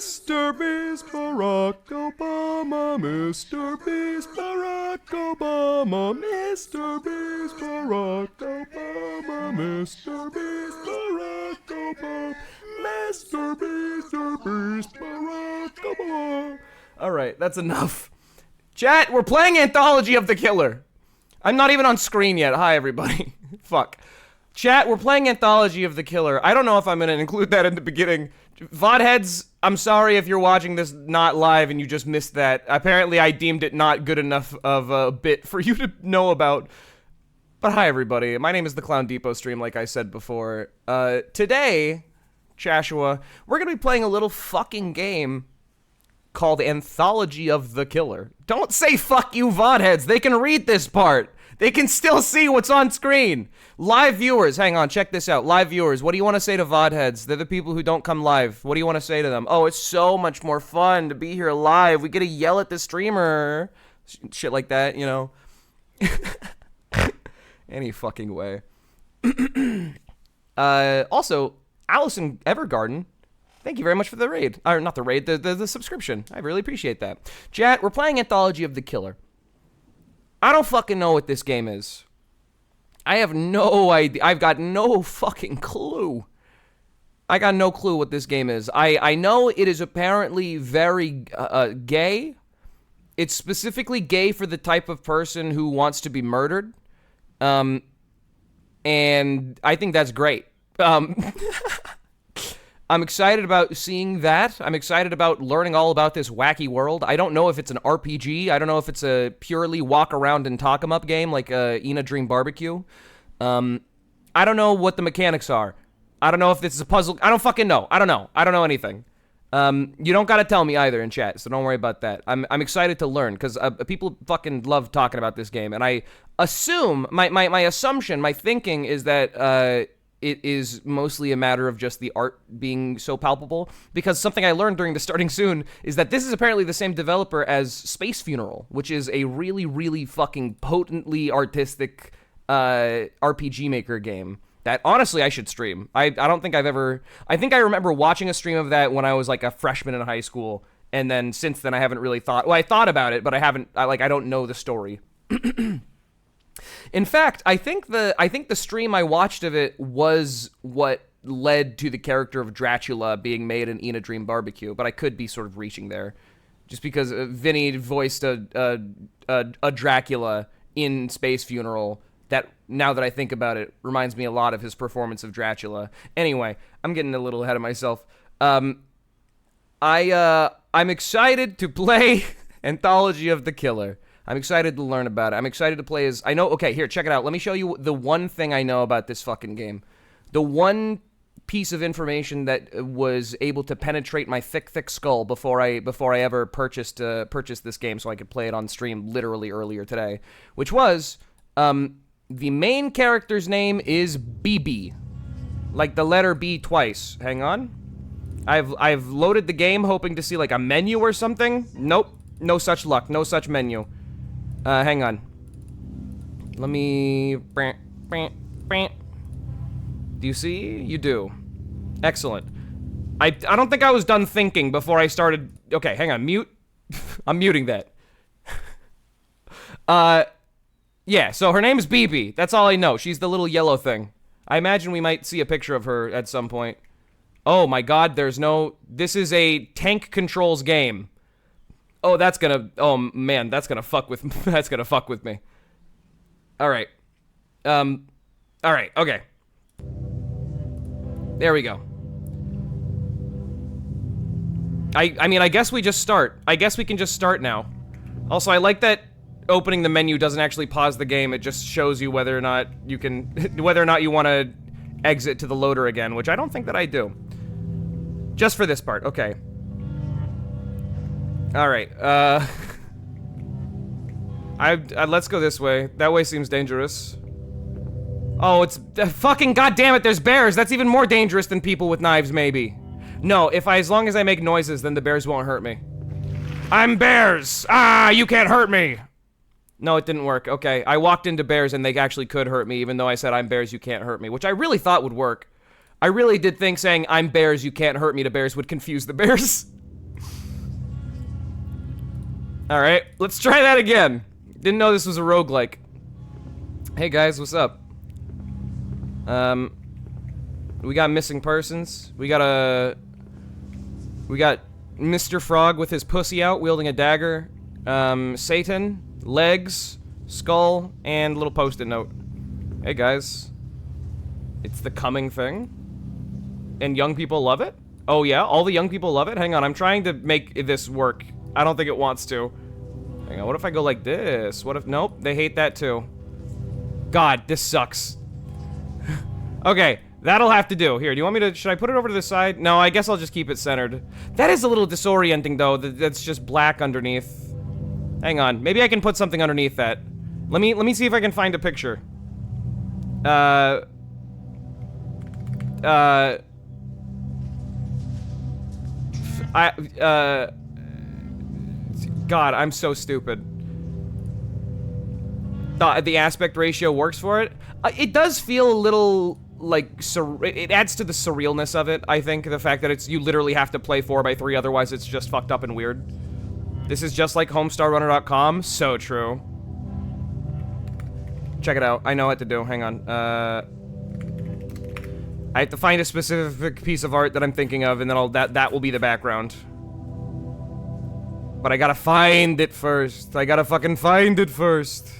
Mr. Beast Barack Obama, Mr. Beast Barack Obama, Mr. Beast Barack Obama, Mr. Beast Barack Obama, Mr. Beast Barack Obama. All right, that's enough. Chat, we're playing Anthology of the Killer. I'm not even on screen yet. Hi, everybody. Fuck. Chat, we're playing Anthology of the Killer. I don't know if I'm going to include that in the beginning. VODheads, I'm sorry if you're watching this not live and you just missed that. Apparently, I deemed it not good enough of a bit for you to know about. But hi, everybody. My name is the Clown Depot stream, like I said before. Today, Chashua, we're going to be playing a little fucking game called Anthology of the Killer. Don't say fuck you, VODheads. They can read this part. They can still see what's on screen. Live viewers, hang on, check this out. Live viewers, what do you want to say to VODheads? They're the people who don't come live. What do you want to say to them? Oh, it's so much more fun to be here live. We get to yell at the streamer. Shit like that, you know. Any fucking way. Also, Allison Evergarden, thank you very much for the raid. Or not the raid, the subscription. I really appreciate that. Chat, we're playing Anthology of the Killer. I don't fucking know what this game is. I have no idea. I've got no fucking clue. I got no clue what this game is. I know it is apparently very gay. It's specifically gay for the type of person who wants to be murdered. And I think that's great. I'm excited about seeing that. I'm excited about learning all about this wacky world. I don't know if it's an RPG. I don't know if it's a purely walk around and talk 'em up game like Ina Dream Barbecue. I don't know what the mechanics are. I don't know if this is a puzzle. I don't fucking know. I don't know. I don't know anything. You don't gotta tell me either in chat, so don't worry about that. I'm excited to learn because people fucking love talking about this game, and I assume my assumption, my thinking is that it is mostly a matter of just the art being so palpable, because something I learned during the starting soon is that this is apparently the same developer as Space Funeral, which is a really, really fucking potently artistic RPG Maker game that honestly I should stream. I don't think I've ever... I think I remember watching a stream of that when I was like a freshman in high school, and then since then I haven't really thought... Well, I thought about it, but I don't know the story. In fact, I think the stream I watched of it was what led to the character of Dracula being made in Ina Dream Barbecue, but I could be sort of reaching there, just because Vinny voiced a Dracula in Space Funeral that, now that I think about it, reminds me a lot of his performance of Dracula. Anyway, I'm getting a little ahead of myself. I'm excited to play Anthology of the Killer. I'm excited to learn about it. I'm excited to play as... I know... Okay, here, check it out. Let me show you the one thing I know about this fucking game. The one piece of information that was able to penetrate my thick skull before I ever purchased this game so I could play it on stream literally earlier today, which was, the main character's name is BB. Like the letter B twice. Hang on. I've loaded the game hoping to see like a menu or something. Nope. No such luck. No such menu. Hang on. Let me... Do you see? You do. Excellent. I don't think I was done thinking before I started... Okay, hang on. Mute. I'm muting that. Yeah, so her name is BB. That's all I know. She's the little yellow thing. I imagine we might see a picture of her at some point. Oh my god, there's no... This is a tank controls game. Oh, that's gonna... Oh, man, that's gonna fuck with... That's gonna fuck with me. Alright. Alright, okay. There we go. I mean, I guess we just start. I guess we can just start now. Also, I like that opening the menu doesn't actually pause the game. It just shows you whether or not you can... whether or not you want to exit to the loader again, which I don't think that I do. Just for this part, okay. Alright, let's go this way. That way seems dangerous. Oh, it's... fucking goddammit, there's bears! That's even more dangerous than people with knives, maybe. No, as long as I make noises, then the bears won't hurt me. I'm bears! Ah, you can't hurt me! No, it didn't work. Okay, I walked into bears and they actually could hurt me, even though I said, I'm bears, you can't hurt me, which I really thought would work. I really did think saying, I'm bears, you can't hurt me to bears would confuse the bears. Alright, let's try that again. Didn't know this was a roguelike. Hey guys, what's up? We got missing persons. We got Mr. Frog with his pussy out, wielding a dagger. Satan, legs, skull, and a little post-it note. Hey guys. It's the coming thing. And young people love it? Oh yeah, all the young people love it? Hang on, I'm trying to make this work. I don't think it wants to. Hang on, what if I go like this? What if, nope, they hate that too. God, this sucks. Okay, that'll have to do. Here, do you want me to, should I put it over to the side? No, I guess I'll just keep it centered. That is a little disorienting though, that's just black underneath. Hang on, maybe I can put something underneath that. Let me see if I can find a picture. God, I'm so stupid. The aspect ratio works for it. It does feel a little, like, it adds to the surrealness of it, I think. The fact that you literally have to play 4x3, otherwise it's just fucked up and weird. This is just like homestarrunner.com. So true. Check it out. I know what to do. Hang on. I have to find a specific piece of art that I'm thinking of, and then that will be the background. But I gotta find it first. I gotta fucking find it first.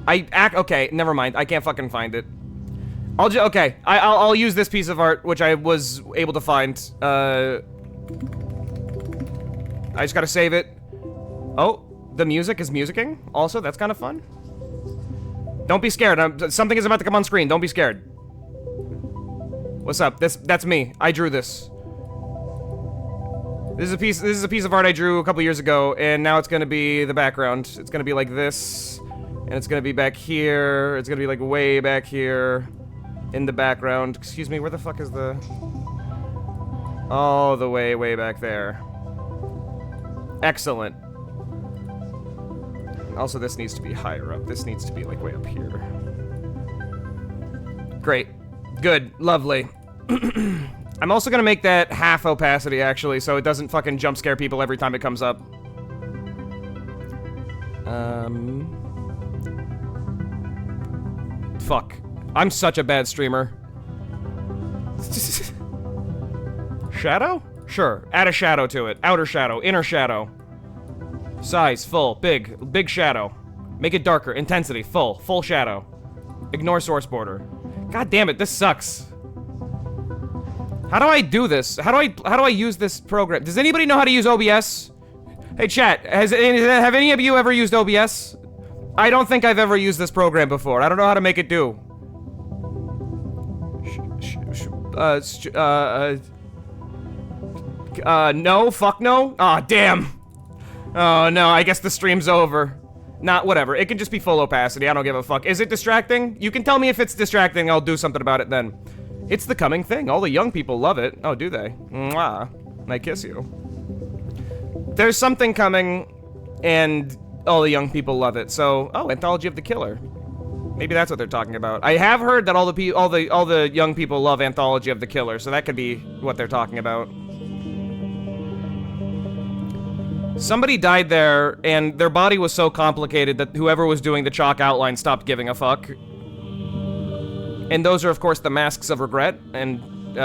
Okay, never mind. I can't fucking find it. Okay. I'll use this piece of art, which I was able to find. I just gotta save it. Oh, the music is musicking. Also, that's kind of fun. Don't be scared. Something is about to come on screen. Don't be scared. What's up? That's me. I drew this. This is a piece of art I drew a couple years ago, and now it's gonna be the background. It's gonna be like this, and it's gonna be back here. It's gonna be like way back here in the background. Excuse me, where the fuck is the... All the way back there. Excellent. Also, this needs to be higher up. This needs to be, like, way up here. Great. Good. Lovely. I'm also gonna make that half opacity, actually, so it doesn't fucking jump scare people every time it comes up. Fuck. I'm such a bad streamer. Shadow? Sure. Add a shadow to it. Outer shadow. Inner shadow. Size, full, big shadow. Make it darker, intensity, full shadow. Ignore source border. God damn it, this sucks. How do I do this? How do I use this program? Does anybody know how to use OBS? Hey chat, have any of you ever used OBS? I don't think I've ever used this program before. I don't know how to make it do. No, fuck no. Aw, damn. Oh no, I guess the stream's over. Not whatever. It can just be full opacity. I don't give a fuck. Is it distracting? You can tell me if it's distracting. I'll do something about it then. It's the coming thing. All the young people love it. Oh, do they? Mwah. I kiss you. There's something coming, and all the young people love it. So, oh, Anthology of the Killer. Maybe that's what they're talking about. I have heard that all the young people love Anthology of the Killer, so that could be what they're talking about. Somebody died there, and their body was so complicated that whoever was doing the chalk outline stopped giving a fuck. And those are, of course, the masks of regret and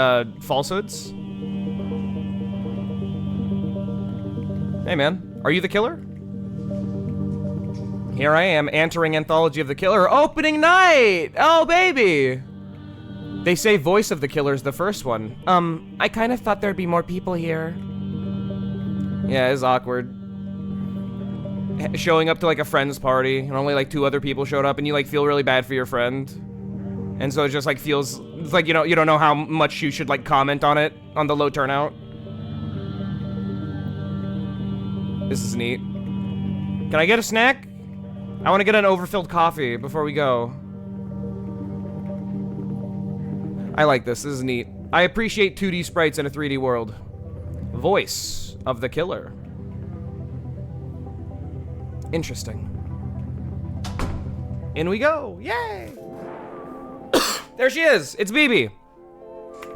falsehoods. Hey, man. Are you the killer? Here I am, entering Anthology of the Killer. Opening night! Oh, baby! They say voice of the killer is the first one. I kind of thought there'd be more people here. Yeah, it's awkward. Showing up to, like, a friend's party, and only, like, 2 other people showed up, and you, like, feel really bad for your friend. And so it just, like, feels... It's like, you don't know how much you should, like, comment on it, on the low turnout. This is neat. Can I get a snack? I want to get an overfilled coffee before we go. I like this. This is neat. I appreciate 2D sprites in a 3D world. Voice of the killer. Interesting. In we go. Yay! There she is. It's BB.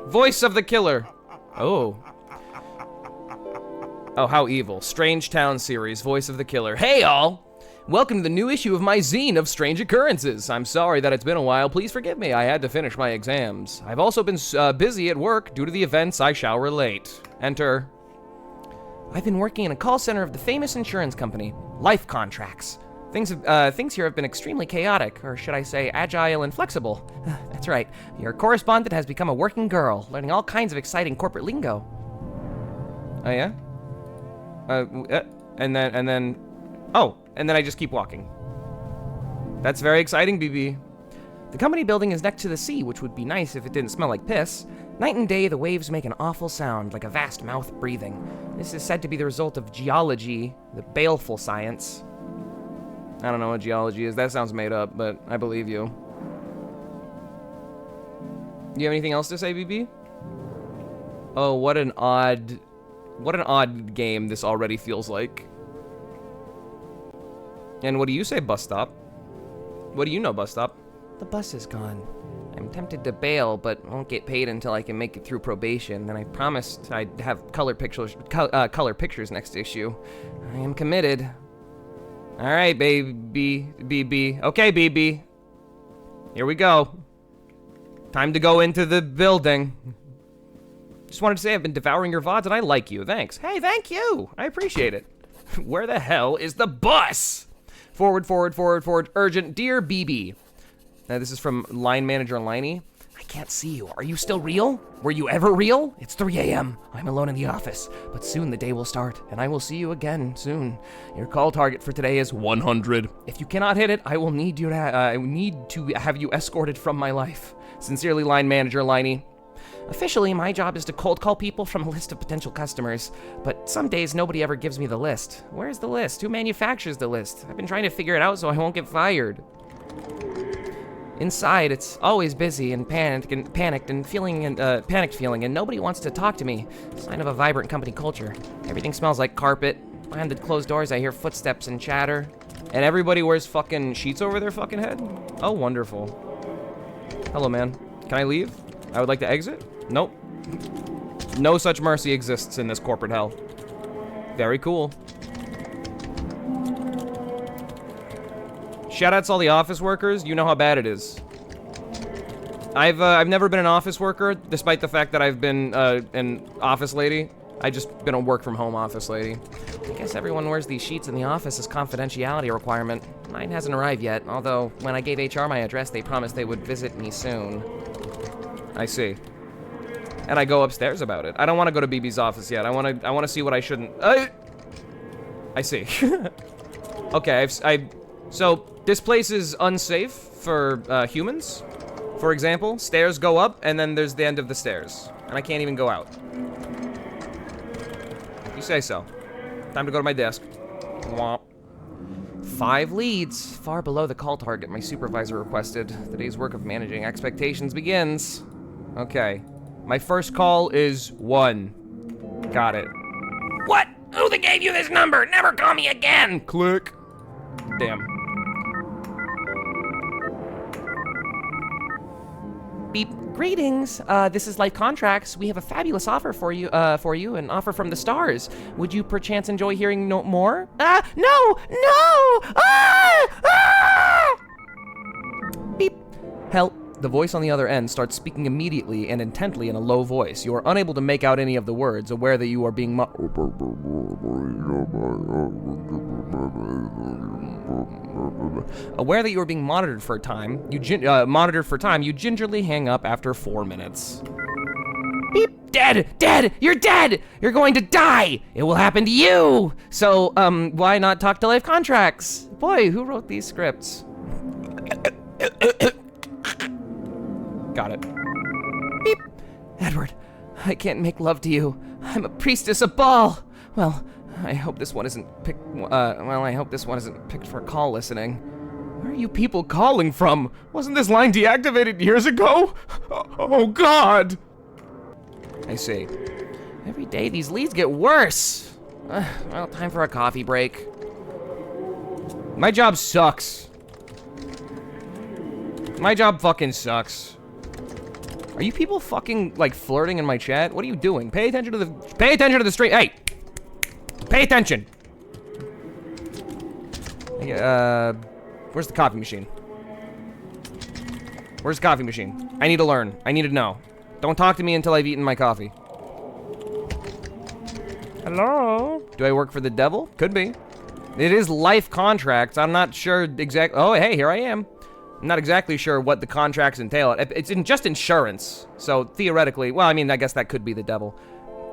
Voice of the killer. Oh. Oh, how evil. Strange Town series, voice of the killer. Hey, all! Welcome to the new issue of my zine of strange occurrences. I'm sorry that it's been a while. Please forgive me. I had to finish my exams. I've also been busy at work due to the events I shall relate. Enter. I've been working in a call center of the famous insurance company, Life Contracts. Things here have been extremely chaotic, or should I say agile and flexible. That's right. Your correspondent has become a working girl, learning all kinds of exciting corporate lingo. Oh, yeah? And then I just keep walking. That's very exciting, BB. The company building is next to the sea, which would be nice if it didn't smell like piss. Night and day, the waves make an awful sound, like a vast mouth breathing. This is said to be the result of geology, the baleful science. I don't know what geology is. That sounds made up, but I believe you. You have anything else to say, BB? Oh, what an odd game this already feels like. And what do you say, bus stop? What do you know, bus stop? The bus is gone. I'm tempted to bail, but won't get paid until I can make it through probation. And I promised I'd have color pictures next issue. I am committed. All right, baby, BB. Okay, BB. Here we go. Time to go into the building. Just wanted to say I've been devouring your VODs and I like you. Thanks. Hey, thank you. I appreciate it. Where the hell is the bus? Forward, forward, forward, forward. Urgent. Dear BB. Now, this is from line manager Liney. I can't see you. Are you still real? Were you ever real? It's 3 a.m. I'm alone in the office, but soon the day will start, and I will see you again soon. Your call target for today is 100. If you cannot hit it, I will need to have you escorted from my life. Sincerely, line manager Liney. Officially, my job is to cold call people from a list of potential customers, but some days nobody ever gives me the list. Where's the list? Who manufactures the list? I've been trying to figure it out so I won't get fired. Inside, it's always busy and panicked feeling, and nobody wants to talk to me. Sign of a vibrant company culture. Everything smells like carpet. Behind the closed doors, I hear footsteps and chatter. And everybody wears fucking sheets over their fucking head? Oh, wonderful. Hello, man. Can I leave? I would like to exit? Nope. No such mercy exists in this corporate hell. Very cool. Shoutouts to all the office workers. You know how bad it is. I've never been an office worker, despite the fact that I've been an office lady. I just been a work from home office lady. I guess everyone wears these sheets in the office as confidentiality requirement. Mine hasn't arrived yet, although when I gave HR my address, they promised they would visit me soon. I see. And I go upstairs about it. I don't want to go to BB's office yet. I want to see what I shouldn't. I see. Okay, so this place is unsafe for humans. For example, stairs go up, and then there's the end of the stairs, and I can't even go out. You say so. Time to go to my desk. Womp. 5 leads, far below the call target my supervisor requested. The day's work of managing expectations begins. Okay. My first call is 1. Got it. What? Who gave you this number? Never call me again! Click. Damn. Beep. Greetings. This is Life Contracts. We have a fabulous offer for you, an offer from the stars. Would you perchance enjoy hearing more? No! Beep. Help. The voice on the other end starts speaking immediately and intently in a low voice. You are unable to make out any of the words, aware that you are being monitored for time. You gingerly hang up after 4 minutes. Beep. Dead! You're dead! You're going to die! It will happen to you! So, why not talk to Life Contracts? Boy, who wrote these scripts? Got it. Beep. Edward, I can't make love to you. I'm a priestess of Baal. Well, I hope this one isn't picked. I hope this one isn't picked for call listening. Where are you people calling from? Wasn't this line deactivated years ago? Oh God! I see. Every day these leads get worse. Well, time for a coffee break. My job sucks. My job fucking sucks. Are you people fucking, like, flirting in my chat? What are you doing? Pay attention to the stream. Hey! Pay attention! Where's the coffee machine? Where's the coffee machine? I need to learn. I need to know. Don't talk to me until I've eaten my coffee. Hello? Do I work for the devil? Could be. It is life contracts. I'm not sure exactly. Oh, hey, here I am. I'm not exactly sure what the contracts entail. It's just insurance. So theoretically, well, I mean, I guess that could be the devil.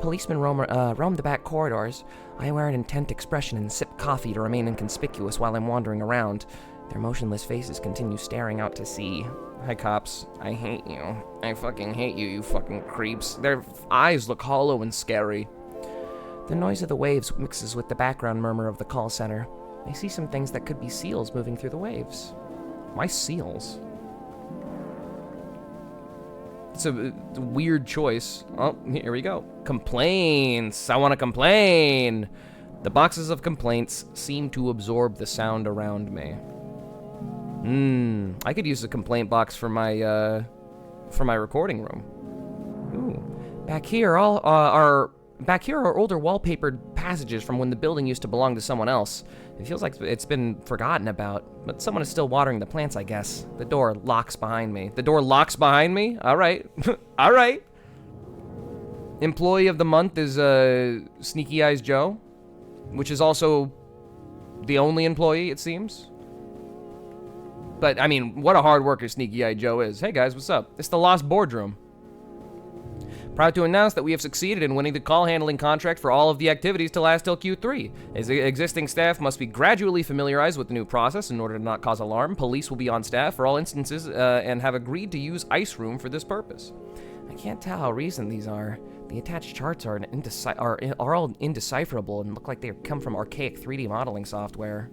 Policemen roam the back corridors. I wear an intent expression and sip coffee to remain inconspicuous while I'm wandering around. Their motionless faces continue staring out to sea. Hi, cops. I hate you. I fucking hate you, you fucking creeps. Their eyes look hollow and scary. The noise of the waves mixes with the background murmur of the call center. I see some things that could be seals moving through the waves. Why seals? It's a weird choice. Oh, here we go. Complaints. I want to complain. The boxes of complaints seem to absorb the sound around me. I could use a complaint box for my recording room. Ooh. Back here are older wallpapered passages from when the building used to belong to someone else. It feels like it's been forgotten about, but someone is still watering the plants, I guess. The door locks behind me. The door locks behind me? All right. All right. Employee of the month is Sneaky Eyes Joe, which is also the only employee, it seems. But, I mean, what a hard worker Sneaky Eye Joe is. Hey, guys, what's up? It's the Lost Boardroom. Proud to announce that we have succeeded in winning the call handling contract for all of the activities to last till Q3. As existing staff must be gradually familiarized with the new process in order to not cause alarm. Police will be on staff for all instances and have agreed to use Ice Room for this purpose. I can't tell how recent these are. The attached charts are all indecipherable and look like they come from archaic 3D modeling software.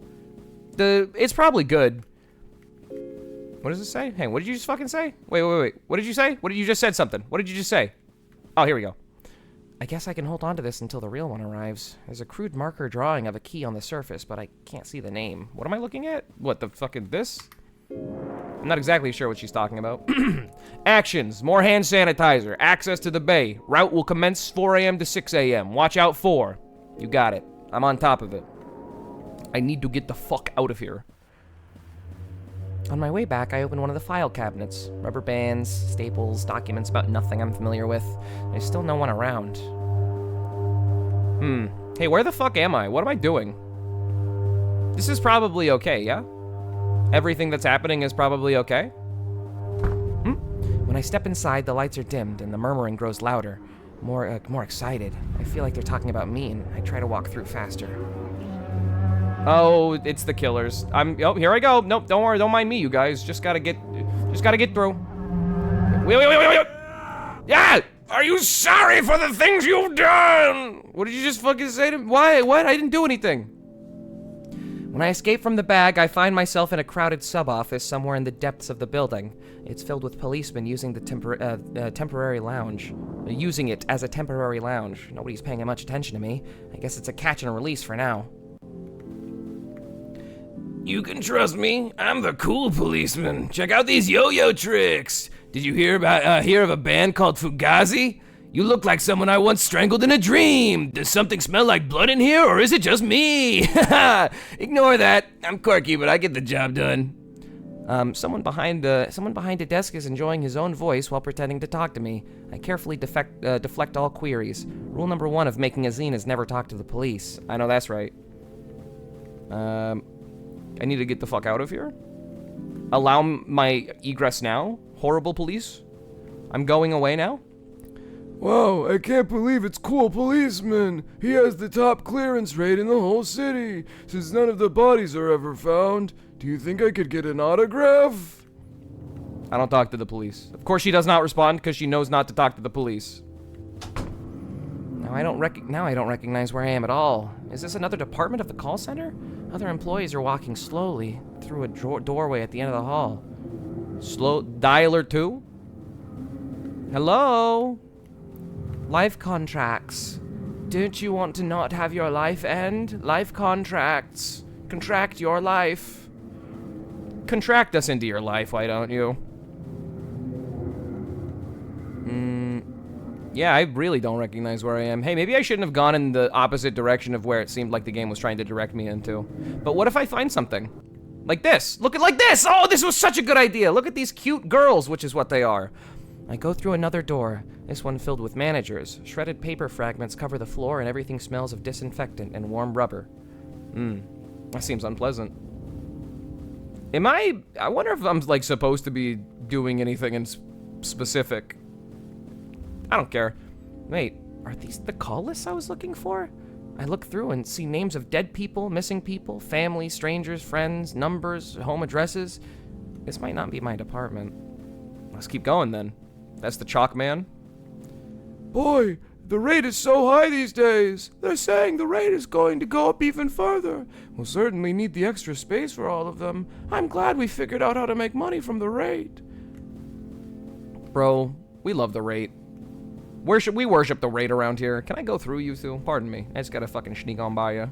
It's probably good. What does it say? Hey, what did you just fucking say? Wait. What did you say? What did you just said something? What did you just say? Oh, here we go. I guess I can hold on to this until the real one arrives. There's a crude marker drawing of a key on the surface, but I can't see the name. What am I looking at? What, the fucking this? I'm not exactly sure what she's talking about. Actions. More hand sanitizer. Access to the bay. Route will commence 4 a.m. to 6 a.m. Watch out for. You got it. I'm on top of it. I need to get the fuck out of here. On my way back, I opened one of the file cabinets. Rubber bands, staples, documents about nothing I'm familiar with. There's still no one around. Hey, where the fuck am I? What am I doing? This is probably okay, yeah? Everything that's happening is probably okay? When I step inside, the lights are dimmed and the murmuring grows louder. More excited. I feel like they're talking about me and I try to walk through faster. Oh, it's the killers. Oh, here I go. Nope, don't worry, don't mind me, you guys. Just gotta get through. Wait. Yeah! Are you sorry for the things you've done? What did you just fucking say to me? Why? What? I didn't do anything. When I escape from the bag, I find myself in a crowded sub-office somewhere in the depths of the building. It's filled with policemen using the temporary lounge. Using it as a temporary lounge. Nobody's paying much attention to me. I guess it's a catch and release for now. You can trust me. I'm the cool policeman. Check out these yo-yo tricks. Did you hear of a band called Fugazi? You look like someone I once strangled in a dream. Does something smell like blood in here, or is it just me? Ignore that. I'm quirky, but I get the job done. Someone behind a desk is enjoying his own voice while pretending to talk to me. I carefully deflect all queries. Rule number 1 of making a zine is never talk to the police. I know that's right. I need to get the fuck out of here. Allow my egress now. Horrible police. I'm going away now. Wow, I can't believe it's cool policeman. He has the top clearance rate in the whole city, since none of the bodies are ever found. Do you think I could get an autograph? I don't talk to the police. Of course she does not respond because she knows not to talk to the police. Now I don't recognize where I am at all. Is this another department of the call center? Other employees are walking slowly through a doorway at the end of the hall. Slow dialer 2? Hello? Life contracts. Don't you want to not have your life end? Life contracts. Contract your life. Contract us into your life, why don't you? Yeah, I really don't recognize where I am. Hey, maybe I shouldn't have gone in the opposite direction of where it seemed like the game was trying to direct me into. But what if I find something? Like this. Look at like this! Oh, this was such a good idea! Look at these cute girls, which is what they are. I go through another door, this one filled with managers. Shredded paper fragments cover the floor and everything smells of disinfectant and warm rubber. That seems unpleasant. I wonder if I'm, like, supposed to be doing anything in specific. I don't care. Wait, are these the call lists I was looking for? I look through and see names of dead people, missing people, family, strangers, friends, numbers, home addresses. This might not be my department. Let's keep going then. That's the chalk man. Boy, the rate is so high these days. They're saying the rate is going to go up even further. We'll certainly need the extra space for all of them. I'm glad we figured out how to make money from the rate. Bro, we love the rate. We worship the rate around here. Can I go through you two? Pardon me. I just gotta fucking sneak on by you.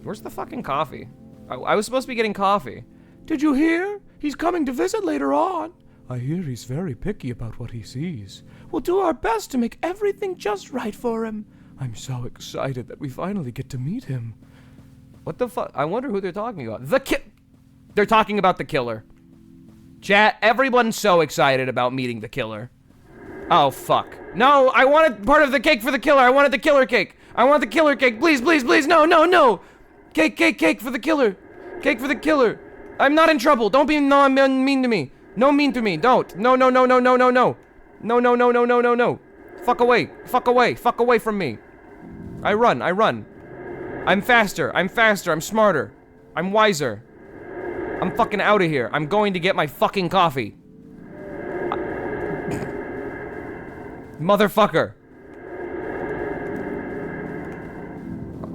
Where's the fucking coffee? I was supposed to be getting coffee. Did you hear? He's coming to visit later on. I hear he's very picky about what he sees. We'll do our best to make everything just right for him. I'm so excited that we finally get to meet him. What the fuck? I wonder who they're talking about. They're talking about the killer. Chat, everyone's so excited about meeting the killer. Oh, fuck. No, I wanted part of the cake for the killer. I wanted the killer cake. I want the killer cake. Please, please, please. No, no, no. Cake, cake, cake for the killer. Cake for the killer. I'm not in trouble. Don't be mean to me. No mean to me. Don't. No, no, no, no, no, no, no. No, no, no, no, no, no, no. Fuck away. Fuck away. Fuck away from me. I run. I run. I'm faster. I'm faster. I'm smarter. I'm wiser. I'm fucking out of here. I'm going to get my fucking coffee. Motherfucker.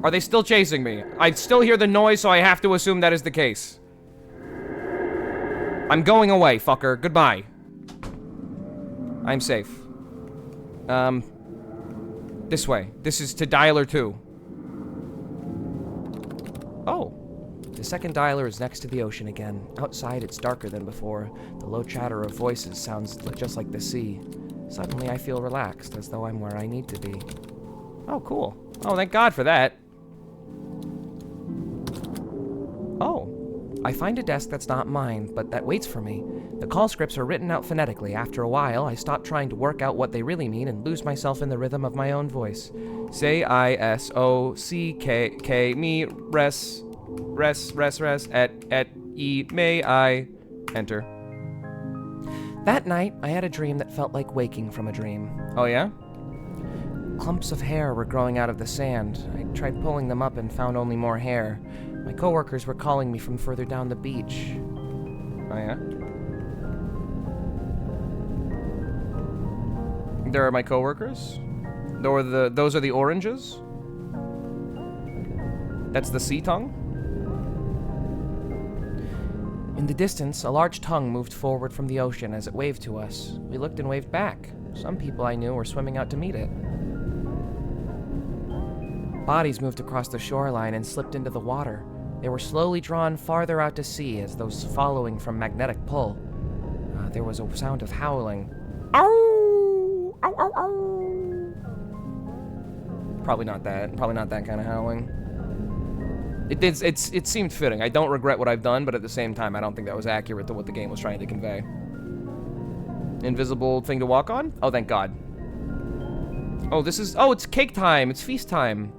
Are they still chasing me? I still hear the noise, so I have to assume that is the case. I'm going away, fucker. Goodbye. I'm safe. This way. This is to dialer 2. Oh. The second dialer is next to the ocean again. Outside, it's darker than before. The low chatter of voices sounds just like the sea. Suddenly, I feel relaxed, as though I'm where I need to be. Oh, cool. Oh, thank God for that. Oh. I find a desk that's not mine, but that waits for me. The call scripts are written out phonetically. After a while, I stop trying to work out what they really mean and lose myself in the rhythm of my own voice. Say I-S-O-C-K-K, me, res, at, e, may I, enter. That night, I had a dream that felt like waking from a dream. Oh yeah? Clumps of hair were growing out of the sand. I tried pulling them up and found only more hair. My coworkers were calling me from further down the beach. Oh yeah? There are my coworkers. Those are the oranges. That's the sea tongue. In the distance, a large tongue moved forward from the ocean as it waved to us. We looked and waved back. Some people I knew were swimming out to meet it. Bodies moved across the shoreline and slipped into the water. They were slowly drawn farther out to sea as those following from magnetic pull. There was a sound of howling. Ow! Ow, ow, ow! Probably not that kind of howling. It seemed fitting. I don't regret what I've done, but at the same time, I don't think that was accurate to what the game was trying to convey. Invisible thing to walk on? Oh, thank God. Oh, it's cake time. It's feast time.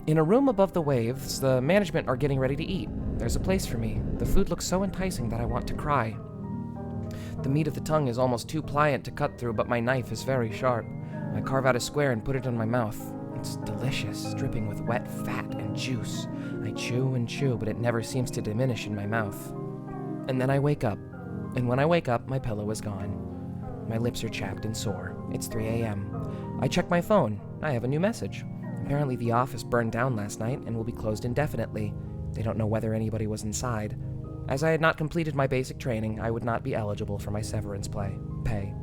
In a room above the waves, the management are getting ready to eat. There's a place for me. The food looks so enticing that I want to cry. The meat of the tongue is almost too pliant to cut through, but my knife is very sharp. I carve out a square and put it in my mouth. It's delicious, dripping with wet fat and juice. I chew and chew, but it never seems to diminish in my mouth. And then I wake up. And when I wake up, my pillow is gone. My lips are chapped and sore. It's 3 a.m. I check my phone. I have a new message. Apparently the office burned down last night and will be closed indefinitely. They don't know whether anybody was inside. As I had not completed my basic training, I would not be eligible for my severance pay.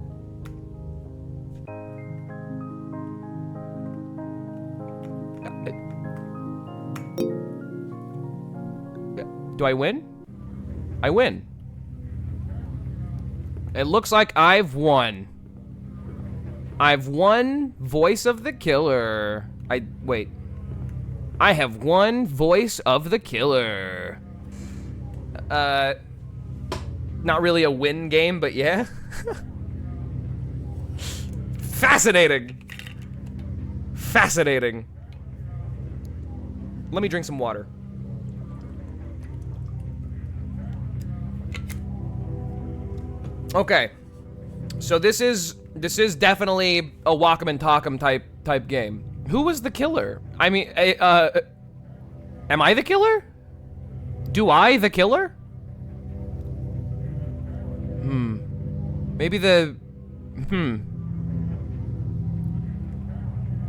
Do I win? I win. It looks like I've won. I've won voice of the killer. Wait. I have won voice of the killer. Not really a win game, but yeah. Fascinating. Fascinating. Let me drink some water. Okay. So this is definitely a walk 'em and talk 'em type game. Who was the killer? I mean, am I the killer? Do I the killer? Maybe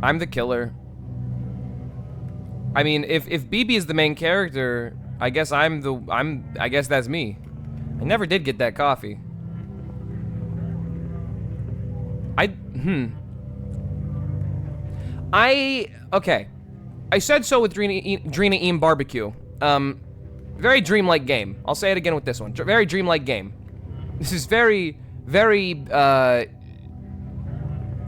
I'm the killer. I mean, if BB is the main character, I guess I guess that's me. I never did get that coffee. Okay. I said so with Drina Eam Barbecue. Very dreamlike game. I'll say it again with this one. Very dreamlike game. This is very, very,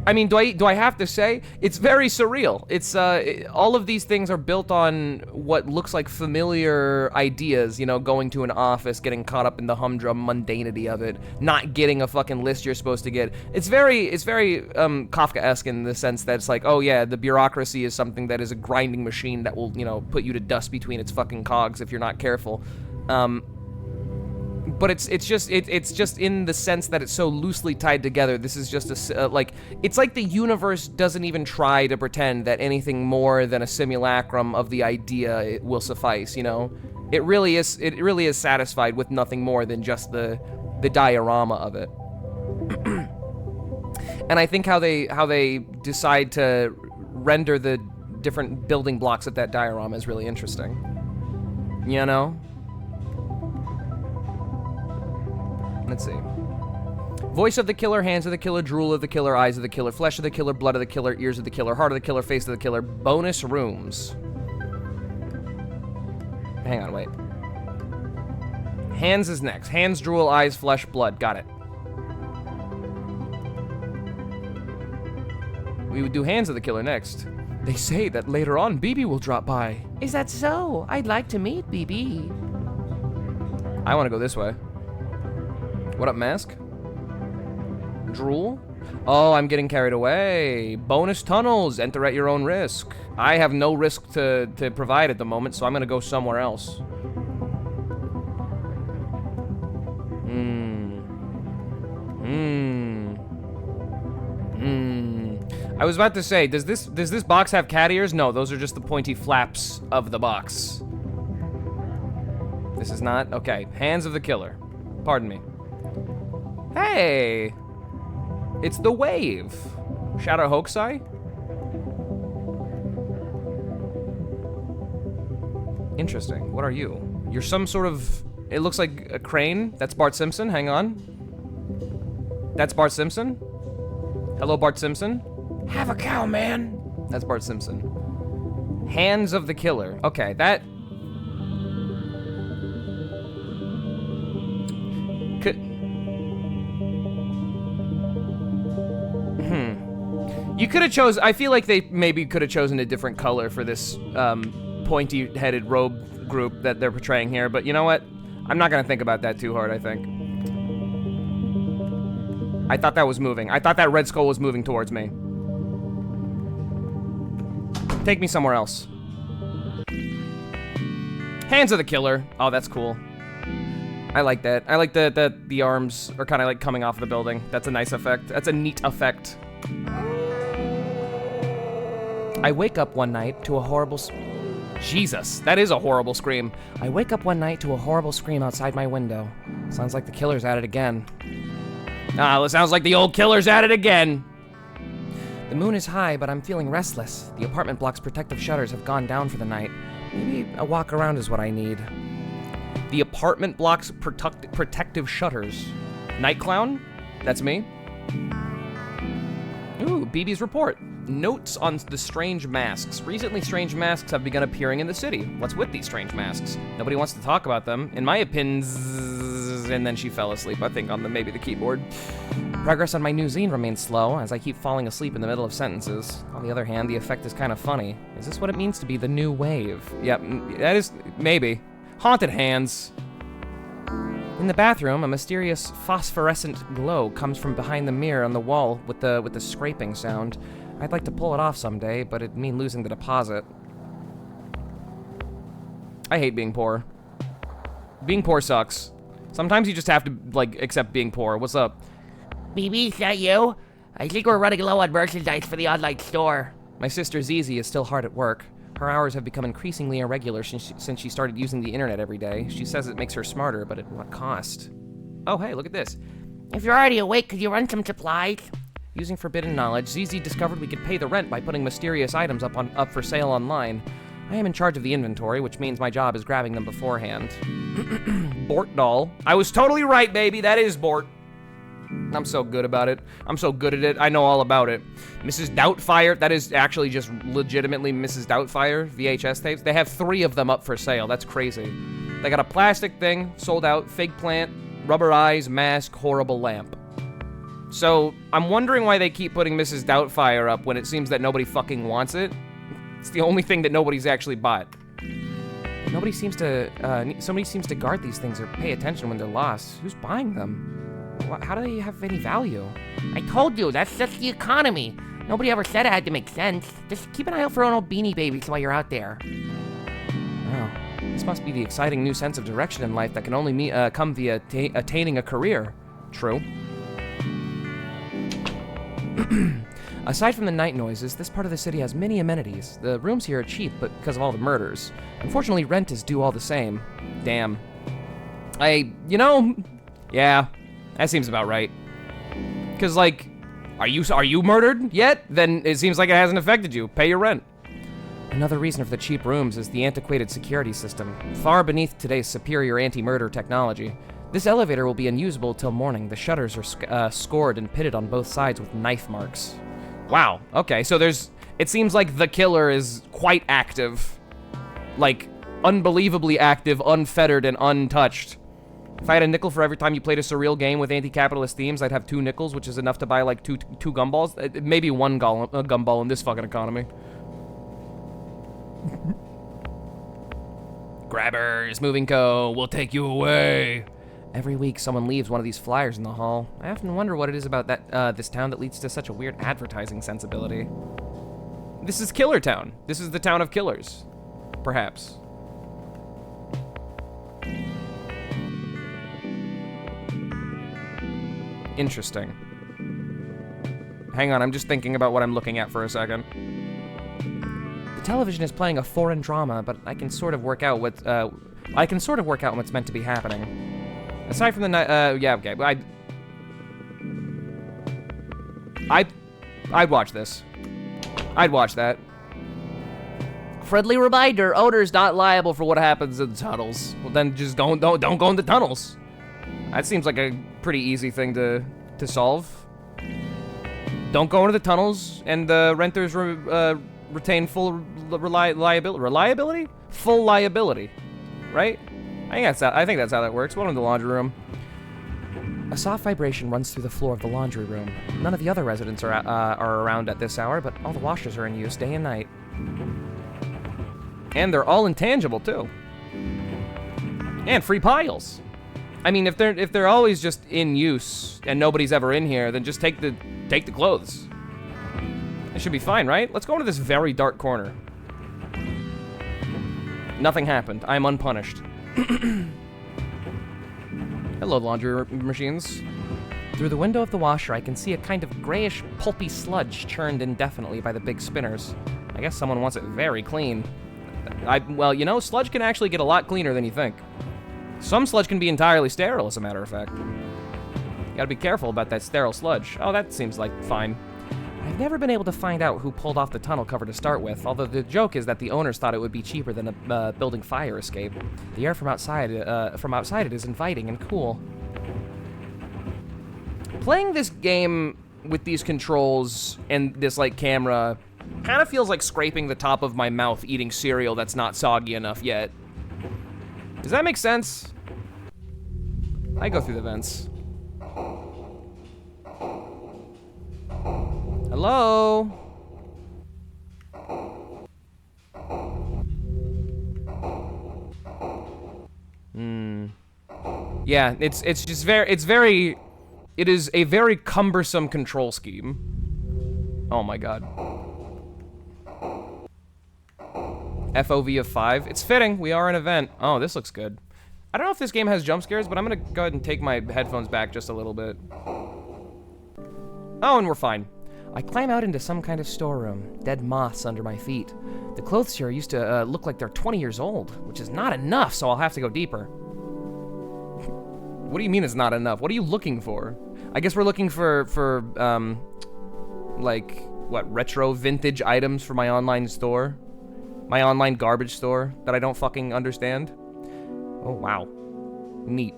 I mean, do I have to say? It's very surreal. It's, all of these things are built on what looks like familiar ideas, you know, going to an office, getting caught up in the humdrum mundanity of it, not getting a fucking list you're supposed to get. It's very, Kafka-esque in the sense that it's like, oh yeah, the bureaucracy is something that is a grinding machine that will, you know, put you to dust between its fucking cogs if you're not careful. But it's just in the sense that it's so loosely tied together. This is just it's like the universe doesn't even try to pretend that anything more than a simulacrum of the idea will suffice, you know? It really is satisfied with nothing more than just the diorama of it. And I think how they decide to render the different building blocks of that diorama is really interesting. You know? Let's see. Voice of the killer, hands of the killer, drool of the killer, eyes of the killer, flesh of the killer, blood of the killer, ears of the killer, heart of the killer, face of the killer, bonus rooms. Hang on, wait. Hands is next. Hands, drool, eyes, flesh, blood. Got it. We would do hands of the killer next. They say that later on BB will drop by. Is that so? I'd like to meet BB. I want to go this way. What up, mask? Drool? Oh, I'm getting carried away. Bonus tunnels. Enter at your own risk. I have no risk to provide at the moment, so I'm gonna go somewhere else. I was about to say, does this box have cat ears? No, those are just the pointy flaps of the box. This is not? Okay. Hands of the killer. Pardon me. Hey! It's the wave. Shadow Hokusai? Interesting. What are you? You're some sort of... It looks like a crane. That's Bart Simpson. Hang on. That's Bart Simpson. Hello, Bart Simpson. Have a cow, man. That's Bart Simpson. Hands of the killer. Okay, that... You could have chosen... I feel like they maybe could have chosen a different color for this pointy-headed robe group that they're portraying here, but you know what? I'm not gonna think about that too hard, I think. I thought that was moving. I thought that red skull was moving towards me. Take me somewhere else. Hands of the killer. Oh, that's cool. I like that. I like that the arms are kind of like coming off the building. That's a nice effect. That's a neat effect. I wake up one night to a horrible... Jesus, that is a horrible scream. I wake up one night to a horrible scream outside my window. Sounds like the killer's at it again. Ah, it sounds like the old killer's at it again. The moon is high, but I'm feeling restless. The apartment block's protective shutters have gone down for the night. Maybe a walk around is what I need. The apartment block's protective shutters. Night Clown? That's me. Ooh, BB's report. Notes on the strange masks. Recently, strange masks have begun appearing in the city. What's with these strange masks? Nobody wants to talk about them. In my opinion, sentences and then she fell asleep, I think, on maybe the keyboard. Progress on my new zine remains slow, as I keep falling asleep in the middle of sentences. On the other hand, the effect is kind of funny. Is this what it means to be the new wave? Yep, that is, maybe. Haunted hands. In the bathroom, a mysterious phosphorescent glow comes from behind the mirror on the wall with the scraping sound. I'd like to pull it off someday, but it'd mean losing the deposit. I hate being poor. Being poor sucks. Sometimes you just have to, like, accept being poor. What's up? BB, is that you? I think we're running low on merchandise for the online store. My sister Zizi is still hard at work. Her hours have become increasingly irregular since she started using the internet every day. She says it makes her smarter, but at what cost? Oh, hey, look at this. If you're already awake, could you run some supplies? Using forbidden knowledge, Zizi discovered we could pay the rent by putting mysterious items up for sale online. I am in charge of the inventory, which means my job is grabbing them beforehand. Bort doll. I was totally right, baby. That is Bort. I'm so good about it. I'm so good at it. I know all about it. Mrs. Doubtfire. That is actually just legitimately Mrs. Doubtfire VHS tapes. They have 3 of them up for sale. That's crazy. They got a plastic thing, sold out, fake plant, rubber eyes, mask, horrible lamp. So, I'm wondering why they keep putting Mrs. Doubtfire up when it seems that nobody fucking wants it. It's the only thing that nobody's actually bought. Somebody seems to guard these things or pay attention when they're lost. Who's buying them? How do they have any value? I told you, that's just the economy. Nobody ever said it had to make sense. Just keep an eye out for old Beanie Babies while you're out there. Wow. This must be the exciting new sense of direction in life that can only come via attaining a career. True. Aside from the night noises, this part of the city has many amenities. The rooms here are cheap, but because of all the murders. Unfortunately, rent is due all the same. Damn. Yeah, that seems about right. Because, like, are you murdered yet? Then it seems like it hasn't affected you. Pay your rent. Another reason for the cheap rooms is the antiquated security system, far beneath today's superior anti-murder technology. This elevator will be unusable till morning. The shutters are scored and pitted on both sides with knife marks. Wow, okay, so it seems like the killer is quite active. Like, unbelievably active, unfettered, and untouched. If I had a nickel for every time you played a surreal game with anti-capitalist themes, I'd have 2 nickels, which is enough to buy, like, two gumballs. Maybe 1 gumball in this fucking economy. Grabbers, moving co, we'll take you away. Every week, someone leaves one of these flyers in the hall. I often wonder what it is about this town that leads to such a weird advertising sensibility. This is Killer Town. This is the town of killers. Perhaps. Interesting. Hang on, I'm just thinking about what I'm looking at for a second. The television is playing a foreign drama, but I can sort of work out what's meant to be happening. Aside from the night, yeah, okay, I'd watch this. I'd watch that. Friendly reminder: owner's not liable for what happens in the tunnels. Well, then just don't go in the tunnels. That seems like a pretty easy thing to solve. Don't go into the tunnels, and the renters retain full reliability. Full liability, right? I think that's how that works. One in the laundry room. A soft vibration runs through the floor of the laundry room. None of the other residents are around at this hour, but all the washers are in use day and night. And they're all intangible too. And free piles. I mean, if they're always just in use and nobody's ever in here, then just take the clothes. It should be fine, right? Let's go into this very dark corner. Nothing happened. I am unpunished. Hello, laundry machines. Through the window of the washer, I can see a kind of grayish, pulpy sludge churned indefinitely by the big spinners. I guess someone wants it very clean. Well, you know, sludge can actually get a lot cleaner than you think. Some sludge can be entirely sterile, as a matter of fact. You gotta be careful about that sterile sludge. Oh, that seems like fine. I've never been able to find out who pulled off the tunnel cover to start with, although the joke is that the owners thought it would be cheaper than building fire escape. The air from outside it is inviting and cool. Playing this game with these controls and this, like, camera kind of feels like scraping the top of my mouth eating cereal that's not soggy enough yet. Does that make sense? I go through the vents. Hello? Yeah, it is a very cumbersome control scheme. Oh my god. FOV of 5. It's fitting. We are an event. Oh, this looks good. I don't know if this game has jump scares, but I'm gonna go ahead and take my headphones back just a little bit. Oh, and we're fine. I climb out into some kind of storeroom. Dead moths under my feet. The clothes here used to look like they're 20 years old, which is not enough, so I'll have to go deeper. What do you mean it's not enough? What are you looking for? I guess we're looking for like, what, retro vintage items for my online store? My online garbage store that I don't fucking understand? Oh, wow. Neat.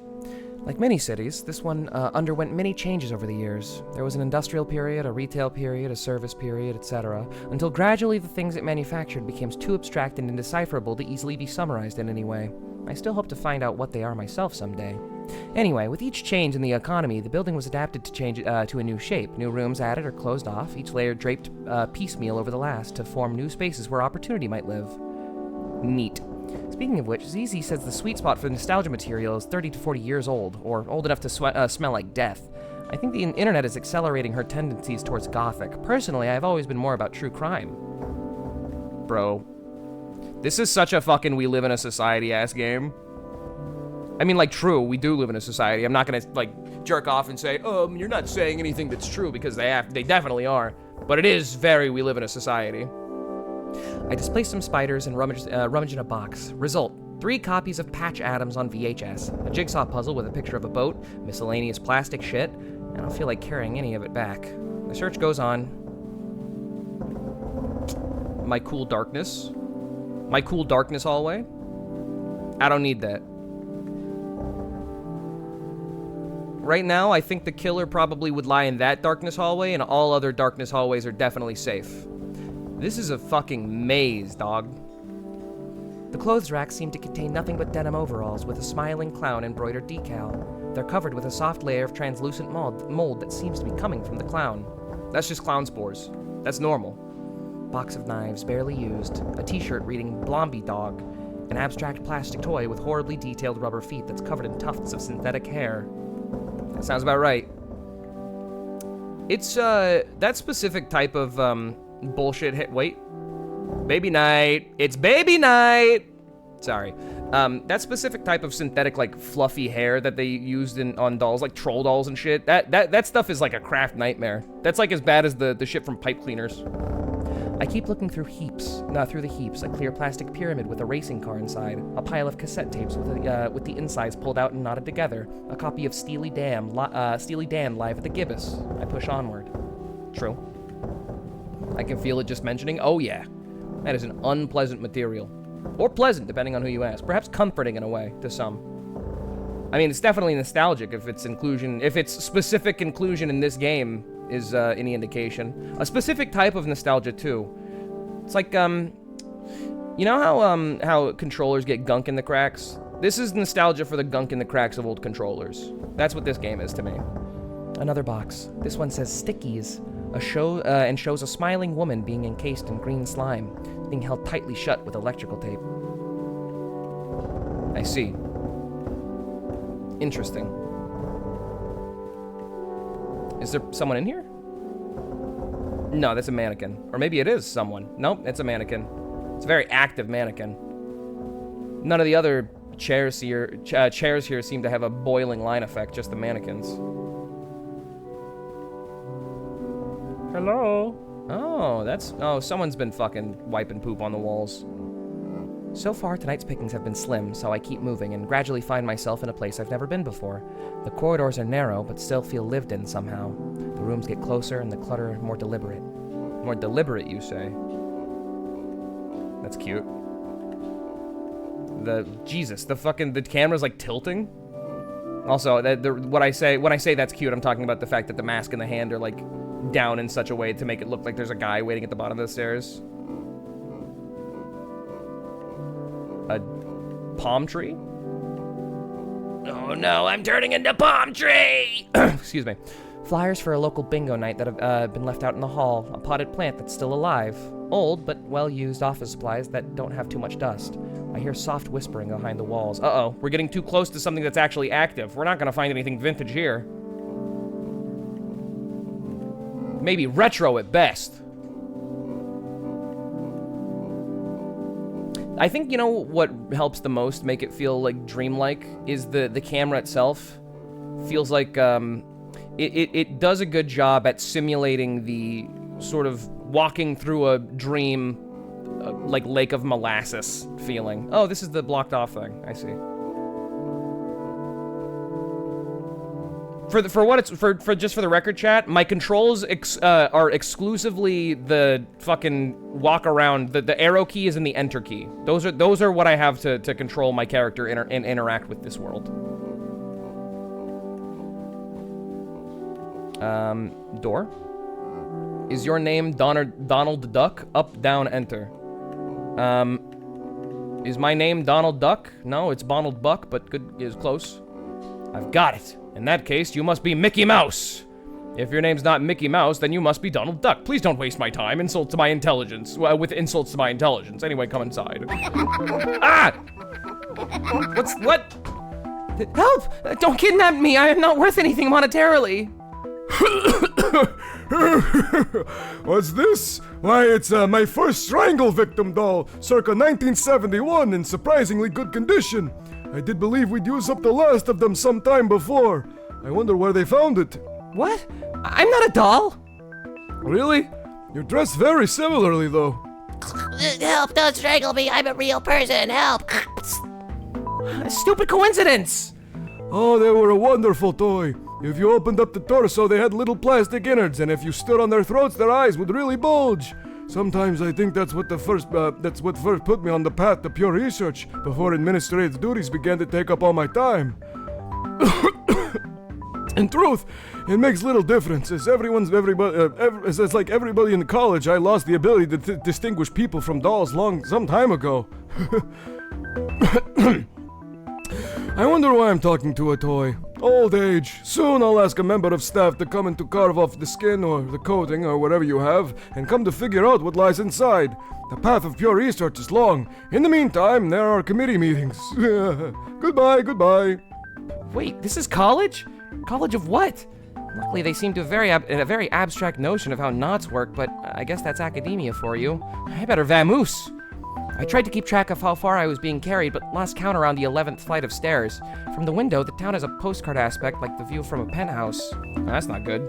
Like many cities, this one underwent many changes over the years. There was an industrial period, a retail period, a service period, etc., until gradually the things it manufactured became too abstract and indecipherable to easily be summarized in any way. I still hope to find out what they are myself someday. Anyway, with each change in the economy, the building was adapted to change to a new shape. New rooms added or closed off, each layer draped piecemeal over the last to form new spaces where opportunity might live. Neat. Speaking of which, ZZ says the sweet spot for nostalgia material is 30 to 40 years old, or old enough to smell like death. I think the internet is accelerating her tendencies towards gothic. Personally, I've always been more about true crime. Bro. This is such a fucking we live in a society-ass game. I mean, like, true, we do live in a society. I'm not gonna, like, jerk off and say, you're not saying anything that's true, because they definitely are. But it is very we live in a society. I displaced some spiders and rummaged in a box. Result, 3 copies of Patch Adams on VHS, a jigsaw puzzle with a picture of a boat, miscellaneous plastic shit. I don't feel like carrying any of it back. The search goes on. My cool darkness. My cool darkness hallway. I don't need that. Right now, I think the killer probably would lie in that darkness hallway, and all other darkness hallways are definitely safe. This is a fucking maze, dog. The clothes racks seem to contain nothing but denim overalls with a smiling clown embroidered decal. They're covered with a soft layer of translucent mold that seems to be coming from the clown. That's just clown spores. That's normal. Box of knives, barely used. A t-shirt reading Blomby Dog. An abstract plastic toy with horribly detailed rubber feet that's covered in tufts of synthetic hair. That sounds about right. It's, that specific type of, bullshit hit. Wait. Baby night. It's baby night! Sorry. That specific type of synthetic, like, fluffy hair that they used on dolls, like troll dolls and shit, that stuff is like a craft nightmare. That's like as bad as the shit from pipe cleaners. I keep looking through the heaps, a clear plastic pyramid with a racing car inside, a pile of cassette tapes with the insides pulled out and knotted together, a copy of Steely Dan live at the Gibbous. I push onward. True. I can feel it just mentioning, oh yeah, that is an unpleasant material. Or pleasant, depending on who you ask. Perhaps comforting in a way, to some. I mean, it's definitely nostalgic if its specific inclusion in this game is any indication. A specific type of nostalgia, too. It's like, you know how controllers get gunk in the cracks? This is nostalgia for the gunk in the cracks of old controllers. That's what this game is to me. Another box. This one says Stickies. And shows a smiling woman being encased in green slime, being held tightly shut with electrical tape. I see. Interesting. Is there someone in here? No, that's a mannequin. Or maybe it is someone. Nope, it's a mannequin. It's a very active mannequin. None of the other chairs here seem to have a boiling line effect, just the mannequins. Hello? Oh, someone's been fucking wiping poop on the walls. So far, tonight's pickings have been slim, so I keep moving and gradually find myself in a place I've never been before. The corridors are narrow, but still feel lived in somehow. The rooms get closer and the clutter more deliberate. More deliberate, you say? That's cute. The camera's like tilting. Also, when I say that's cute, I'm talking about the fact that the mask and the hand are like down in such a way to make it look like there's a guy waiting at the bottom of the stairs. A palm tree? Oh no, I'm turning into palm tree! Excuse me. Flyers for a local bingo night that have been left out in the hall. A potted plant that's still alive. Old, but well-used office supplies that don't have too much dust. I hear soft whispering behind the walls. Uh-oh, we're getting too close to something that's actually active. We're not gonna find anything vintage here. Maybe retro at best. I think, you know, what helps the most make it feel, like, dreamlike is the camera itself. Feels like, it does a good job at simulating the sort of walking through a dream, like Lake of Molasses feeling. Oh, this is the blocked off thing. I see. For just for the record, chat, my controls are exclusively the fucking walk around. The arrow key is in the enter key. Those are what I have to control my character and interact with this world. Door. Is your name Donald Duck? Up, down, enter. Is my name Donald Duck? No, it's Donald Buck, but good is close. I've got it. In that case, you must be Mickey Mouse. If your name's not Mickey Mouse, then you must be Donald Duck. Please don't waste my time. Insult to my intelligence. With insults to my intelligence. Anyway, come inside. Ah! What? Help! Don't kidnap me. I am not worth anything monetarily. What's this? Why, it's my first strangle victim doll, circa 1971, in surprisingly good condition. I did believe we'd use up the last of them some time before. I wonder where they found it. What? I'm not a doll. Really? You're dressed very similarly, though. Help, don't strangle me, I'm a real person, help! A stupid coincidence. Oh, they were a wonderful toy. If you opened up the torso, they had little plastic innards, and if you stood on their throats, their eyes would really bulge. Sometimes I think that's what first put me on the path to pure research, before administrative duties began to take up all my time. In truth, it makes little difference, as it's like everybody in college, I lost the ability to distinguish people from dolls some time ago. I wonder why I'm talking to a toy. Old age. Soon I'll ask a member of staff to come in to carve off the skin or the coating or whatever you have, and come to figure out what lies inside. The path of pure research is long. In the meantime, there are committee meetings. Goodbye. Wait, this is college? College of what? Luckily, they seem to have a very abstract notion of how knots work, but I guess that's academia for you. I better vamoose. I tried to keep track of how far I was being carried, but lost count around the 11th flight of stairs. From the window, the town has a postcard aspect like the view from a penthouse. That's not good.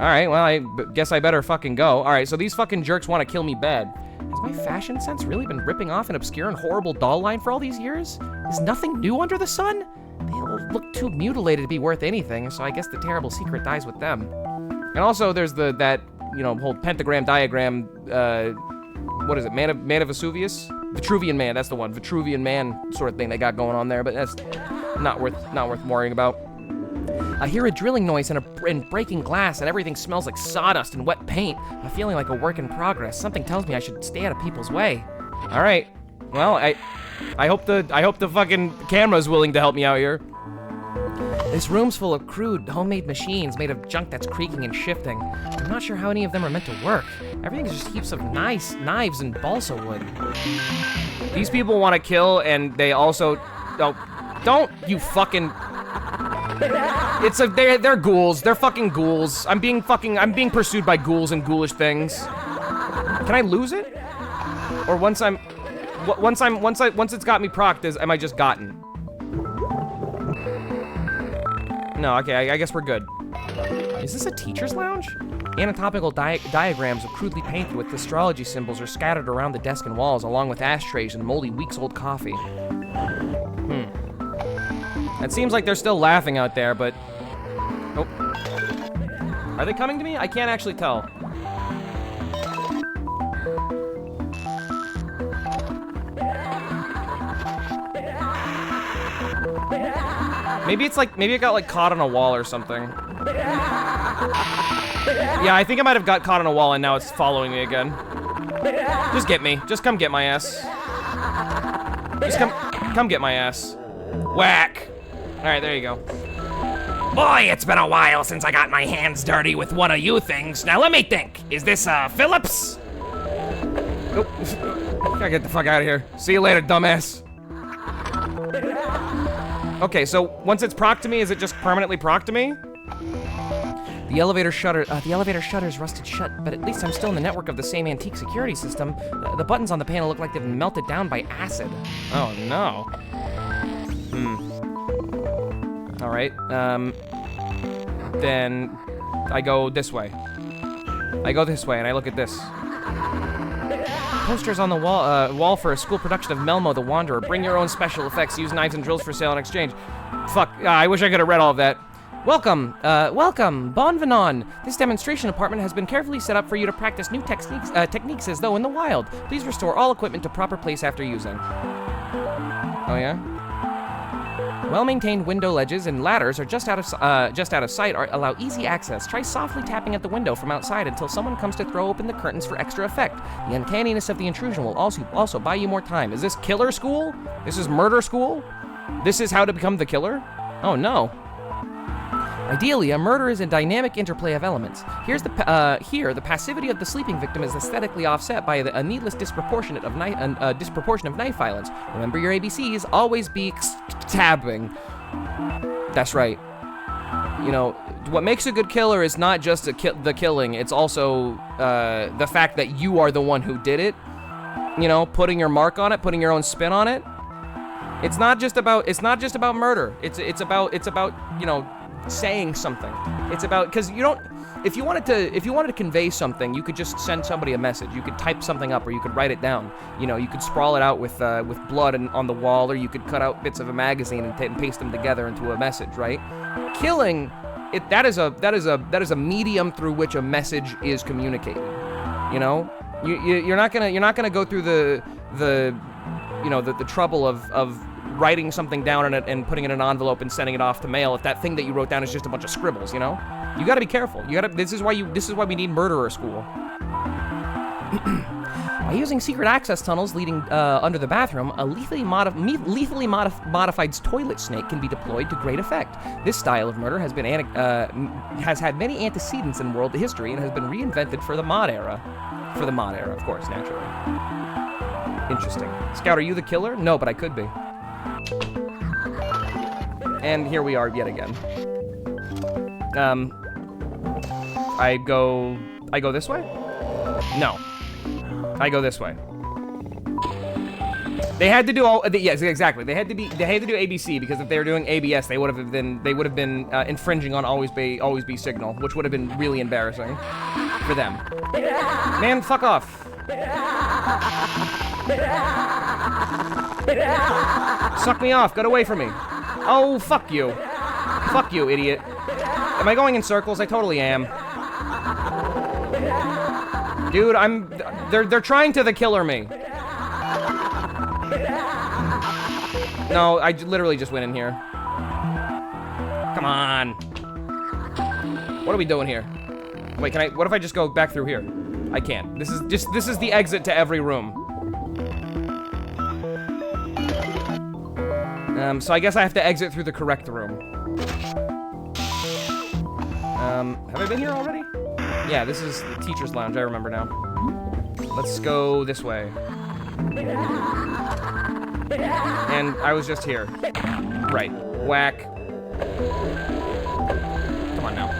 Alright, well, I guess I better fucking go. Alright, so these fucking jerks want to kill me bad. Has my fashion sense really been ripping off an obscure and horrible doll line for all these years? Is nothing new under the sun? They all look too mutilated to be worth anything, so I guess the terrible secret dies with them. And also, there's that whole pentagram diagram, what is it, Man of Vesuvius? Vitruvian Man, that's the one. Vitruvian Man sort of thing they got going on there, but that's not worth worrying about. I hear a drilling noise and breaking glass, and everything smells like sawdust and wet paint. I'm feeling like a work in progress. Something tells me I should stay out of people's way. All right. Well, I hope the fucking camera's willing to help me out here. This room's full of crude, homemade machines made of junk that's creaking and shifting. I'm not sure how any of them are meant to work. Everything's just heaps of knives and balsa wood. These people want to kill, and they also... Oh, don't you fucking... They're ghouls. They're fucking ghouls. I'm being pursued by ghouls and ghoulish things. Can I lose it? Or once it's got me procced, am I just gotten? No, okay, I guess we're good. Is this a teacher's lounge? Anatomical diagrams of crudely painted with astrology symbols are scattered around the desk and walls, along with ashtrays and moldy weeks-old coffee. It seems like they're still laughing out there, but... Oh. Are they coming to me? I can't actually tell. Maybe it got like caught on a wall or something. Yeah, I think I might have got caught on a wall and now it's following me again. Just get me. Just come get my ass. Just come get my ass. Whack. All right, there you go. Boy, it's been a while since I got my hands dirty with one of you things. Now let me think. Is this, Phillips? Nope. Gotta get the fuck out of here. See you later, dumbass. Okay, so once it's proc to me, is it just permanently proc to me? The elevator shutters rusted shut, but at least I'm still in the network of the same antique security system. The buttons on the panel look like they've been melted down by acid. Oh no. All right. Then I go this way. I go this way, and I look at this. Posters on the wall for a school production of Melmo the Wanderer. Bring your own special effects. Use knives and drills for sale and exchange. Fuck. I wish I could have read all of that. Welcome, Bon Venant. This demonstration apartment has been carefully set up for you to practice new techniques as though in the wild. Please restore all equipment to proper place after using. Oh yeah? Well-maintained window ledges and ladders are just out of sight allow easy access. Try softly tapping at the window from outside until someone comes to throw open the curtains for extra effect. The uncanniness of the intrusion will also buy you more time. Is this killer school? This is murder school? This is how to become the killer? Oh no. Ideally, a murder is a dynamic interplay of elements. Here, the passivity of the sleeping victim is aesthetically offset by a needless disproportion of knife violence. Remember your ABCs, always be stabbing. That's right. You know, what makes a good killer is not just the killing, it's also the fact that you are the one who did it. You know, putting your mark on it, putting your own spin on it. It's not just about murder. It's about, you know, saying something. It's about, because you don't, if you wanted to convey something, you could just send somebody a message. You could type something up, or you could write it down. You know, you could sprawl it out with blood on the wall, or you could cut out bits of a magazine and paste them together into a message, right? Killing, that is a medium through which a message is communicated. You know, you're not gonna go through the trouble of writing something down and putting it in an envelope and sending it off to mail if that thing that you wrote down is just a bunch of scribbles, you know? You gotta be careful. This is why we need murderer school. By using secret access tunnels leading under the bathroom, a lethally modified toilet snake can be deployed to great effect. This style of murder has had many antecedents in world history and has been reinvented for the mod era. For the mod era, of course, naturally. Interesting. Scout, are you the killer? No, but I could be. And here we are yet again. I go this way? No. I go this way. They had to do yes, exactly. They had to do ABC, because if they were doing ABS, they would have been infringing on always be signal, which would have been really embarrassing for them. Man, fuck off. Suck me off. Get away from me. Oh, fuck you. Fuck you, idiot. Am I going in circles? I totally am. Dude, they're trying to the killer me. No, I literally just went in here. Come on. What are we doing here? Wait, what if I just go back through here? I can't. This is the exit to every room. So I guess I have to exit through the correct room. Have I been here already? Yeah, this is the teacher's lounge, I remember now. Let's go this way. And I was just here. Right. Whack. Come on now.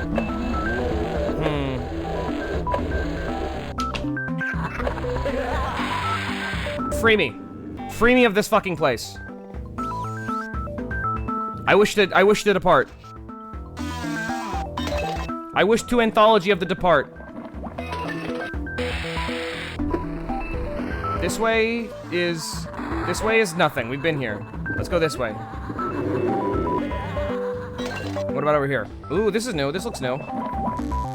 Free me. Free me of this fucking place. I wish to depart. I wish to Anthology of the depart. This way is nothing. We've been here. Let's go this way. What about over here? Ooh, this is new. This looks new.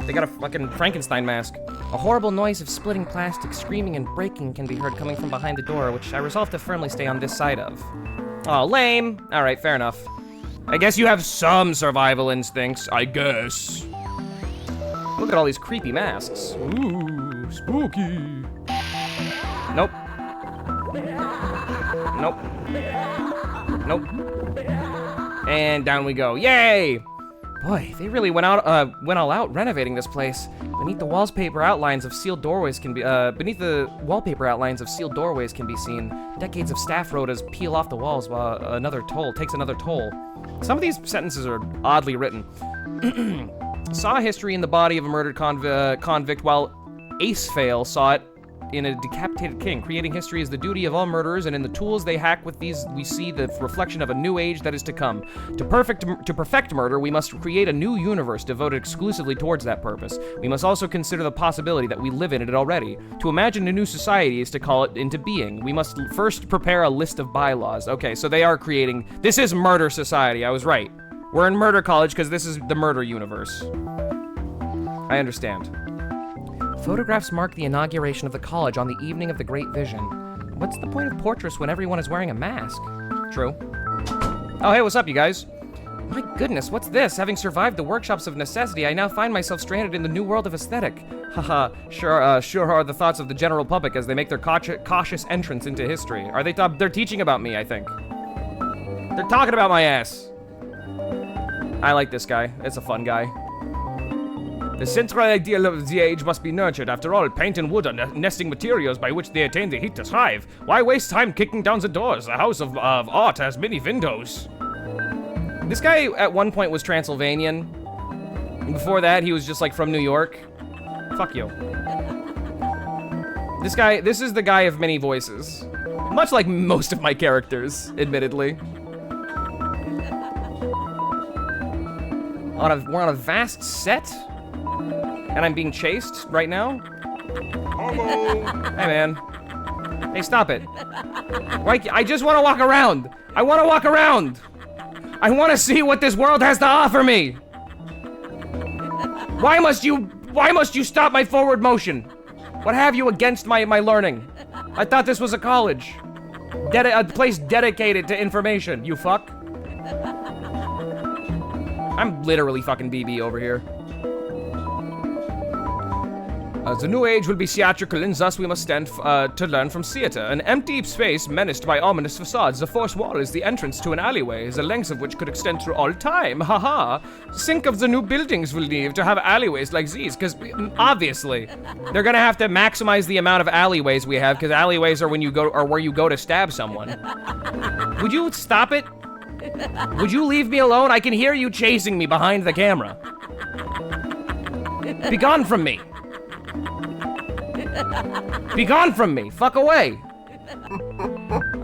They got a fucking Frankenstein mask. A horrible noise of splitting plastic, screaming, and breaking can be heard coming from behind the door, which I resolve to firmly stay on this side of. Oh, lame. All right, fair enough. I guess you have some survival instincts, I guess. Look at all these creepy masks. Ooh, spooky. Nope. Nope. Nope. And down we go. Yay! Boy, they really went all out renovating this place. Beneath the wallpaper outlines of sealed doorways can be seen. Decades of staff rotas peel off the walls while another toll. Some of these sentences are oddly written. Saw history in the body of a murdered convict, while Ace-Fail saw it in a decapitated king. Creating history is the duty of all murderers, and in the tools they hack with these, we see the reflection of a new age that is to come. To perfect murder, we must create a new universe devoted exclusively towards that purpose. We must also consider the possibility that we live in it already. To imagine a new society is to call it into being. We must first prepare a list of bylaws. Okay, so they are creating... This is murder society, I was right. We're in murder college because this is the murder universe. I understand. Photographs mark the inauguration of the college on the evening of the Great Vision. What's the point of portraits when everyone is wearing a mask? True. Oh, hey, what's up, you guys? My goodness, what's this? Having survived the workshops of necessity, I now find myself stranded in the new world of aesthetic. Haha, sure are the thoughts of the general public as they make their cautious entrance into history. They're teaching about me, I think. They're talking about my ass. I like this guy. It's a fun guy. The central ideal of the age must be nurtured. After all, paint and wood are nesting materials by which they attain the heat to thrive. Why waste time kicking down the doors? A house of art has many windows. This guy at one point was Transylvanian. Before that, he was just like from New York. Fuck you. This is the guy of many voices. Much like most of my characters, admittedly. We're on a vast set. And I'm being chased right now? Hello. Hey, man. Hey, stop it. I just want to walk around. I want to walk around. I want to see what this world has to offer me. Why must you stop my forward motion? What have you against my learning? I thought this was a college. A place dedicated to information, you fuck. I'm literally fucking BB over here. The new age will be theatrical, and thus we must stand to learn from theater. An empty space menaced by ominous facades. The fourth wall is the entrance to an alleyway, the length of which could extend through all time. Haha. Think of the new buildings we'll need to have alleyways like these, because obviously they're gonna have to maximize the amount of alleyways we have, because alleyways are where you go to stab someone. Would you stop it? Would you leave me alone? I can hear you chasing me behind the camera. Be gone from me. Be gone from me! Fuck away!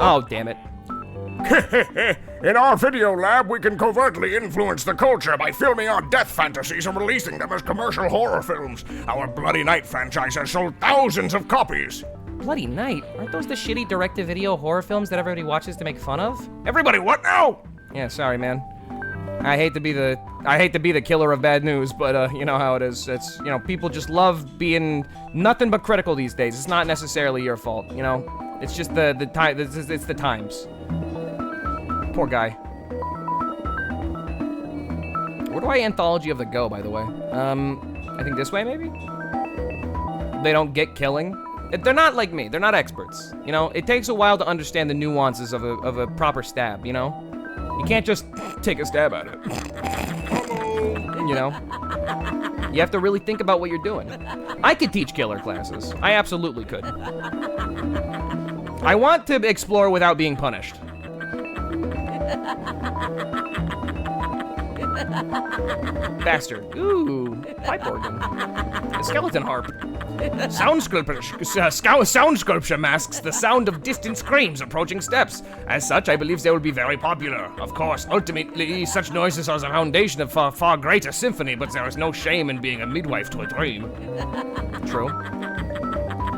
Oh, damn it. In our video lab, we can covertly influence the culture by filming our death fantasies and releasing them as commercial horror films. Our Bloody Night franchise has sold thousands of copies. Bloody Night? Aren't those the shitty direct-to-video horror films that everybody watches to make fun of? Everybody, what now? Yeah, sorry, man. I hate to be the killer of bad news, but you know how it is. It's, people just love being nothing but critical these days. It's not necessarily your fault, It's just the time. It's the times. Poor guy. Where do I Anthology of the go, by the way? I think this way, maybe? They don't get killing. They're not like me. They're not experts. It takes a while to understand the nuances of a proper stab, You can't just take a stab at it. You have to really think about what you're doing. I could teach killer classes. I absolutely could. I want to explore without being punished. Bastard. Ooh, pipe organ. A skeleton harp. Sound sculpture masks the sound of distant screams approaching steps. As such, I believe they will be very popular. Of course, ultimately, such noises are the foundation of far greater symphony, but there is no shame in being a midwife to a dream. True.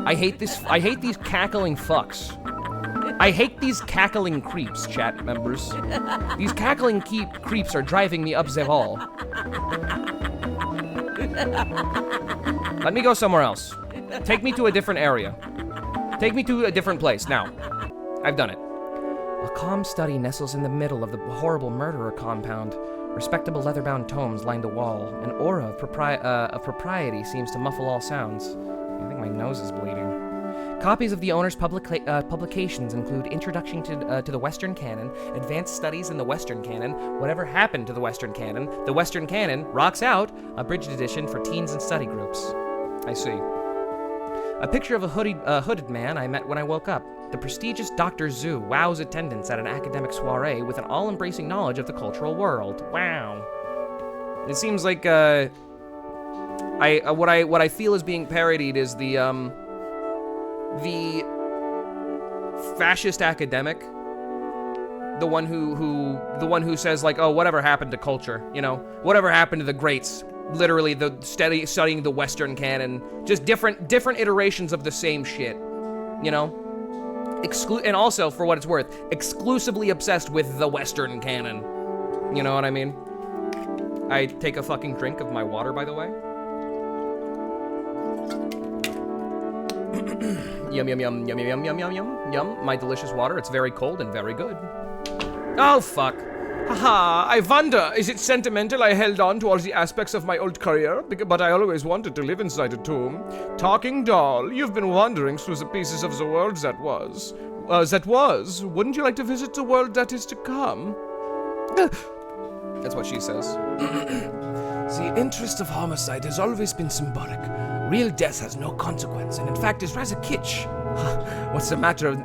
I hate these cackling fucks. I hate these cackling creeps, chat members. These cackling creeps are driving me up the wall. Let me go somewhere else. Take me to a different area. Take me to a different place. Now, I've done it. A calm study nestles in the middle of the horrible murderer compound. Respectable leather-bound tomes line the wall. An aura of propriety seems to muffle all sounds. I think my nose is bleeding. Copies of the owner's publications include Introduction to the Western Canon, Advanced Studies in the Western Canon, Whatever Happened to the Western Canon, The Western Canon, Rocks Out, Abridged Edition for teens and study groups. I see. A picture of a hooded man I met when I woke up. The prestigious Dr. Zhu wows attendance at an academic soiree with an all-embracing knowledge of the cultural world. Wow. It seems like, what I feel is being parodied is the fascist academic, the one who says like, oh, whatever happened to culture, you know, whatever happened to the greats, literally studying the Western canon, just different iterations of the same shit, you know, and also, for what it's worth, exclusively obsessed with the Western canon, you know what I mean? I take a fucking drink of my water, by the way. Yum, yum, yum, yum, yum, yum, yum, yum, yum. My delicious water. It's very cold and very good. Oh, fuck. Haha, I wonder, is it sentimental I held on to all the aspects of my old career? But I always wanted to live inside a tomb. Talking doll, you've been wandering through the pieces of the world that was. Wouldn't you like to visit the world that is to come? That's what she says. The interest of homicide has always been symbolic. Real death has no consequence, and in fact is rather kitsch. What's the matter?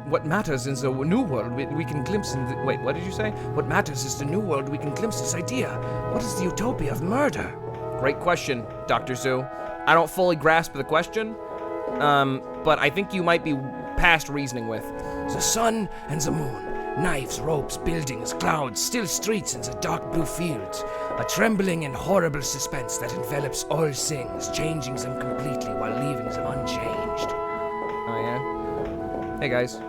What matters is the new world we can glimpse in the... Wait, what did you say? What matters is the new world we can glimpse this idea. What is the utopia of murder? Great question, Dr. Zhu. I don't fully grasp the question, but I think you might be past reasoning with. The sun and the moon. Knives, ropes, buildings, clouds, still streets and the dark blue fields. A trembling and horrible suspense that envelops all things, changing them completely while leaving them unchanged. Oh yeah? Hey guys.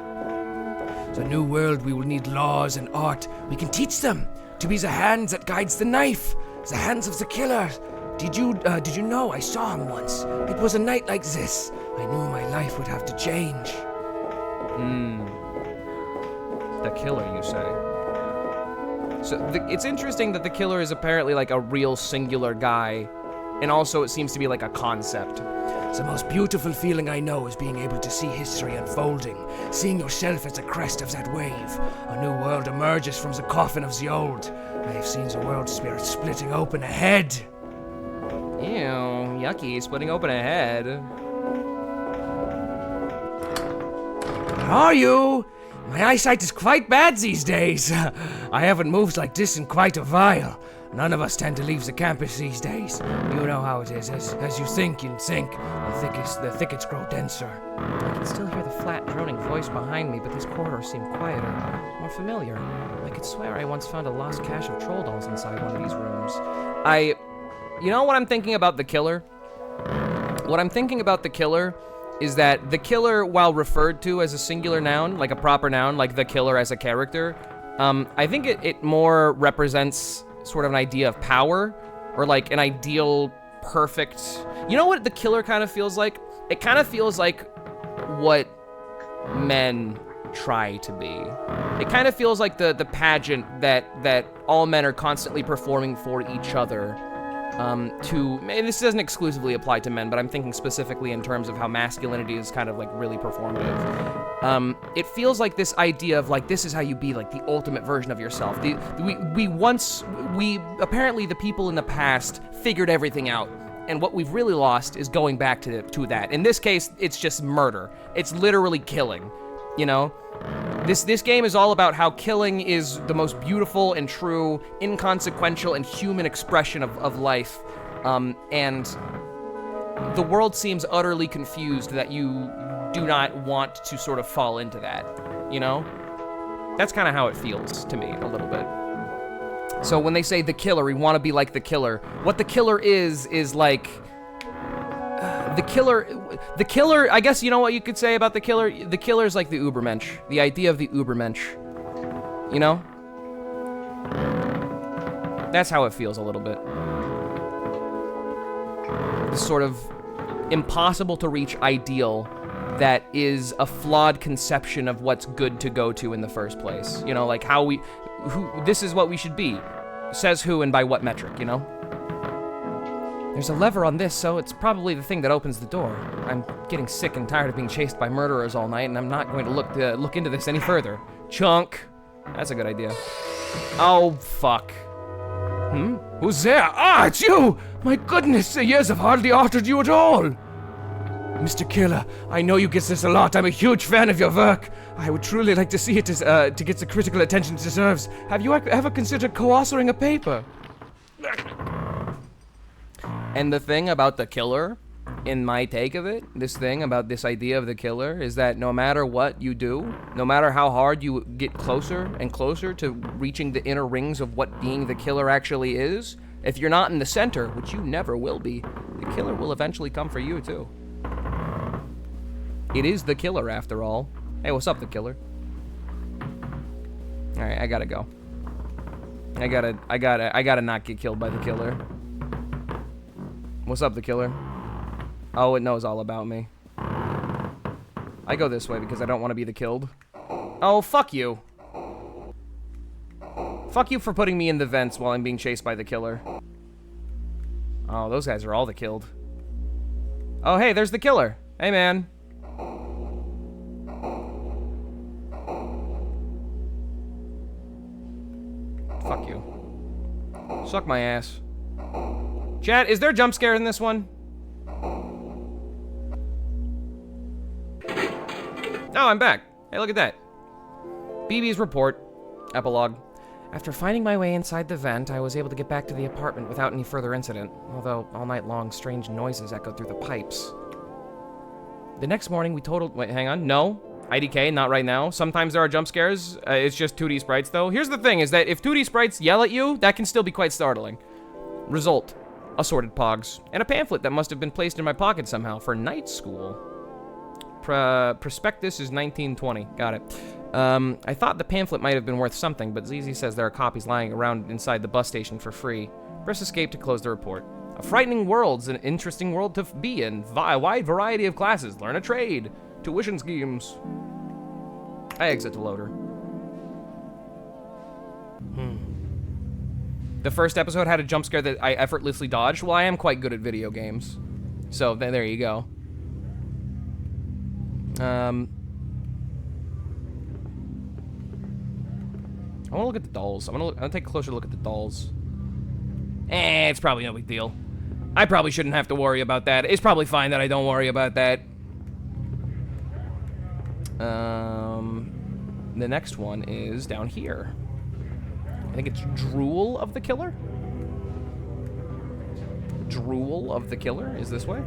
The new world, we will need laws and art. We can teach them to be the hand that guides the knife, the hands of the killer. Did you know I saw him once? It was a night like this. I knew my life would have to change. The killer, you say? So it's interesting that the killer is apparently like a real singular guy, and also it seems to be like a concept. The most beautiful feeling I know is being able to see history unfolding, seeing yourself as the crest of that wave. A new world emerges from the coffin of the old. I have seen the world spirit splitting open ahead. Ew, yucky, splitting open ahead. Where are you? My eyesight is quite bad these days. I haven't moved like this in quite a while. None of us tend to leave the campus these days. You know how it is. As you think, the thickets grow denser. I can still hear the flat, droning voice behind me, but this corridor seemed quieter, more familiar. I could swear I once found a lost cache of troll dolls inside one of these rooms. You know what I'm thinking about the killer? What I'm thinking about the killer is that the killer, while referred to as a singular noun, like a proper noun, like the killer as a character, I think it more represents sort of an idea of power, or like an ideal, perfect... You know what the killer kind of feels like? It kind of feels like what men try to be. It kind of feels like the pageant that all men are constantly performing for each other. This doesn't exclusively apply to men, but I'm thinking specifically in terms of how masculinity is kind of like really performative. It feels like this idea of like, this is how you be like the ultimate version of yourself. Apparently the people in the past figured everything out, and what we've really lost is going back to that. In this case, it's just murder. It's literally killing, you know? This game is all about how killing is the most beautiful and true, inconsequential and human expression of life, and the world seems utterly confused that you do not want to sort of fall into that, you know? That's kind of how it feels to me, a little bit. So when they say the killer, we want to be like the killer. What the killer is like... The killer, I guess you know what you could say about the killer? The killer is like the Ubermensch. The idea of the Ubermensch. You know? That's how it feels a little bit. This sort of impossible to reach ideal that is a flawed conception of what's good to go to in the first place. You know, like this is what we should be. Says who and by what metric, you know? There's a lever on this, so it's probably the thing that opens the door. I'm getting sick and tired of being chased by murderers all night, and I'm not going to look into this any further. Chunk. That's a good idea. Oh, fuck. Who's there? Ah, it's you! My goodness, the years have hardly altered you at all! Mr. Killer, I know you get this a lot. I'm a huge fan of your work. I would truly like to see it to get the critical attention it deserves. Have you ever considered co-authoring a paper? And the thing about the killer, in my take of it, this thing about this idea of the killer, is that no matter what you do, no matter how hard you get closer and closer to reaching the inner rings of what being the killer actually is, if you're not in the center, which you never will be, the killer will eventually come for you too. It is the killer after all. Hey, what's up, the killer? Alright, I gotta go. I gotta not get killed by the killer. What's up, the killer? Oh, it knows all about me. I go this way because I don't want to be the killed. Oh, fuck you. Fuck you for putting me in the vents while I'm being chased by the killer. Oh, those guys are all the killed. Oh, hey, there's the killer. Hey, man. Fuck you. Suck my ass. Chat, is there a jump scare in this one? Oh, I'm back. Hey, look at that. BB's report. Epilogue. After finding my way inside the vent, I was able to get back to the apartment without any further incident, although all night long strange noises echoed through the pipes. The next morning we totaled... Wait, hang on. No. IDK, not right now. Sometimes there are jump scares. It's just 2D sprites, though. Here's the thing, is that if 2D sprites yell at you, that can still be quite startling. Result. Assorted pogs. And a pamphlet that must have been placed in my pocket somehow for night school. Prospectus is 1920. Got it. I thought the pamphlet might have been worth something, but ZZ says there are copies lying around inside the bus station for free. Press escape to close the report. A frightening world's an interesting world to be in. A wide variety of classes. Learn a trade. Tuition schemes. I exit to loader. The first episode had a jump scare that I effortlessly dodged. Well, I am quite good at video games. So, there you go. I want to look at the dolls. I'm gonna take a closer look at the dolls. It's probably no big deal. I probably shouldn't have to worry about that. It's probably fine that I don't worry about that. The next one is down here. I think it's Drool of the Killer? Drool of the Killer is this way.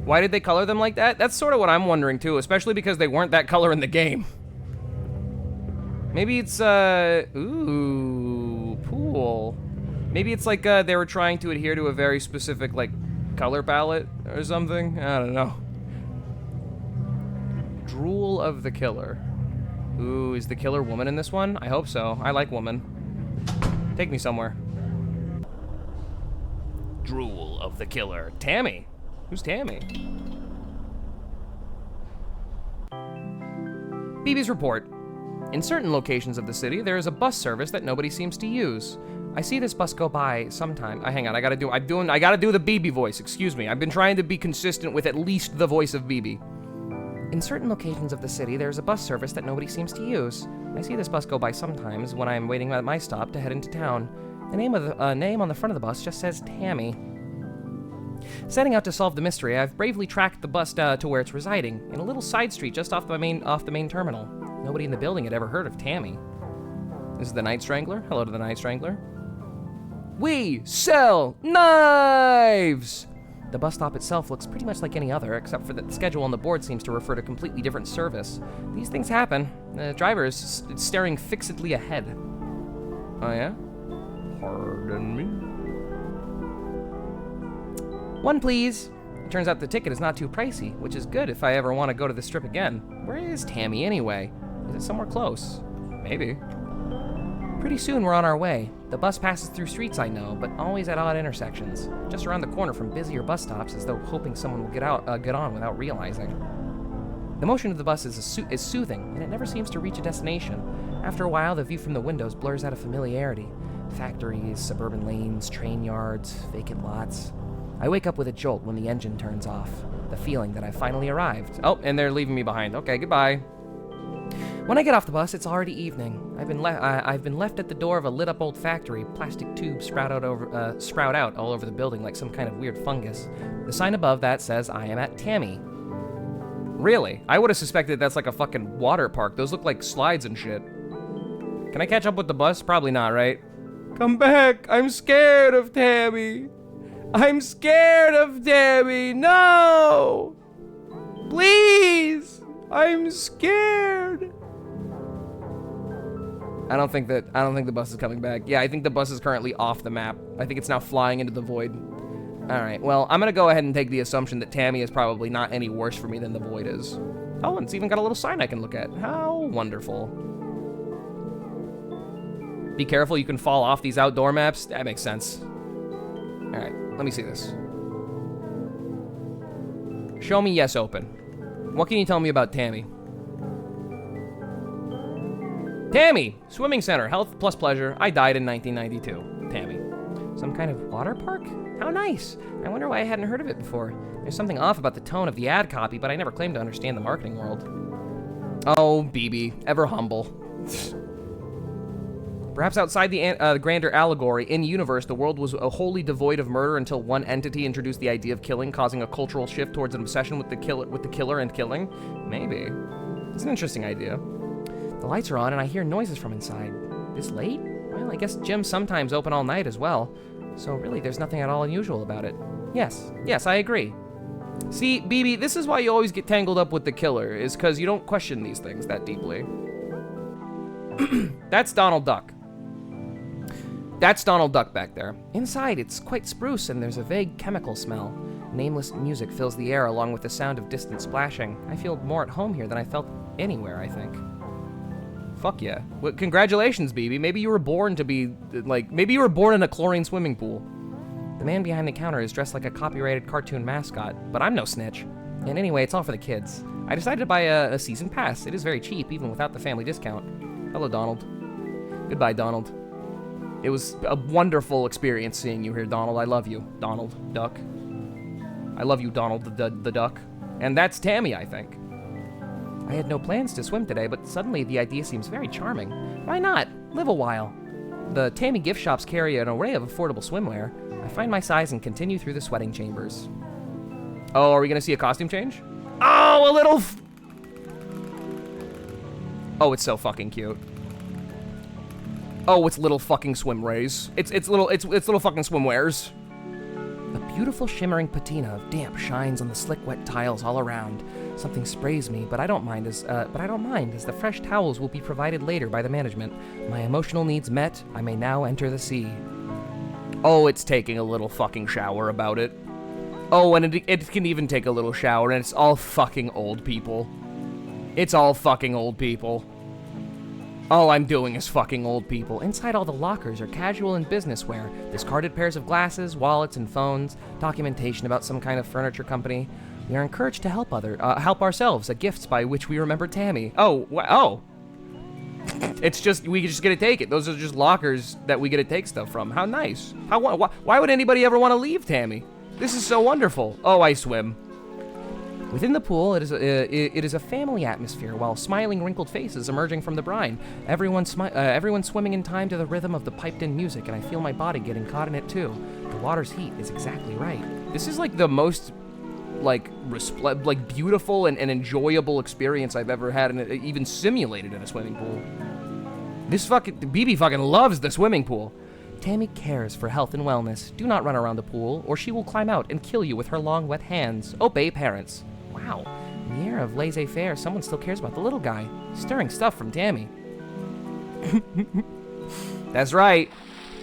Why did they color them like that? That's sort of what I'm wondering too, especially because they weren't that color in the game. Maybe it's, ooh, pool. Maybe it's like, they were trying to adhere to a very specific, like, color palette or something. I don't know. Drool of the Killer. Ooh, is the killer woman in this one? I hope so. I like woman. Take me somewhere. Drool of the Killer. Tammy. Who's Tammy? BB's report. In certain locations of the city, there is a bus service that nobody seems to use. I see this bus go by sometime. Hang on, I gotta do the BB voice. Excuse me. I've been trying to be consistent with at least the voice of BB. In certain locations of the city, there is a bus service that nobody seems to use. I see this bus go by sometimes when I am waiting at my stop to head into town. The name on the front of the bus just says Tammy. Setting out to solve the mystery, I've bravely tracked the bus to where it's residing, in a little side street just off the main terminal. Nobody in the building had ever heard of Tammy. This is the Night Strangler. Hello to the Night Strangler. We sell knives! The bus stop itself looks pretty much like any other, except for that the schedule on the board seems to refer to a completely different service. These things happen. The driver is staring fixedly ahead. Oh yeah? Pardon me? One, please. It turns out the ticket is not too pricey, which is good if I ever want to go to the strip again. Where is Tammy anyway? Is it somewhere close? Maybe. Pretty soon we're on our way. The bus passes through streets I know, but always at odd intersections. Just around the corner from busier bus stops, as though hoping someone will get on without realizing. The motion of the bus is soothing, and it never seems to reach a destination. After a while, the view from the windows blurs out of familiarity. Factories, suburban lanes, train yards, vacant lots. I wake up with a jolt when the engine turns off. The feeling that I've finally arrived. Oh, and they're leaving me behind. Okay, goodbye. When I get off the bus, it's already evening. I've been left at the door of a lit-up old factory. Plastic tubes sprout out all over the building like some kind of weird fungus. The sign above that says I am at Tammy. Really? I would have suspected that's like a fucking water park. Those look like slides and shit. Can I catch up with the bus? Probably not, right? Come back. I'm scared of Tammy. I'm scared of Tammy. No! Please! I'm scared. I don't think the bus is coming back. Yeah, I think the bus is currently off the map. I think it's now flying into the void. All right, well, I'm gonna go ahead and take the assumption that Tammy is probably not any worse for me than the void is. Oh, and it's even got a little sign I can look at. How wonderful. Be careful, you can fall off these outdoor maps. That makes sense. All right, let me see this. Show me yes open. What can you tell me about Tammy? Tammy! Swimming center, health plus pleasure. I died in 1992. Tammy. Some kind of water park? How nice. I wonder why I hadn't heard of it before. There's something off about the tone of the ad copy, but I never claimed to understand the marketing world. Oh, BB, ever humble. Perhaps outside the grander allegory, in universe, the world was wholly devoid of murder until one entity introduced the idea of killing, causing a cultural shift towards an obsession with the killer and killing. Maybe. It's an interesting idea. The lights are on and I hear noises from inside. This late? Well, I guess gyms sometimes open all night as well. So really, there's nothing at all unusual about it. Yes, I agree. See, BB, this is why you always get tangled up with the killer, is because you don't question these things that deeply. That's Donald Duck. That's Donald Duck back there. Inside, it's quite spruce and there's a vague chemical smell. Nameless music fills the air along with the sound of distant splashing. I feel more at home here than I felt anywhere, I think. Fuck yeah. Well, congratulations, BB. Maybe you were born to be, maybe you were born in a chlorine swimming pool. The man behind the counter is dressed like a copyrighted cartoon mascot, but I'm no snitch. And anyway, it's all for the kids. I decided to buy a season pass. It is very cheap, even without the family discount. Hello, Donald. Goodbye, Donald. It was a wonderful experience seeing you here, Donald. I love you, Donald Duck. I love you, Donald the Duck. And that's Tammy, I think. I had no plans to swim today, but suddenly the idea seems very charming. Why not? Live a while. The Tammy gift shops carry an array of affordable swimwear. I find my size and continue through the sweating chambers. Oh, are we gonna see a costume change? Oh, a little oh, it's so fucking cute. Oh, it's little fucking swim rays. It's little fucking swimwears. A beautiful shimmering patina of damp shines on the slick wet tiles all around. Something sprays me, but I don't mind as the fresh towels will be provided later by the management. My emotional needs met, I may now enter the sea. Oh, it's taking a little fucking shower about it. Oh, and it can even take a little shower, and it's all fucking old people. It's all fucking old people. All I'm doing is fucking old people. Inside all the lockers are casual and business wear, discarded pairs of glasses, wallets, and phones, documentation about some kind of furniture company. We are encouraged to help ourselves, a gift by which we remember Tammy. Oh. It's just, we just get to take it. Those are just lockers that we get to take stuff from. How nice. Why would anybody ever want to leave Tammy? This is so wonderful. Oh, I swim. Within the pool, it is a family atmosphere, while smiling, wrinkled faces emerging from the brine. Everyone swimming in time to the rhythm of the piped-in music, and I feel my body getting caught in it too. The water's heat is exactly right. This is like the most, beautiful and enjoyable experience I've ever had, and even simulated in a swimming pool. This BB fucking loves the swimming pool. Tammy cares for health and wellness. Do not run around the pool, or she will climb out and kill you with her long, wet hands. Obey parents. Wow, in the era of laissez-faire, someone still cares about the little guy. Stirring stuff from Tammy. That's right.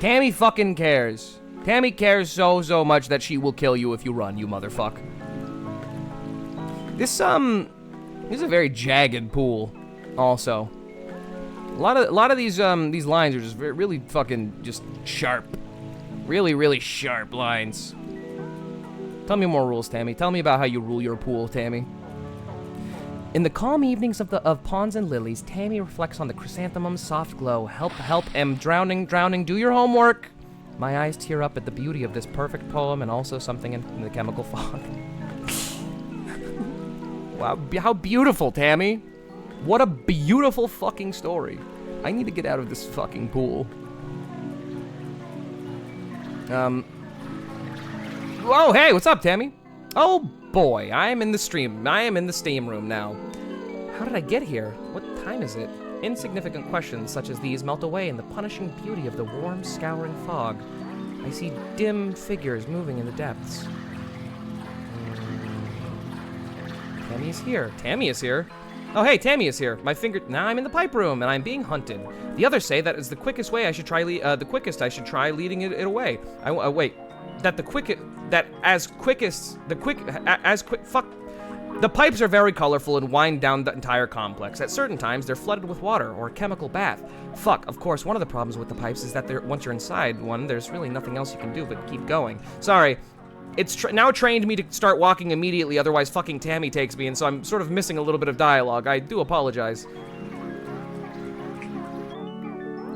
Tammy fucking cares. Tammy cares so much that she will kill you if you run, you motherfuck. This is a very jagged pool, also. A lot of these lines are just really fucking just sharp. Really sharp lines. Tell me more rules, Tammy. Tell me about how you rule your pool, Tammy. In the calm evenings of ponds and lilies, Tammy reflects on the chrysanthemum's soft glow. Help, help, am drowning, drowning, do your homework! My eyes tear up at the beauty of this perfect poem and also something in the chemical fog. Wow, how beautiful, Tammy! What a beautiful fucking story. I need to get out of this fucking pool. Whoa, hey, what's up, Tammy? Oh boy, I am in the steam room now. How did I get here? What time is it? Insignificant questions such as these melt away in the punishing beauty of the warm, scouring fog. I see dim figures moving in the depths. Tammy is here. Tammy is here. Oh, hey, Tammy is here. Now I'm in the pipe room, and I'm being hunted. The others say that is the quickest way I should try, I should try leading it away. The pipes are very colorful and wind down the entire complex. At certain times, they're flooded with water or a chemical bath. Fuck, of course, one of the problems with the pipes is that once you're inside one, there's really nothing else you can do but keep going. Sorry. It's now trained me to start walking immediately, otherwise fucking Tammy takes me, and so I'm sort of missing a little bit of dialogue. I do apologize.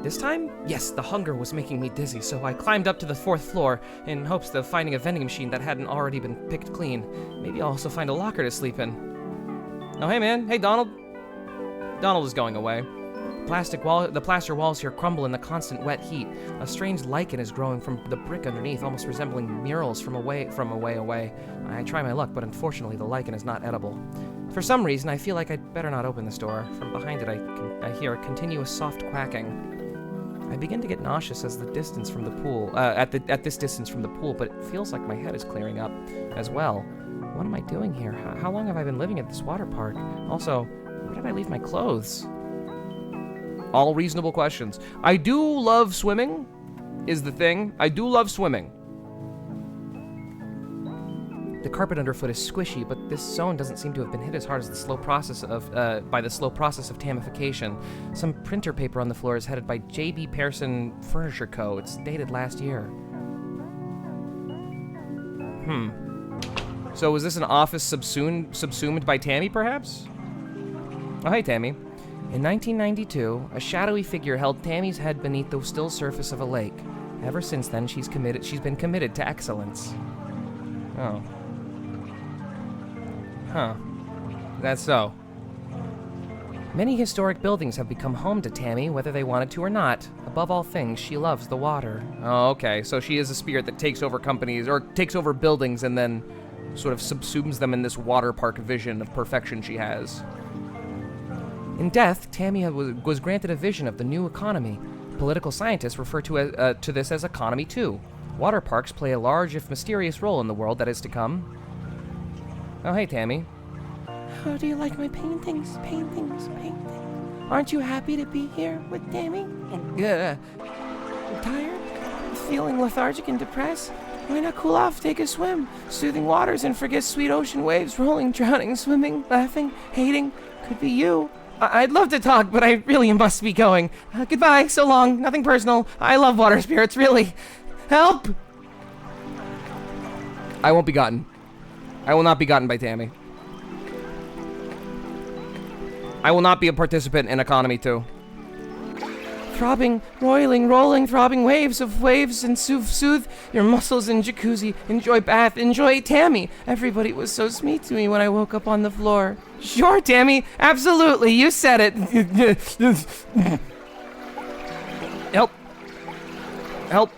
This time? Yes, the hunger was making me dizzy, so I climbed up to the 4th floor in hopes of finding a vending machine that hadn't already been picked clean. Maybe I'll also find a locker to sleep in. Oh, hey man. Hey, Donald. Donald is going away. The plaster walls here crumble in the constant wet heat. A strange lichen is growing from the brick underneath, almost resembling murals from a way away. I try my luck, but unfortunately the lichen is not edible. For some reason, I feel like I'd better not open this door. From behind it, I hear a continuous soft quacking. I begin to get nauseous as the distance from the pool, at this distance from the pool, but it feels like my head is clearing up as well. What am I doing here? How long have I been living at this water park? Also, where did I leave my clothes? All reasonable questions. I do love swimming, is the thing. I do love swimming. The carpet underfoot is squishy, but this zone doesn't seem to have been hit as hard as by the slow process of tamification. Some printer paper on the floor is headed by J.B. Pearson Furniture Co. It's dated last year. So was this an office subsumed by Tammy, perhaps? Oh, hey, Tammy. In 1992, a shadowy figure held Tammy's head beneath the still surface of a lake. Ever since then, she's been committed to excellence. Oh. Huh. That's so. Many historic buildings have become home to Tammy, whether they wanted to or not. Above all things, she loves the water. Oh, okay. So she is a spirit that takes over companies, or takes over buildings and then sort of subsumes them in this water park vision of perfection she has. In death, Tammy was granted a vision of the new economy. Political scientists refer to this as Economy 2. Water parks play a large, if mysterious, role in the world that is to come. Oh, hey, Tammy. How do you like my paintings? Aren't you happy to be here with Tammy? Tired? Feeling lethargic and depressed? Why not cool off, take a swim? Soothing waters and forget sweet ocean waves, rolling, drowning, swimming, laughing, hating. Could be you. I'd love to talk, but I really must be going. Goodbye, so long, nothing personal. I love water spirits, really. Help! I won't be gotten. I will not be gotten by Tammy. I will not be a participant in Economy 2. Throbbing, roiling, rolling, throbbing waves and soothe your muscles in jacuzzi. Enjoy bath, enjoy Tammy. Everybody was so sweet to me when I woke up on the floor. Sure, Tammy, absolutely, you said it. Help. Help.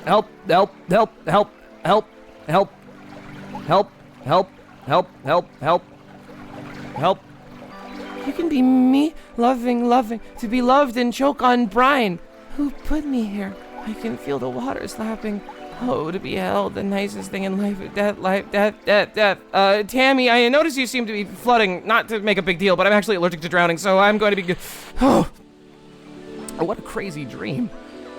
Help. Help. Help. Help. Help. Help. Help. Help. Help. Help. Help. Help. You can be me, loving, to be loved and choke on brine. Who put me here? I can feel the waters lapping. Oh, to be held, the nicest thing in life, death. Tammy, I notice you seem to be flooding. Not to make a big deal, but I'm actually allergic to drowning, so I'm going to be Oh, what a crazy dream.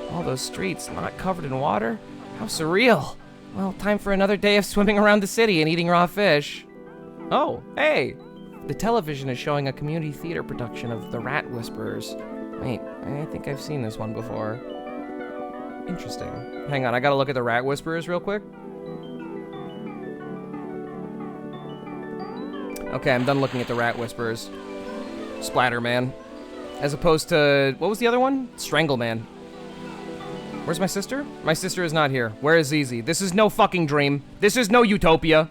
All those streets not covered in water. How surreal. Well, time for another day of swimming around the city and eating raw fish. Oh, hey. The television is showing a community theater production of The Rat Whisperers. Wait, I think I've seen this one before. Interesting. Hang on, I gotta look at The Rat Whisperers real quick. Okay, I'm done looking at the rat whisperers. Splatterman. As opposed to... What was the other one? Strangleman. Where's my sister? My sister is not here. Where is Zizi? This is no fucking dream. This is no utopia.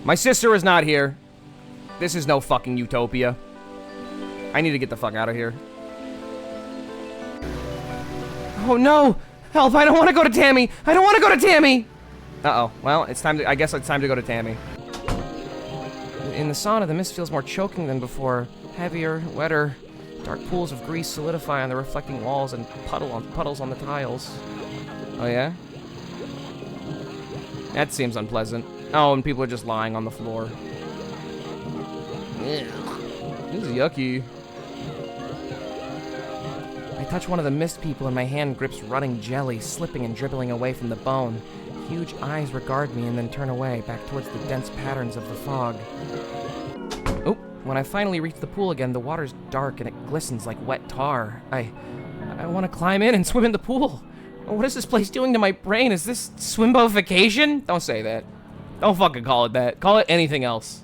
My sister is not here. This is no fucking utopia. I need to get the fuck out of here. Oh no! Help, I don't want to go to Tammy! I don't want to go to Tammy! Uh-oh. Well, it's time to... I guess it's time to go to Tammy. In the sauna, the mist feels more choking than before. Heavier, wetter. Dark pools of grease solidify on the reflecting walls and puddles on the tiles. Oh, yeah? That seems unpleasant. Oh, and people are just lying on the floor. This is yucky. I touch one of the mist people and my hand grips running jelly, slipping and dribbling away from the bone. Huge eyes regard me and then turn away, back towards the dense patterns of the fog. Oh, when I finally reach the pool again, the water's dark and it glistens like wet tar. I want to climb in and swim in the pool. What is this place doing to my brain? Is this swimbofication? Don't say that. Don't fucking call it that. Call it anything else.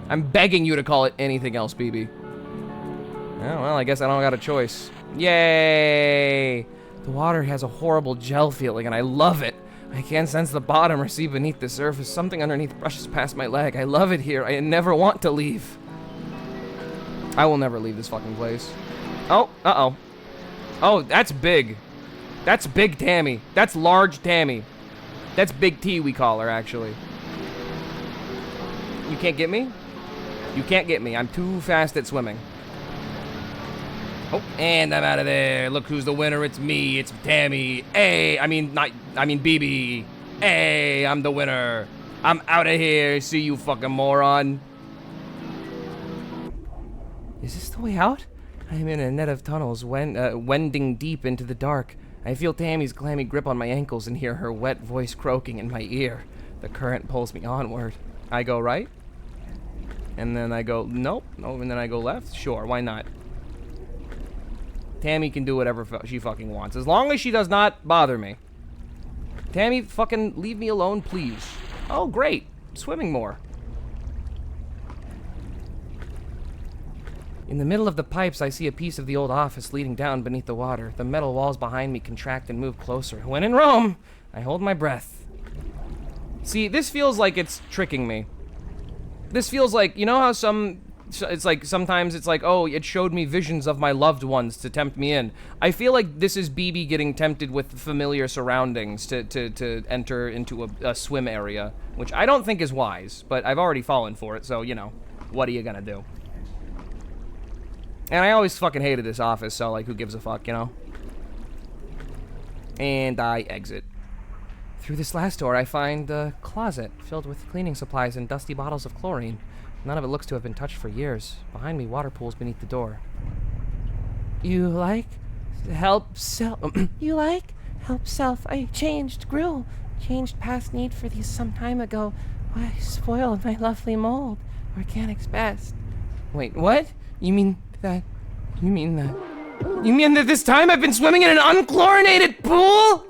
I'm begging you to call it anything else, BB. Oh, well, I guess I don't got a choice. Yay! The water has a horrible gel feeling and I love it. I can't sense the bottom or see beneath the surface. Something underneath brushes past my leg. I love it here. I never want to leave. I will never leave this fucking place. Oh, uh-oh. Oh, that's big. That's big Tammy. That's large Tammy. That's Big T, we call her, actually. You can't get me? You can't get me. I'm too fast at swimming. Oh, and I'm out of there. Look who's the winner. It's me. It's Tammy. Hey, I mean BB. Hey, I'm the winner. I'm out of here. See you, fucking moron. Is this the way out? I'm in a net of tunnels, wending deep into the dark. I feel Tammy's clammy grip on my ankles and hear her wet voice croaking in my ear. The current pulls me onward. I go right. And then I go, nope. And then I go left. Sure, why not? Tammy can do whatever she fucking wants. As long as she does not bother me. Tammy, fucking leave me alone, please. Oh, great. Swimming more. In the middle of the pipes, I see a piece of the old office leading down beneath the water. The metal walls behind me contract and move closer. When in Rome, I hold my breath. See, this feels like it's tricking me. This feels like, you know how it's like, sometimes it's like, oh, it showed me visions of my loved ones to tempt me in. I feel like this is BB getting tempted with familiar surroundings to enter into a swim area, which I don't think is wise, but I've already fallen for it, so, you know, what are you gonna do? And I always fucking hated this office, so, like, who gives a fuck, you know? And I exit. Through this last door, I find a closet filled with cleaning supplies and dusty bottles of chlorine. None of it looks to have been touched for years. Behind me, water pools beneath the door. You like help self? You like help self? I grew, changed past need for these some time ago. Why spoiled my lovely mold? Organic's best. Wait, what? You mean that this time I've been swimming in an unchlorinated pool?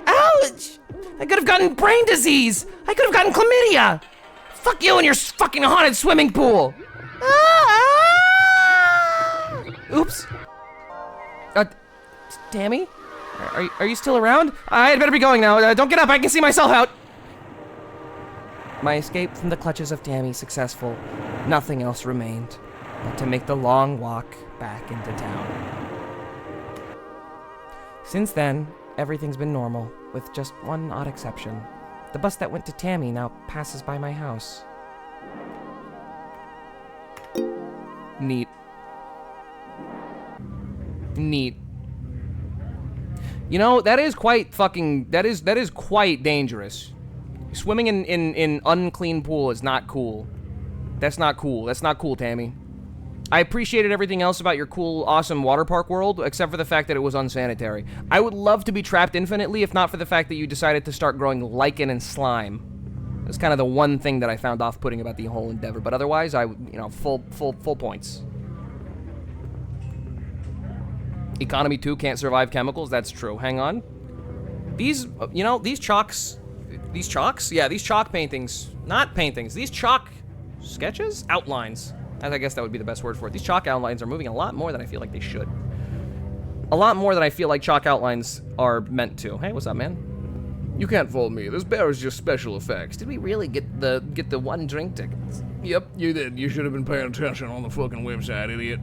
Ouch! I could have gotten brain disease! I could have gotten chlamydia! Fuck you and your fucking haunted swimming pool! Oops. Tammy? Are you still around? I'd better be going now. Don't get up, I can see myself out! My escape from the clutches of Tammy successful. Nothing else remained but to make the long walk back into town. Since then, everything's been normal, with just one odd exception. The bus that went to Tammy now passes by my house. Neat. Neat. You know, that is quite fucking... That is quite dangerous. Swimming in unclean pool is not cool. That's not cool. That's not cool, Tammy. I appreciated everything else about your cool, awesome water park world, except for the fact that it was unsanitary. I would love to be trapped infinitely if not for the fact that you decided to start growing lichen and slime. That's kind of the one thing that I found off-putting about the whole endeavor, but otherwise, full points. Economy 2 can't survive chemicals, that's true. Hang on. These chalk paintings, not paintings, these chalk sketches? Outlines. I guess that would be the best word for it. These chalk outlines are moving a lot more than I feel like they should. A lot more than I feel like chalk outlines are meant to. Hey, what's up, man? You can't fool me. This bear is just special effects. Did we really get the one drink tickets? Yep, you did. You should have been paying attention on the fucking website, idiot.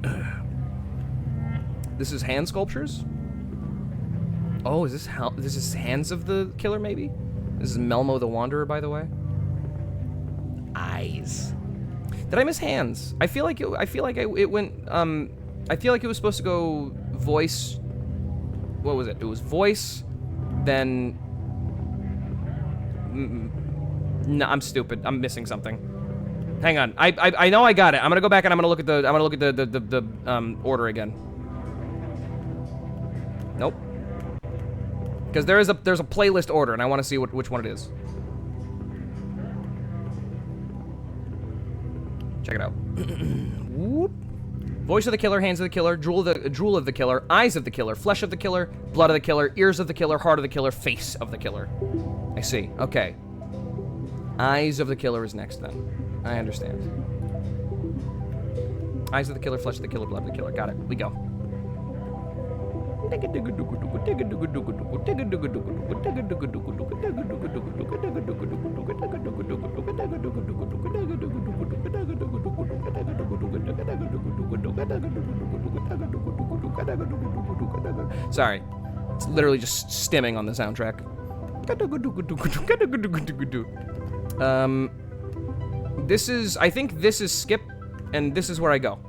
This is hand sculptures? Oh, is this is hands of the killer, maybe? This is Melmo the Wanderer, by the way. Eyes. Did I miss hands? I feel like it went. I feel like it was supposed to go voice. What was it? It was voice, then. No, I'm stupid. I'm missing something. Hang on. I know I got it. I'm gonna go back and I'm gonna look at the order again. Nope. Because there's a playlist order and I want to see which one it is. Check it out. Whoop. Voice of the killer, hands of the killer, drool of the killer, eyes of the killer, flesh of the killer, blood of the killer, ears of the killer, heart of the killer, face of the killer. I see. Okay. Eyes of the killer is next then. I understand. Eyes of the killer, flesh of the killer, blood of the killer. Got it. We go. Sorry. It's literally just stimming on the soundtrack. This is, I think this is skip, and this is where I go.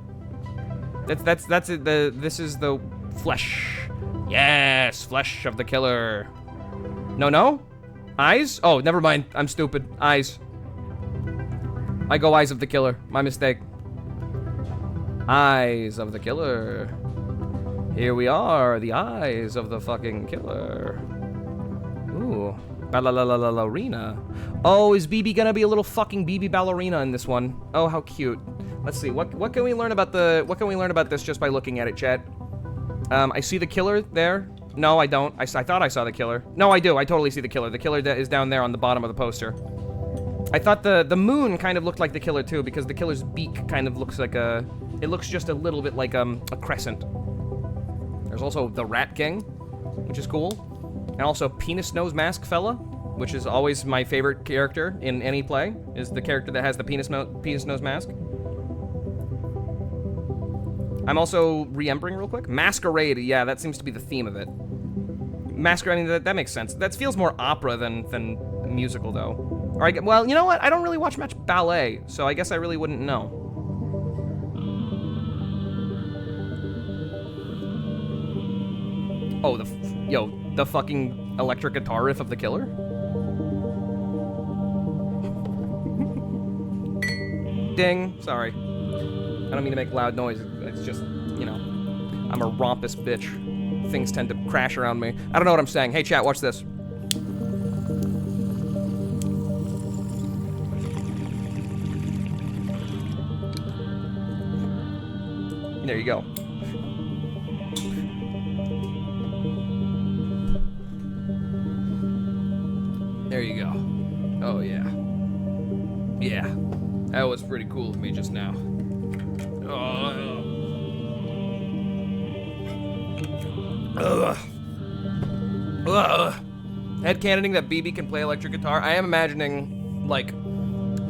That's it. This is the flesh. Yes, flesh of the killer. No? Eyes? Oh, never mind. I'm stupid. Eyes. I go eyes of the killer. My mistake. Eyes of the killer. Here we are, the eyes of the fucking killer. Ooh. Ballerina. Oh, is BB gonna be a little fucking BB ballerina in this one? Oh, how cute. Let's see. What can we learn about this just by looking at it, chat? I see the killer there. No, I don't. I thought I saw the killer. No, I do. I totally see the killer. The killer is down there on the bottom of the poster. I thought the moon kind of looked like the killer too, because the killer's beak kind of looks like a... It looks just a little bit like a crescent. There's also the Rat King, which is cool. And also Penis Nose Mask Fella, which is always my favorite character in any play, is the character that has the penis nose mask. I'm also remembering real quick. Masquerade, yeah, that seems to be the theme of it. Masquerade, I mean, that makes sense. That feels more opera than musical, though. Or well, you know what? I don't really watch much ballet, so I guess I really wouldn't know. Oh, the fucking electric guitar riff of the killer? Ding. Sorry. I don't mean to make loud noise. It's just, you know, I'm a rompous bitch. Things tend to crash around me. I don't know what I'm saying. Hey, chat, watch this. There you go. There you go. Oh, yeah. Yeah. That was pretty cool of me just now. Oh. Headcanoning that BB can play electric guitar. I am imagining, like,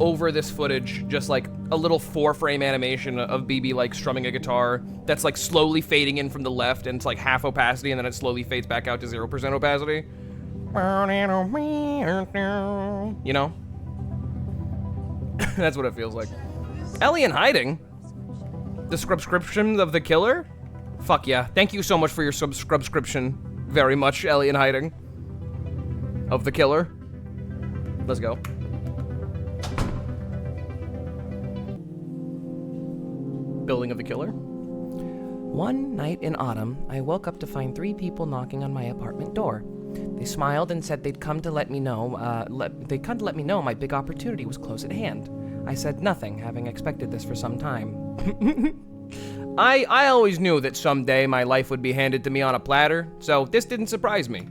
over this footage, just like a little 4-frame animation of BB like strumming a guitar that's like slowly fading in from the left, and it's like half opacity, and then it slowly fades back out to 0% opacity. You know? That's what it feels like. Ellie in hiding? The subscription of the killer? Fuck yeah. Thank you so much for your subscription. Very much, Ellie in hiding. Of the killer. Let's go. Building of the killer. One night in autumn, I woke up to find 3 people knocking on my apartment door. They smiled and said they'd come to let me know my big opportunity was close at hand. I said nothing, having expected this for some time. I always knew that someday my life would be handed to me on a platter, so this didn't surprise me.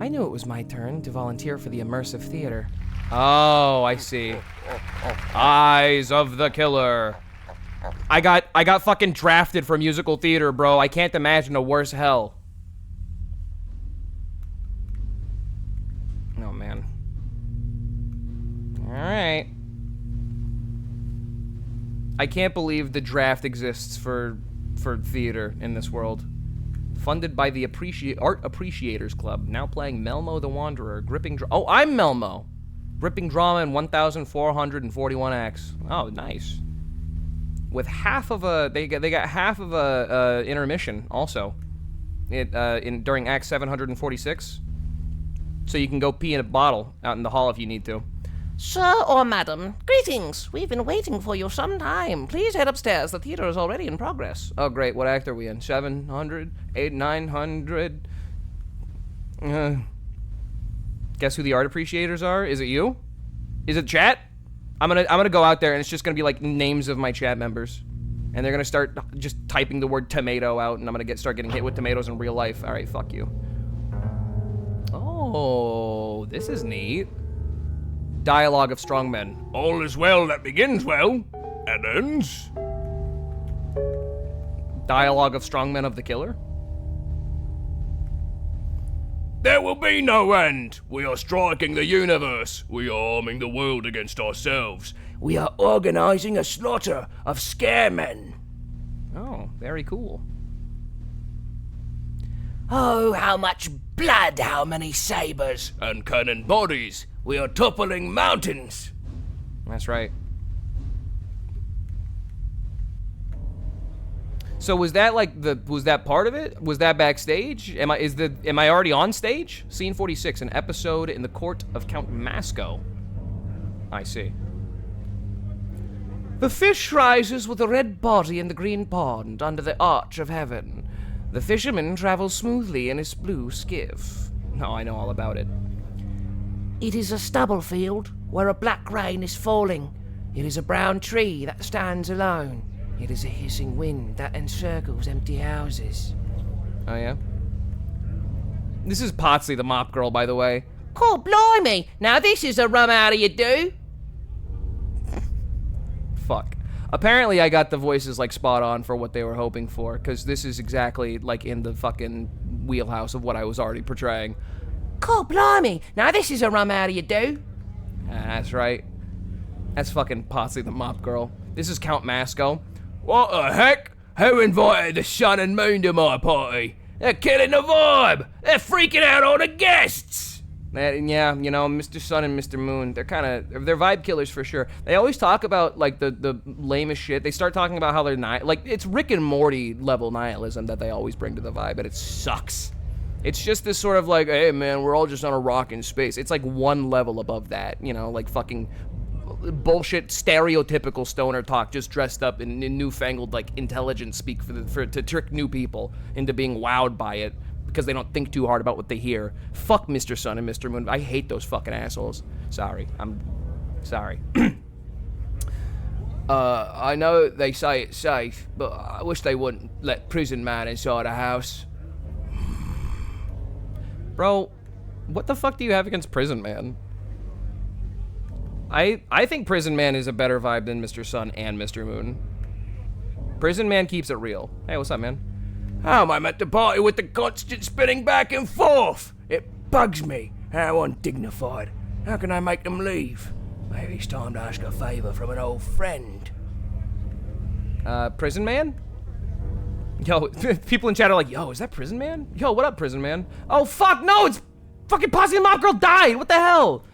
I knew it was my turn to volunteer for the immersive theater. Oh, I see. Eyes of the Killer. I got fucking drafted for musical theater, bro. I can't imagine a worse hell. Oh, man. Alright. I can't believe the draft exists for theater in this world. Funded by the Art Appreciators Club. Now playing Melmo the Wanderer. Oh, I'm Melmo. Gripping drama in 1,441 acts. Oh, nice. With half of a... They got half of a intermission, also. During Act 746. So you can go pee in a bottle out in the hall if you need to. Sir or madam, greetings. We've been waiting for you some time. Please head upstairs. The theater is already in progress. Oh, great. What act are we in? 700? 800? 900? Guess who the art appreciators are? Is it you? Is it chat? I'm gonna go out there and it's just gonna be like names of my chat members. And they're gonna start just typing the word tomato out and I'm gonna start getting hit with tomatoes in real life. Alright, fuck you. Oh, this is neat. Dialogue of strongmen. All is well that begins well and ends. Dialogue of strongmen of the Killer. There will be no end. We are striking the universe. We are arming the world against ourselves. We are organizing a slaughter of scaremen. Oh, very cool. Oh, how much blood, how many sabers and cannon bodies. We are toppling mountains. That's right. So was that like was that part of it? Was that backstage? Am I already on stage? Scene 46, an episode in the court of Count Masco. I see. The fish rises with a red body in the green pond under the arch of heaven. The fisherman travels smoothly in his blue skiff. No, I know all about it. It is a stubble field where a black rain is falling. It is a brown tree that stands alone. It is a hissing wind that encircles empty houses. Oh, yeah? This is Potsy, the mop girl, by the way. Oh, blimey! Now this is a rum out of you do. Fuck. Apparently I got the voices, like, spot on for what they were hoping for, because this is exactly, like, in the fucking wheelhouse of what I was already portraying. Oh, blimey! Now this is a rum out of you do. That's right. That's fucking Potsy, the mop girl. This is Count Masco. What the heck? Who invited the sun and moon to my party? They're killing the vibe. They're freaking out all the guests. Yeah, you know, Mr. Sun and Mr. Moon, they're vibe killers for sure. They always talk about, like, the lamest shit. They start talking about how they're like, it's Rick and Morty level nihilism that they always bring to the vibe, and it sucks. It's just this sort of like, hey man, we're all just on a rock in space. It's like one level above that, you know, like fucking bullshit stereotypical stoner talk just dressed up in newfangled like intelligent speak to trick new people into being wowed by it because they don't think too hard about what they hear. Fuck Mr. Sun and Mr. Moon. I hate those fucking assholes. Sorry. I'm sorry. I know they say it's safe, but I wish they wouldn't let Prison Man inside a house. Bro, what the fuck do you have against Prison Man? I think Prison Man is a better vibe than Mr. Sun and Mr. Moon. Prison Man keeps it real. Hey, what's up, man? How am I meant to party with the constant spinning back and forth? It bugs me. How undignified. How can I make them leave? Maybe it's time to ask a favor from an old friend. Prison Man? Yo, people in chat are like, yo, is that Prison Man? Yo, what up, Prison Man? Oh, fuck, no, it's fucking Potsy the Mop Girl died. What the hell?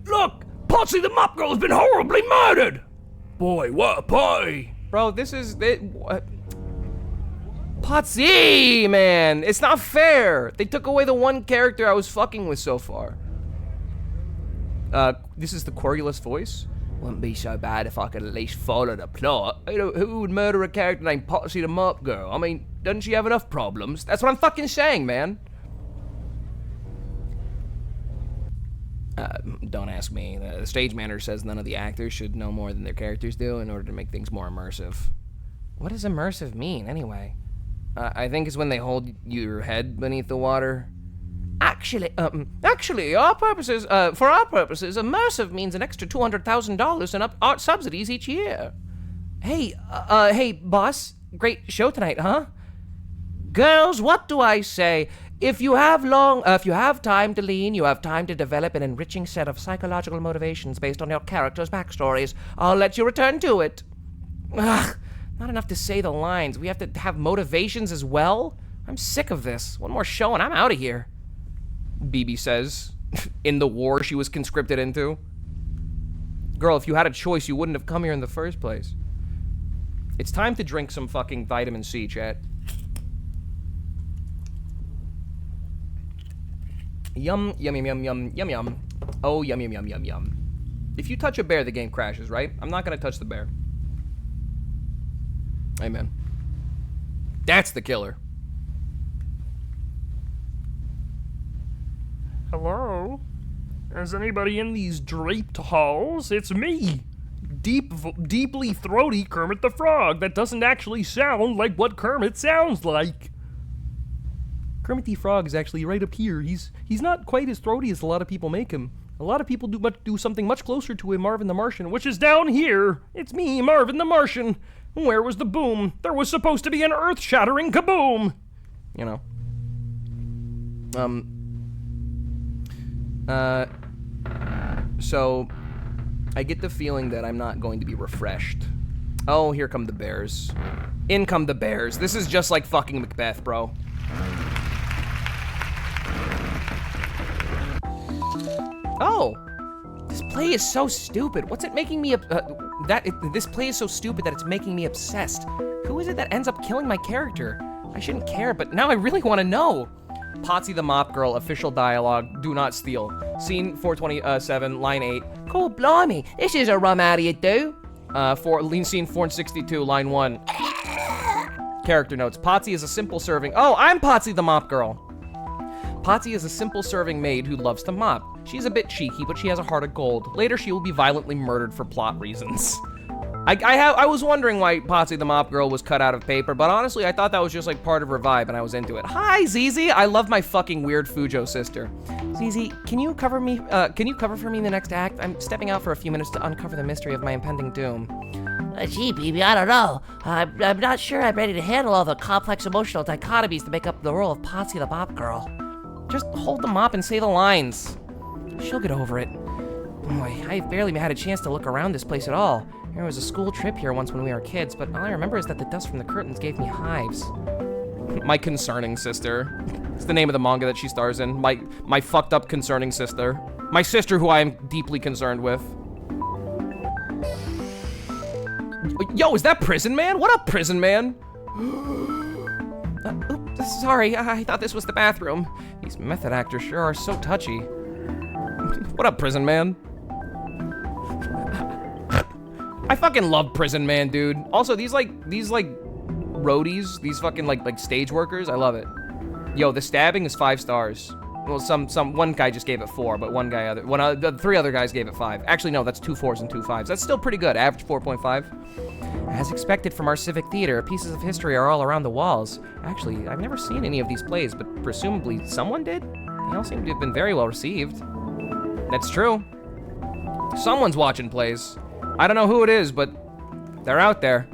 Look, Potsy the Mop Girl has been horribly murdered. Boy, what a party. Bro, this is it. What? Potsy, man, it's not fair. They took away the one character I was fucking with so far. This is the querulous voice. Wouldn't be so bad if I could at least follow the plot. Who would murder a character named Potsy the Mop Girl? I mean, doesn't she have enough problems? That's what I'm fucking saying, man. Don't ask me. The stage manager says none of the actors should know more than their characters do in order to make things more immersive. What does immersive mean, anyway? I think it's when they hold your head beneath the water. Actually, for our purposes, immersive means an extra $200,000 in art subsidies each year. Hey, boss. Great show tonight, huh? Girls, what do I say? If you have time to lean, you have time to develop an enriching set of psychological motivations based on your characters' backstories. I'll let you return to it. Ugh, not enough to say the lines. We have to have motivations as well? I'm sick of this. One more show and I'm out of here. BB says, in the war she was conscripted into. Girl, if you had a choice, you wouldn't have come here in the first place. It's time to drink some fucking vitamin C, chat. Yum, yum, yum, yum, yum, yum, yum. Oh, yum, yum, yum, yum, yum. If you touch a bear, the game crashes, right? I'm not gonna touch the bear. Amen. That's the killer. Hello? Is anybody in these draped halls? It's me! Deeply throaty Kermit the Frog that doesn't actually sound like what Kermit sounds like. Kermit the Frog is actually right up here. He's not quite as throaty as a lot of people make him. A lot of people do something much closer to a Marvin the Martian, which is down here. It's me, Marvin the Martian. Where was the boom? There was supposed to be an earth-shattering kaboom! You know. So, I get the feeling that I'm not going to be refreshed. Oh, here come the bears. In come the bears. This is just like fucking Macbeth, bro. Oh! This play is so stupid. What's it making me, this play is so stupid that it's making me obsessed. Who is it that ends up killing my character? I shouldn't care, but now I really want to know. Potsy the Mop Girl, official dialogue, do not steal. Scene 427, line 8. Cool, blimey, this is a rum out of you, do. Scene 462, line 1. Character notes. Potsy is a simple serving... Oh, I'm Potsy the Mop Girl. Potsy is a simple serving maid who loves to mop. She's a bit cheeky, but she has a heart of gold. Later, she will be violently murdered for plot reasons. I was wondering why Potsy the Mop Girl was cut out of paper, but honestly, I thought that was just like part of her vibe, and I was into it. Hi, Zizi! I love my fucking weird Fujo sister. Zizi, can you cover for me in the next act? I'm stepping out for a few minutes to uncover the mystery of my impending doom. Gee, baby, I don't know. I'm not sure I'm ready to handle all the complex emotional dichotomies that make up the role of Potsy the Mop Girl. Just hold the mop and say the lines. She'll get over it. Boy, I've barely had a chance to look around this place at all. There was a school trip here once when we were kids, but all I remember is that the dust from the curtains gave me hives. My concerning sister. It's the name of the manga that she stars in. My fucked up concerning sister. My sister who I am deeply concerned with. Yo, is that Prison Man? What up, Prison Man? Oops, sorry, I thought this was the bathroom. These method actors sure are so touchy. What up, Prison Man? I fucking love Prison Man, dude. Also, these roadies, these fucking like stage workers, I love it. Yo, the stabbing is 5 stars. Well, one guy just gave it 4, but the 3 other guys gave it 5. Actually, no, that's 2 4s and 2 5s. That's still pretty good. Average 4.5. As expected from our civic theater, pieces of history are all around the walls. Actually, I've never seen any of these plays, but presumably someone did? They all seem to have been very well received. That's true. Someone's watching plays. I don't know who it is, but they're out there.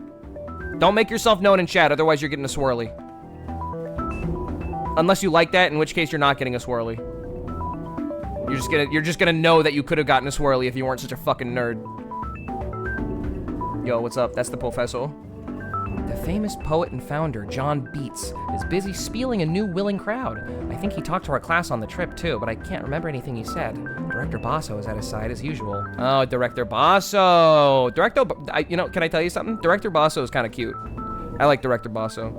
Don't make yourself known in chat, otherwise you're getting a swirly. Unless you like that, in which case you're not getting a swirly. You're just gonna know that you could have gotten a swirly if you weren't such a fucking nerd. Yo, what's up? That's the professor. The famous poet and founder, John Beats, is busy spieling a new willing crowd. I think he talked to our class on the trip, too, but I can't remember anything he said. Director Basso is at his side, as usual. Oh, Director Basso. Can I tell you something? Director Basso is kind of cute. I like Director Basso.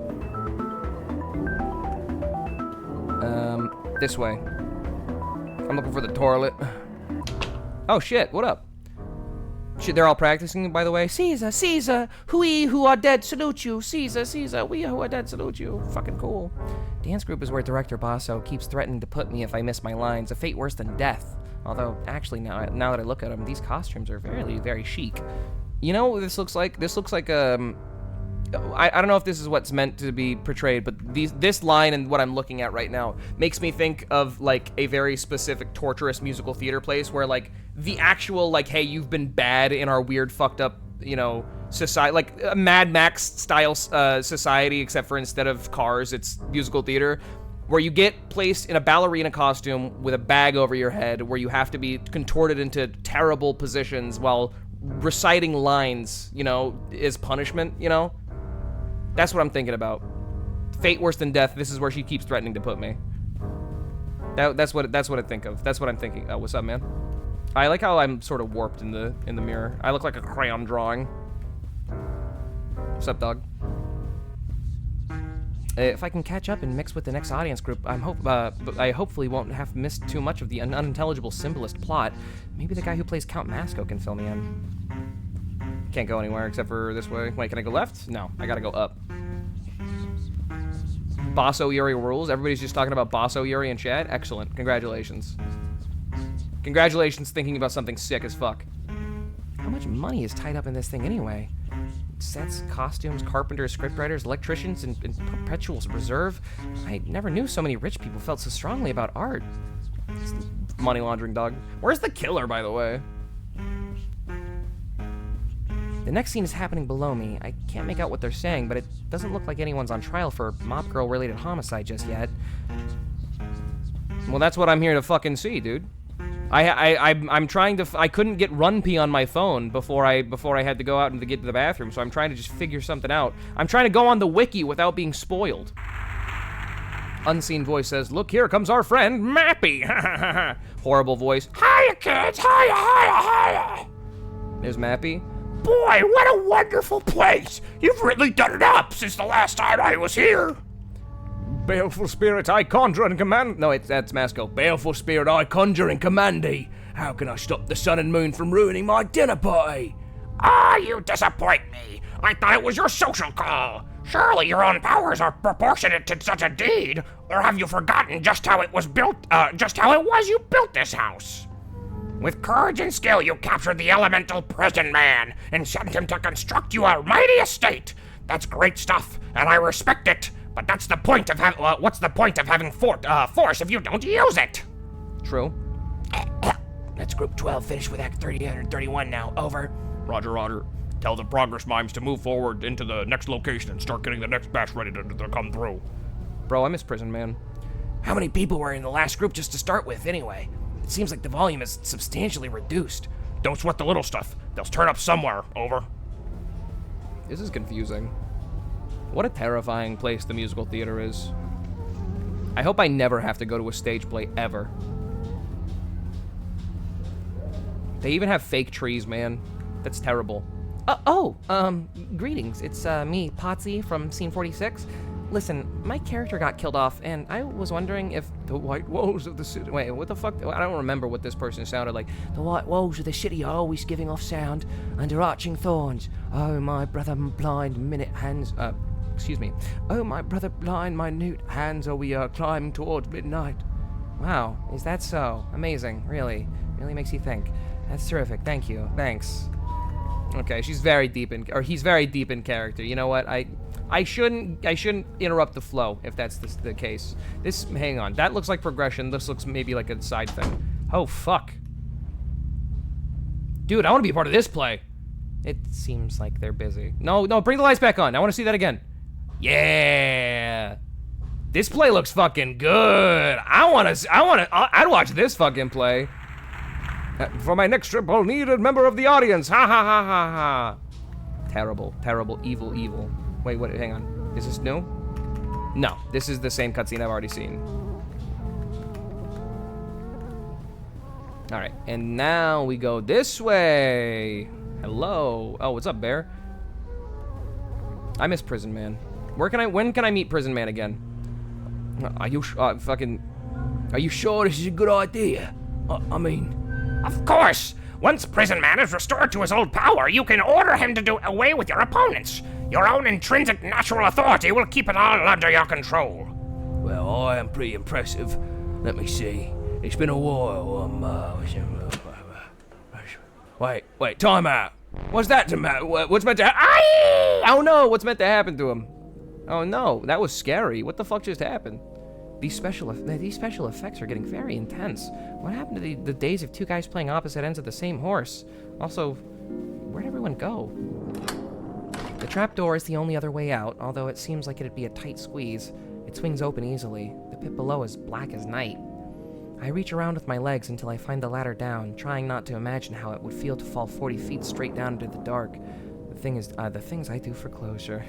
This way. I'm looking for the toilet. Oh, shit. What up? Shit, they're all practicing, by the way. Caesar, Caesar, we who are dead salute you. Caesar, Caesar, we who are dead salute you. Fucking cool. Dance group is where Director Basso keeps threatening to put me if I miss my lines, a fate worse than death. Although, actually, now that I look at them, these costumes are very, very chic. You know what this looks like? This looks like, I don't know if this is what's meant to be portrayed, but this line and what I'm looking at right now makes me think of, like, a very specific torturous musical theater place where, like, the actual, like, hey, you've been bad in our weird, fucked up, you know, society, like a Mad Max style society, except for instead of cars, it's musical theater, where you get placed in a ballerina costume with a bag over your head, where you have to be contorted into terrible positions while reciting lines, you know, as punishment, you know? That's what I'm thinking about. Fate worse than death, this is where she keeps threatening to put me. That's what I think of. That's what I'm thinking. Oh, what's up, man? I like how I'm sort of warped in the mirror. I look like a crayon drawing. What's up, dog? If I can catch up and mix with the next audience group, I hopefully won't have missed too much of the unintelligible symbolist plot. Maybe the guy who plays Count Masco can fill me in. Can't go anywhere except for this way. Wait, can I go left? No, I gotta go up. Bosso Yuri rules. Everybody's just talking about Bosso Yuri in chat. Excellent. Congratulations. Congratulations thinking about something sick as fuck. How much money is tied up in this thing anyway? Sets, costumes, carpenters, scriptwriters, electricians, and perpetual reserve. I never knew so many rich people felt so strongly about art. It's money laundering, dog. Where's the killer, by the way? The next scene is happening below me. I can't make out what they're saying, but it doesn't look like anyone's on trial for mob girl-related homicide just yet. Well, that's what I'm here to fucking see, dude. I'm trying to. I couldn't get Run P on my phone before I had to go out and to get to the bathroom, so I'm trying to just figure something out. I'm trying to go on the wiki without being spoiled. Unseen voice says, "Look, here comes our friend Mappy." Horrible voice. "Hiya, kids! Hiya, hiya, hiya!" There's Mappy. Boy, what a wonderful place! You've really done it up since the last time I was here. Baleful spirit, I conjure and command. No, that's Masco. Baleful spirit, I conjure and command thee. How can I stop the sun and moon from ruining my dinner party? Ah, you disappoint me. I thought it was your social call. Surely your own powers are proportionate to such a deed. Or have you forgotten just how it was built, you built this house? With courage and skill, you captured the elemental prison man and sent him to construct you a mighty estate. That's great stuff, and I respect it. But that's the point of what's the point of having force if you don't use it? True. That's Group 12 finished with Act 3031 now. Over. Roger, Roger. Tell the progress mimes to move forward into the next location and start getting the next batch ready to come through. Bro, I miss Prison Man. How many people were in the last group just to start with, anyway? It seems like the volume is substantially reduced. Don't sweat the little stuff. They'll turn up somewhere. Over. This is confusing. What a terrifying place the musical theater is. I hope I never have to go to a stage play ever. They even have fake trees, man. That's terrible. Greetings. It's me, Potsy from Scene 46. Listen, my character got killed off, and I was wondering if the white walls of the city... Wait, what the fuck? I don't remember what this person sounded like. The white walls of the city are always giving off sound under arching thorns. Oh, my brother blind minute hands... excuse me. Oh, my brother blind minute hands, we are climbing towards midnight. Wow, is that so? Amazing, really. Really makes you think. That's terrific, thank you. Thanks. Okay, he's very deep in character. You know what? I shouldn't interrupt the flow if that's the case. Hang on. That looks like progression. This looks maybe like a side thing. Oh, fuck. Dude, I want to be a part of this play. It seems like they're busy. No, bring the lights back on. I want to see that again. Yeah. This play looks fucking good. I'd watch this fucking play. For my next trip, I'll need a member of the audience. Ha ha ha ha ha. Terrible, terrible, evil, evil. Wait, what? Hang on. Is this new? No, this is the same cutscene I've already seen. All right, and now we go this way. Hello. Oh, what's up, Bear? I miss Prison Man. When can I meet Prison Man again? Are you sure this is a good idea? I mean... Of course! Once Prison Man is restored to his old power, you can order him to do away with your opponents. Your own intrinsic natural authority will keep it all under your control. Well, I am pretty impressive. Let me see. It's been a while. Wait, time out. What's that to matter? What's meant to happen? Oh no, what's meant to happen to him? Oh no, that was scary. What the fuck just happened? These special effects are getting very intense. What happened to the days of two guys playing opposite ends of the same horse? Also, where'd everyone go? The trapdoor is the only other way out, although it seems like it'd be a tight squeeze. It swings open easily. The pit below is black as night. I reach around with my legs until I find the ladder down, trying not to imagine how it would feel to fall 40 feet straight down into the dark. The things I do for closure.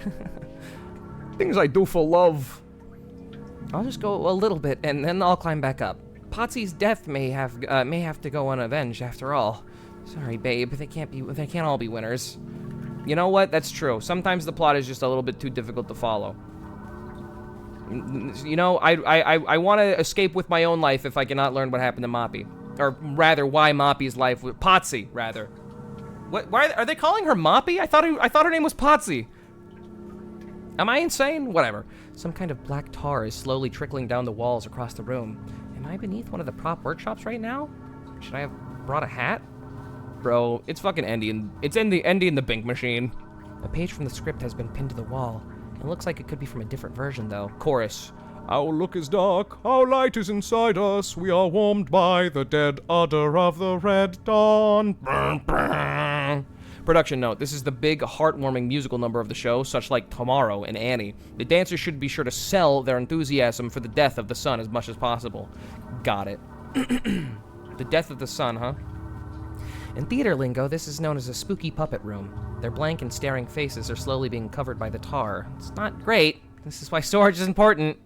Things I do for love. I'll just go a little bit, and then I'll climb back up. Potsy's death may have to go unavenged after all. Sorry, babe. They can't all be winners. You know what? That's true. Sometimes the plot is just a little bit too difficult to follow. You know, I want to escape with my own life if I cannot learn what happened to Moppy. Or rather, why Moppy's life was... Potsy, rather. What? Why are they calling her Moppy? I thought her name was Potsy. Am I insane? Whatever. Some kind of black tar is slowly trickling down the walls across the room. Am I beneath one of the prop workshops right now? Should I have brought a hat? Bro, it's fucking Andy in the Bink machine. A page from the script has been pinned to the wall. It looks like it could be from a different version, though. Chorus. Our look is dark, our light is inside us. We are warmed by the dead odor of the red dawn. Production note, this is the big, heartwarming musical number of the show, such like Tomorrow and Annie. The dancers should be sure to sell their enthusiasm for the death of the sun as much as possible. Got it. The death of the sun, huh? In theater lingo, this is known as a spooky puppet room. Their blank and staring faces are slowly being covered by the tar. It's not great. This is why storage is important.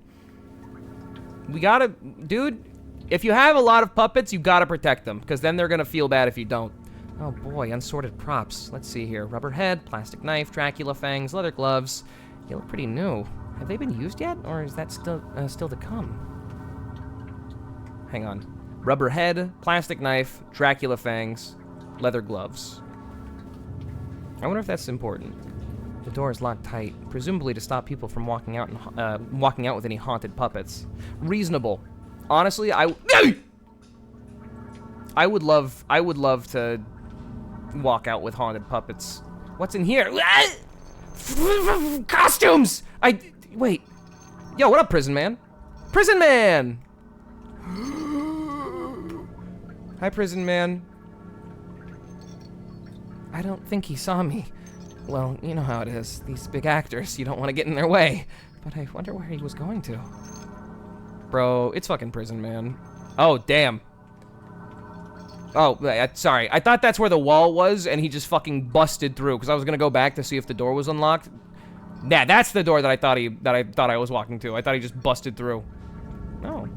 We gotta... Dude, if you have a lot of puppets, you gotta protect them, because then they're gonna feel bad if you don't. Oh boy, unsorted props. Let's see here. Rubber head, plastic knife, Dracula fangs, leather gloves. They look pretty new. Have they been used yet, or is that still to come? Hang on. Rubber head, plastic knife, Dracula fangs, leather gloves. I wonder if that's important. The door is locked tight, presumably to stop people from walking out with any haunted puppets. Reasonable. Honestly, I would love to walk out with haunted puppets. What's in here? Costumes! Wait. Yo, what up, Prison Man? Prison Man! Hi, Prison Man. I don't think he saw me. Well, you know how it is. These big actors, you don't want to get in their way. But I wonder where he was going to. Bro, it's fucking Prison Man. Oh, damn. Oh, sorry. I thought that's where the wall was, and he just fucking busted through, because I was gonna go back to see if the door was unlocked. Yeah, that's the door that I thought I was walking to. I thought he just busted through. Oh.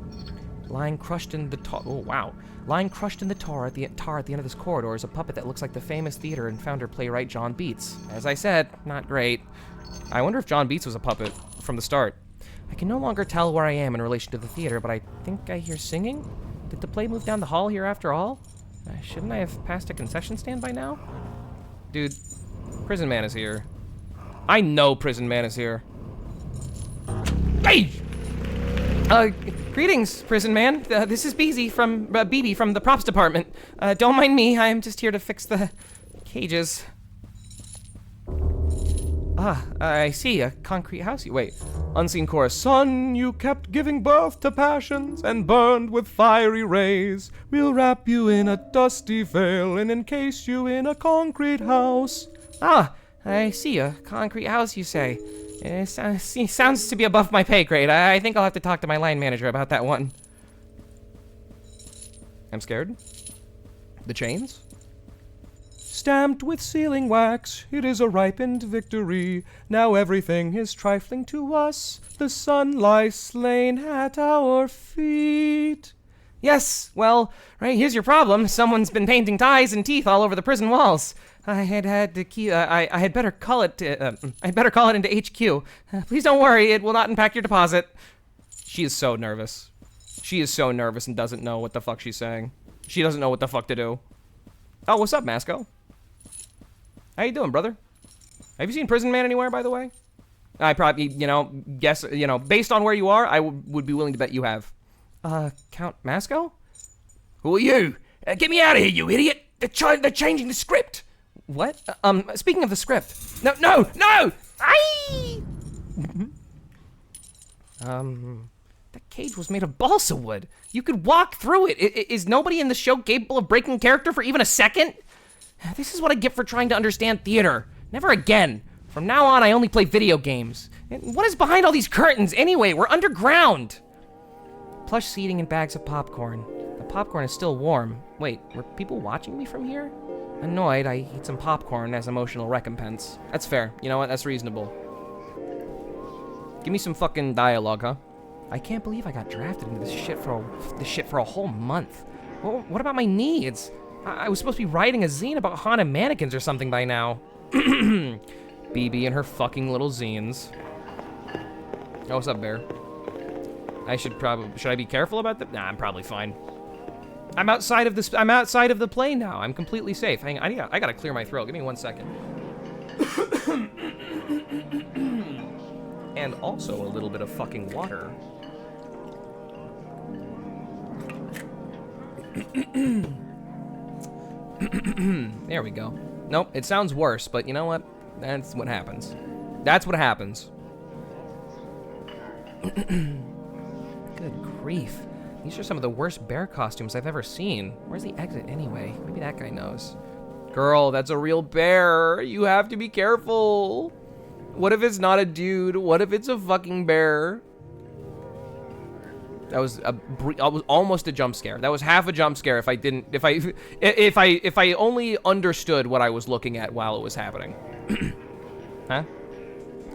Lying crushed in the tar. Oh, wow. Lying crushed in the tar at the end of this corridor is a puppet that looks like the famous theater and founder playwright John Beats. As I said, not great. I wonder if John Beats was a puppet from the start. I can no longer tell where I am in relation to the theater, but I think I hear singing. Did the play move down the hall here after all? Shouldn't I have passed a concession stand by now? Dude, Prison Man is here. I know Prison Man is here. Hey! Greetings, Prison Man. This is BB from the props department. Don't mind me, I'm just here to fix the cages. I see, a concrete house. Wait. Unseen chorus. Son, you kept giving birth to passions and burned with fiery rays. We'll wrap you in a dusty veil and encase you in a concrete house. I see, a concrete house, you say. It sounds to be above my pay grade. I think I'll have to talk to my line manager about that one. I'm scared. The chains? Stamped with sealing wax, it is a ripened victory. Now everything is trifling to us. The sun lies slain at our feet. Yes, well, right, here's your problem. Someone's been painting ties and teeth all over the prison walls. I had better call it into HQ. Please don't worry, it will not impact your deposit. She is so nervous. She is so nervous and doesn't know what the fuck she's saying. She doesn't know what the fuck to do. Oh, what's up, Masco? How you doing, brother? Have you seen Prison Man anywhere, by the way? I probably, guess, based on where you are, I would be willing to bet you have. Count Masco? Who are you? Get me out of here, you idiot! They're changing the script! What? Speaking of the script. No! Aye! That cage was made of balsa wood. You could walk through it. Is nobody in the show capable of breaking character for even a second? This is what I get for trying to understand theater. Never again. From now on, I only play video games. And what is behind all these curtains anyway? We're underground. Plush seating and bags of popcorn. The popcorn is still warm. Wait, were people watching me from here? Annoyed, I eat some popcorn as emotional recompense. That's fair. You know what? That's reasonable. Give me some fucking dialogue, huh? I can't believe I got drafted into this shit for a whole month. What about my needs? I was supposed to be writing a zine about haunted mannequins or something by now. BB and her fucking little zines. Oh, what's up, Bear? Should I be careful about that? Nah, I'm probably fine. I'm outside of the plane now. I'm completely safe. Hang on, I gotta clear my throat. Give me 1 second. And also a little bit of fucking water. There we go. Nope, it sounds worse, but you know what? That's what happens. That's what happens. Good grief. These are some of the worst bear costumes I've ever seen. Where's the exit anyway? Maybe that guy knows. Girl, that's a real bear. You have to be careful. What if it's not a dude? What if it's a fucking bear? That was almost a jump scare. That was half a jump scare if I only understood what I was looking at while it was happening. Huh?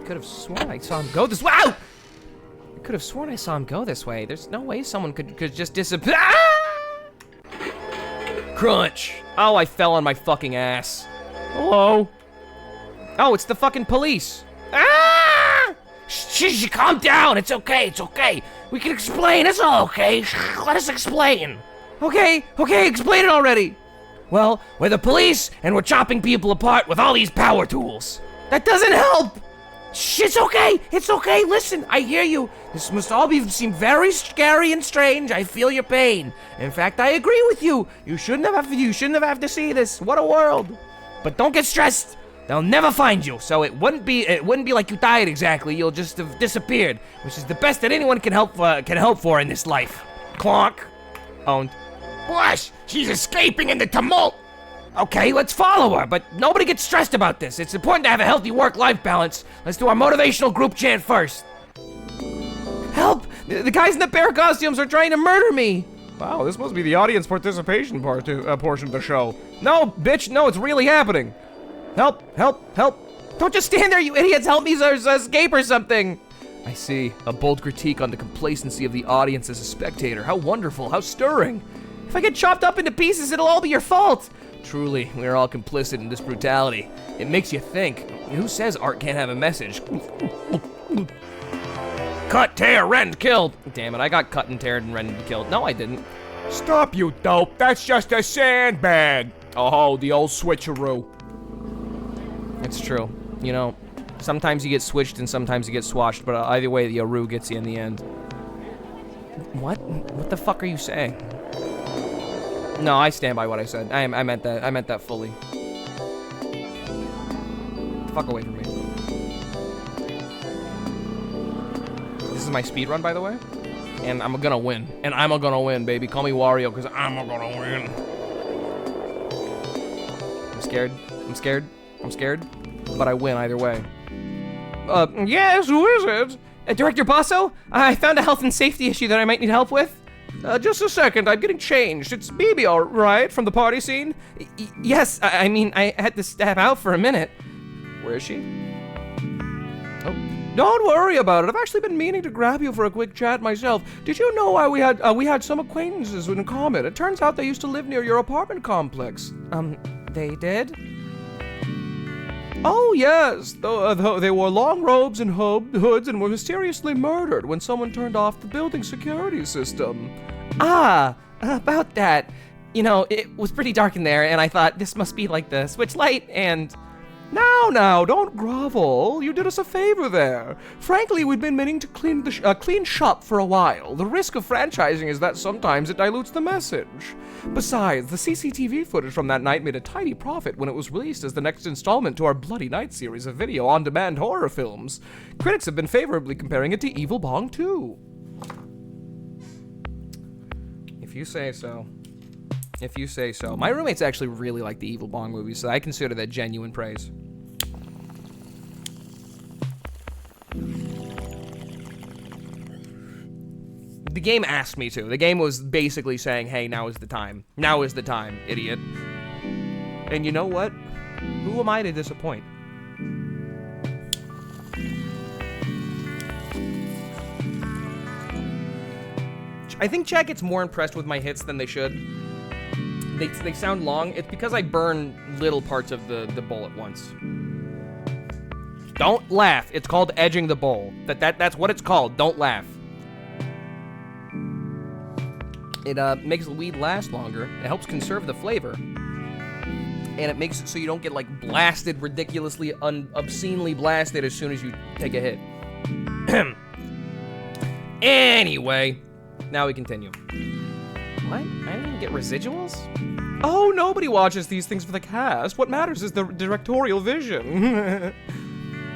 Could have sworn I saw him go this way. Ow! I could have sworn I saw him go this way. There's no way someone could just disappear. Ah! Crunch. Oh, I fell on my fucking ass. Hello? Oh, it's the fucking police. Ah! Shh, calm down. It's okay. We can explain. It's all okay. Let us explain. Okay, explain it already. Well, we're the police, and we're chopping people apart with all these power tools. That doesn't help. Shh, it's okay. Listen, I hear you. This must all seem very scary and strange. I feel your pain. In fact, I agree with you. You shouldn't have to see this. What a world. But don't get stressed. They'll never find you, so it wouldn't be like you died exactly. You'll just have disappeared, which is the best that anyone can hope for in this life. Clonk. Owned. Boss, she's escaping in the tumult. Okay, let's follow her, but nobody gets stressed about this. It's important to have a healthy work-life balance. Let's do our motivational group chant first. Help! The guys in the bear costumes are trying to murder me. Wow, this must be the audience participation portion of the show. No, bitch, no, it's really happening. Help! Don't just stand there, you idiots! Help me escape or something! I see. A bold critique on the complacency of the audience as a spectator. How wonderful, how stirring. If I get chopped up into pieces, it'll all be your fault. Truly, we are all complicit in this brutality. It makes you think. Who says art can't have a message? Cut, tear, rend, killed. Damn it, I got cut and teared and rended and killed. No, I didn't. Stop, you dope. That's just a sandbag. Oh, the old switcheroo. It's true. You know, sometimes you get switched and sometimes you get swatched, but either way, the Aru gets you in the end. What? What the fuck are you saying? No, I stand by what I said. I meant that. I meant that fully. Get the fuck away from me. This is my speed run, by the way. And I'm gonna win. And I'm gonna win, baby. Call me Wario, because I'm gonna win. I'm scared. But I win either way. Yes, who is it? Director Basso? I found a health and safety issue that I might need help with. Just a second, I'm getting changed. It's Bibi, all right, from the party scene? Yes, I mean, I had to step out for a minute. Where is she? Oh, don't worry about it. I've actually been meaning to grab you for a quick chat myself. Did you know we had some acquaintances in common? It turns out they used to live near your apartment complex. They did? Oh, yes. They wore long robes and hoods and were mysteriously murdered when someone turned off the building security system. Ah, about that. You know, it was pretty dark in there, and I thought this must be like the switch light, and Now, don't grovel. You did us a favor there. Frankly, we'd been meaning to clean shop for a while. The risk of franchising is that sometimes it dilutes the message. Besides, the CCTV footage from that night made a tidy profit when it was released as the next installment to our Bloody Night series of video-on-demand horror films. Critics have been favorably comparing it to Evil Bong 2. If you say so. If you say so. My roommates actually really like the Evil Bong movies, so I consider that genuine praise. The game asked me to. The game was basically saying, hey, now is the time. Now is the time, idiot. And you know what? Who am I to disappoint? I think chat gets more impressed with my hits than they should. They sound long. It's because I burn little parts of the bowl at once. Don't laugh. It's called edging the bowl. That's what it's called. Don't laugh. It makes the weed last longer. It helps conserve the flavor. And it makes it so you don't get like blasted, ridiculously, obscenely blasted as soon as you take a hit. Anyway, now we continue. What? I didn't even get residuals? Oh, nobody watches these things for the cast. What matters is the directorial vision.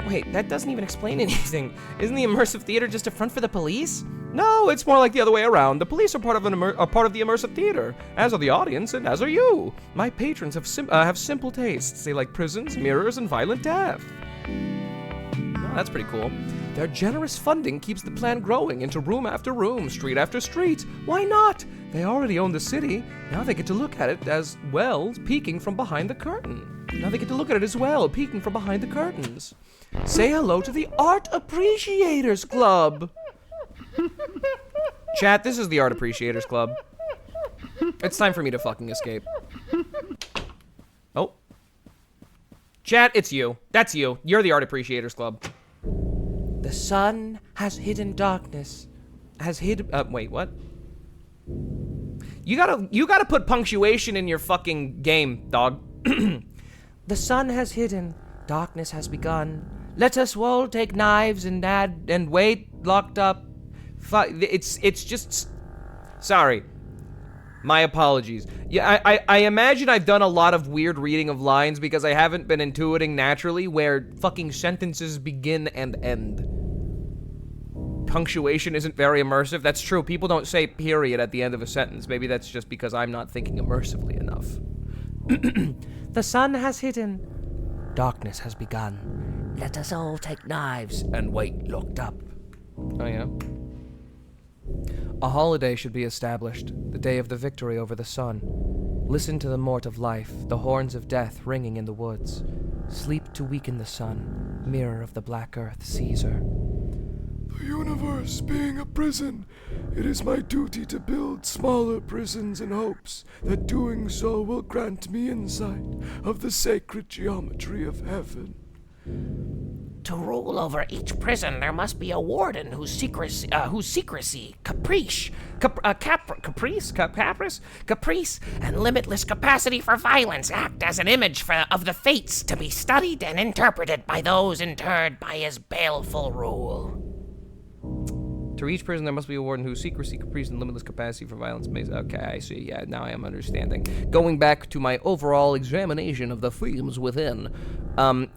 Wait, that doesn't even explain anything. Isn't the immersive theater just a front for the police? No, it's more like the other way around. The police are part of the immersive theater, as are the audience, and as are you. My patrons have simple tastes. They like prisons, mirrors, and violent death. Oh, that's pretty cool. Their generous funding keeps the plan growing into room after room, street after street. Why not? They already own the city. Now they get to look at it as well, peeking from behind the curtain. Say hello to the Art Appreciators Club. Chat, this is the Art Appreciators Club. It's time for me to fucking escape. Oh. Chat, it's you. That's you. You're the Art Appreciators Club. The sun has hidden darkness. Wait, what? You gotta put punctuation in your fucking game, dog. The sun has hidden, darkness has begun. Let us all take knives and wait locked up. It's just... Sorry. My apologies. Yeah, I imagine I've done a lot of weird reading of lines because I haven't been intuiting naturally where fucking sentences begin and end. Punctuation isn't very immersive. That's true. People don't say period at the end of a sentence. Maybe that's just because I'm not thinking immersively enough. The sun has hidden, darkness has begun. Let us all take knives and wait locked up. Oh, yeah? A holiday should be established, the day of the victory over the sun. Listen to the mort of life, the horns of death ringing in the woods. Sleep to weaken the sun, mirror of the black earth, Caesar. The universe being a prison, it is my duty to build smaller prisons in hopes that doing so will grant me insight of the sacred geometry of heaven. To rule over each prison, there must be a warden whose secrecy, caprice, and limitless capacity for violence act as an image of the fates to be studied and interpreted by those interred by his baleful rule. To each prison, there must be a warden whose secrecy, caprice, and limitless capacity for violence may... Okay, I see. Yeah, now I am understanding. Going back to my overall examination of the themes within,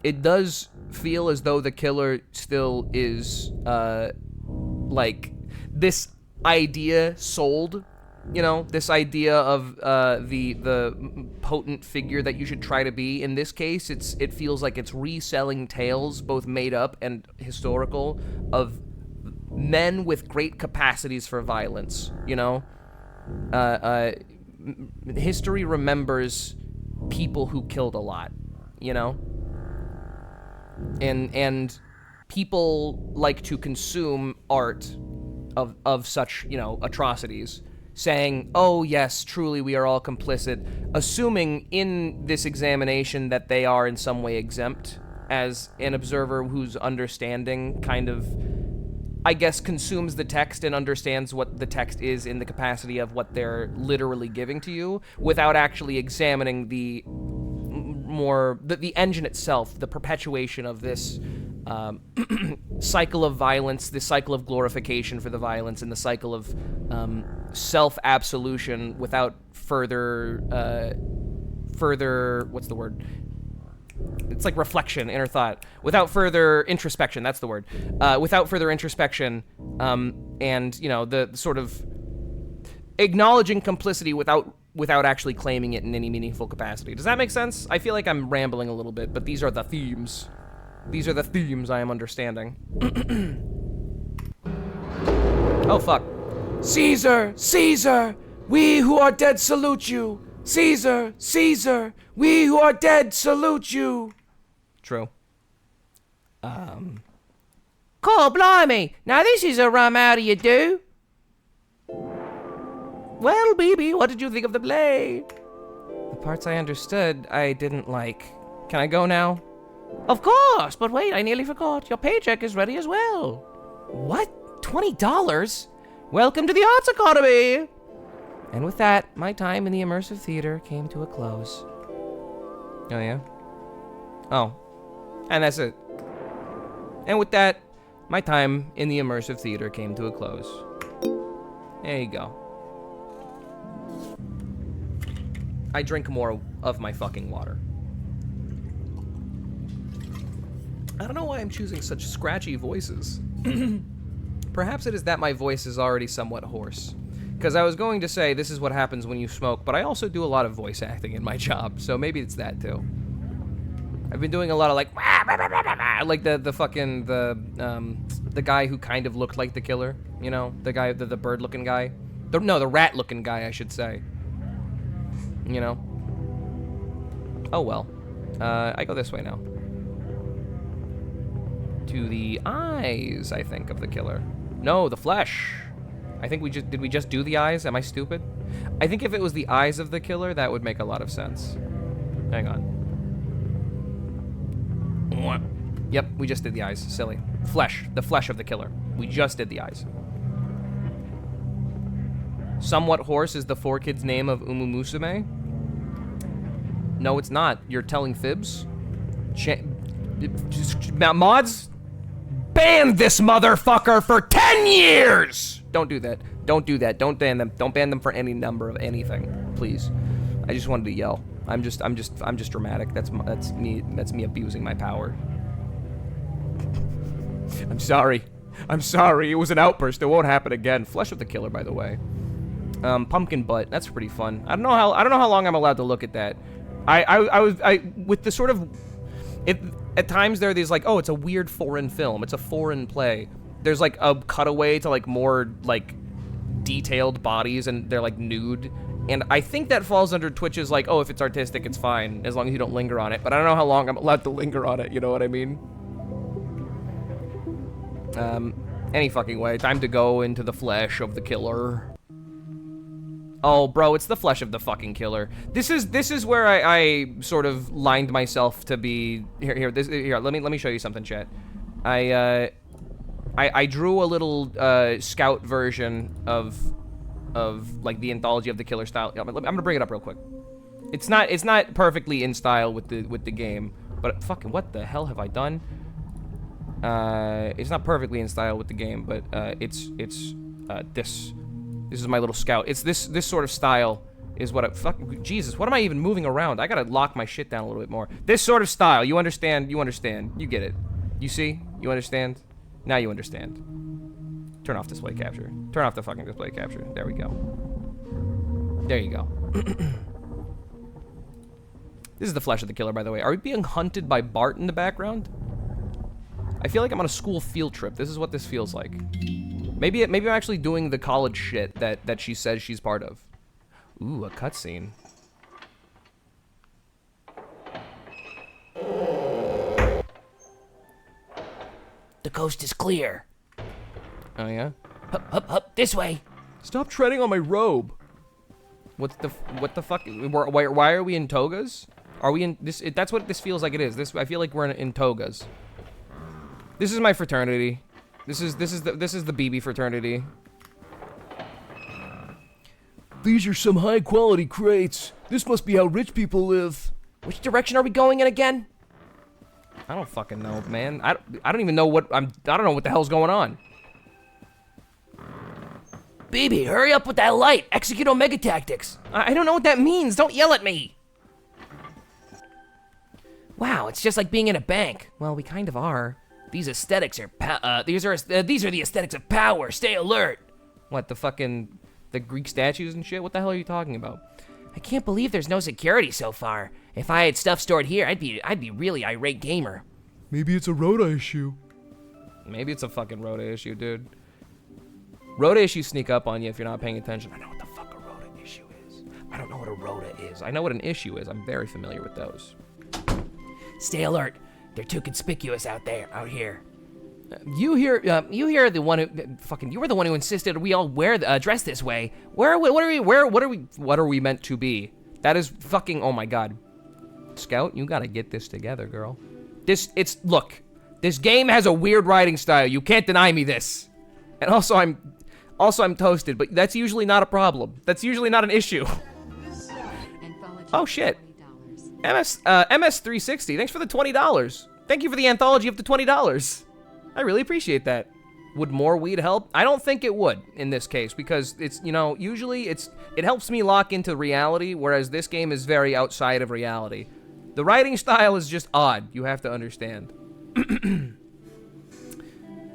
it does feel as though the killer still is, like, this idea sold, you know, this idea of the potent figure that you should try to be. In this case, it feels like it's reselling tales, both made up and historical, of men with great capacities for violence, you know? History remembers people who killed a lot, you know? And people like to consume art of such, you know, atrocities, saying, oh yes, truly we are all complicit, assuming in this examination that they are in some way exempt, as an observer whose understanding kind of, I guess, consumes the text and understands what the text is in the capacity of what they're literally giving to you, without actually examining the more the engine itself, the perpetuation of this cycle of violence, this cycle of glorification for the violence, and the cycle of self-absolution without further what's the word? It's like reflection, inner thought, without further introspection. That's the word. Without further introspection, and you know, the sort of acknowledging complicity without actually claiming it in any meaningful capacity. Does that make sense? I feel like I'm rambling a little bit, but these are the themes. These are the themes I am understanding. Oh, fuck. Caesar, Caesar, we who are dead salute you. Caesar, Caesar, we who are dead salute you. True. Call blimey, now this is a rum how do you do? Well, baby, what did you think of the play? The parts I understood, I didn't like. Can I go now? Of course, but wait, I nearly forgot. Your paycheck is ready as well. What? $20? Welcome to the Arts Academy. And with that, my time in the immersive theater came to a close. Oh, yeah? Oh. And that's it. And with that, my time in the immersive theater came to a close. There you go. I drink more of my fucking water. I don't know why I'm choosing such scratchy voices. Perhaps it is that my voice is already somewhat hoarse. Because I was going to say this is what happens when you smoke, but I also do a lot of voice acting in my job, so maybe it's that too. I've been doing a lot of like the guy who kind of looked like the killer, you know, the guy, the bird-looking guy, the rat-looking guy, I should say. You know. Oh well. I go this way now. To the eyes, I think, of the killer. No, the flesh. I think did we just do the eyes? Am I stupid? I think if it was the eyes of the killer, that would make a lot of sense. Hang on. Yep, we just did the eyes. Silly. Flesh. The flesh of the killer. We just did the eyes. Somewhat Horse is the 4Kids name of Umu Musume? No, it's not. You're telling fibs? Mods? Ban this motherfucker for 10 years! Don't do that. Don't do that. Don't ban them. Don't ban them for any number of anything. Please. I just wanted to yell. I'm just dramatic. That's me abusing my power. I'm sorry. I'm sorry. It was an outburst. It won't happen again. Flesh of the killer, by the way. Pumpkin butt. That's pretty fun. I don't know how long I'm allowed to look at that. I with the sort of at times there are these like, oh, it's a weird foreign film. It's a foreign play. There's like a cutaway to like more like detailed bodies and they're like nude. And I think that falls under Twitch's like, oh, if it's artistic, it's fine as long as you don't linger on it. But I don't know how long I'm allowed to linger on it. You know what I mean? Any fucking way. Time to go into the flesh of the killer. Oh, bro, it's the flesh of the fucking killer. This is where I sort of lined myself to be here. Let me show you something, chat. I drew a little scout version of like the Anthology of the Killer style. I'm gonna bring it up real quick. It's not perfectly in style with the game, but fucking what the hell have I done? It's not perfectly in style with the game, but it's this. This is my little scout. It's this sort of style is what Jesus, what am I even moving around? I gotta lock my shit down a little bit more. This sort of style, you understand, you get it. You see? You understand? Now you understand. Turn off display capture. Turn off the fucking display capture. There we go. There you go. This is the flesh of the killer, by the way. Are we being hunted by Bart in the background? I feel like I'm on a school field trip. This is what this feels like. Maybe I'm actually doing the college shit that she says she's part of. Ooh, a cutscene. The coast is clear. Oh yeah? Up, this way. Stop treading on my robe. What the fuck? Why are we in togas? Are we in this? That's what this feels like it is. I feel like we're in togas. This is my fraternity. This is the BB fraternity. These are some high-quality crates. This must be how rich people live. Which direction are we going in again? I don't fucking know, man. I don't even know what I don't know what the hell's going on. BB, hurry up with that light. Execute Omega Tactics. I don't know what that means. Don't yell at me. Wow, it's just like being in a bank. Well, we kind of are. These aesthetics are these are the aesthetics of power. Stay alert. What, the Greek statues and shit? What the hell are you talking about? I can't believe there's no security so far. If I had stuff stored here, I'd be really irate gamer. Maybe it's a Rhoda issue. Maybe it's a fucking Rhoda issue, dude. Rhoda issues sneak up on you if you're not paying attention. I know what the fuck a Rhoda issue is. I don't know what a Rhoda is. I know what an issue is. I'm very familiar with those. Stay alert. They're too conspicuous out here. You were the one who insisted we all wear dress this way. What are we meant to be? That is fucking, oh my god. Scout, you gotta get this together, girl. Look, this game has a weird writing style. You can't deny me this. And also I'm toasted, but that's usually not a problem. That's usually not an issue. Oh shit. MS360, thanks for the $20. Thank you for the anthology of the $20. I really appreciate that. Would more weed help? I don't think it would in this case because it's, usually it helps me lock into reality, whereas this game is very outside of reality. The writing style is just odd, you have to understand.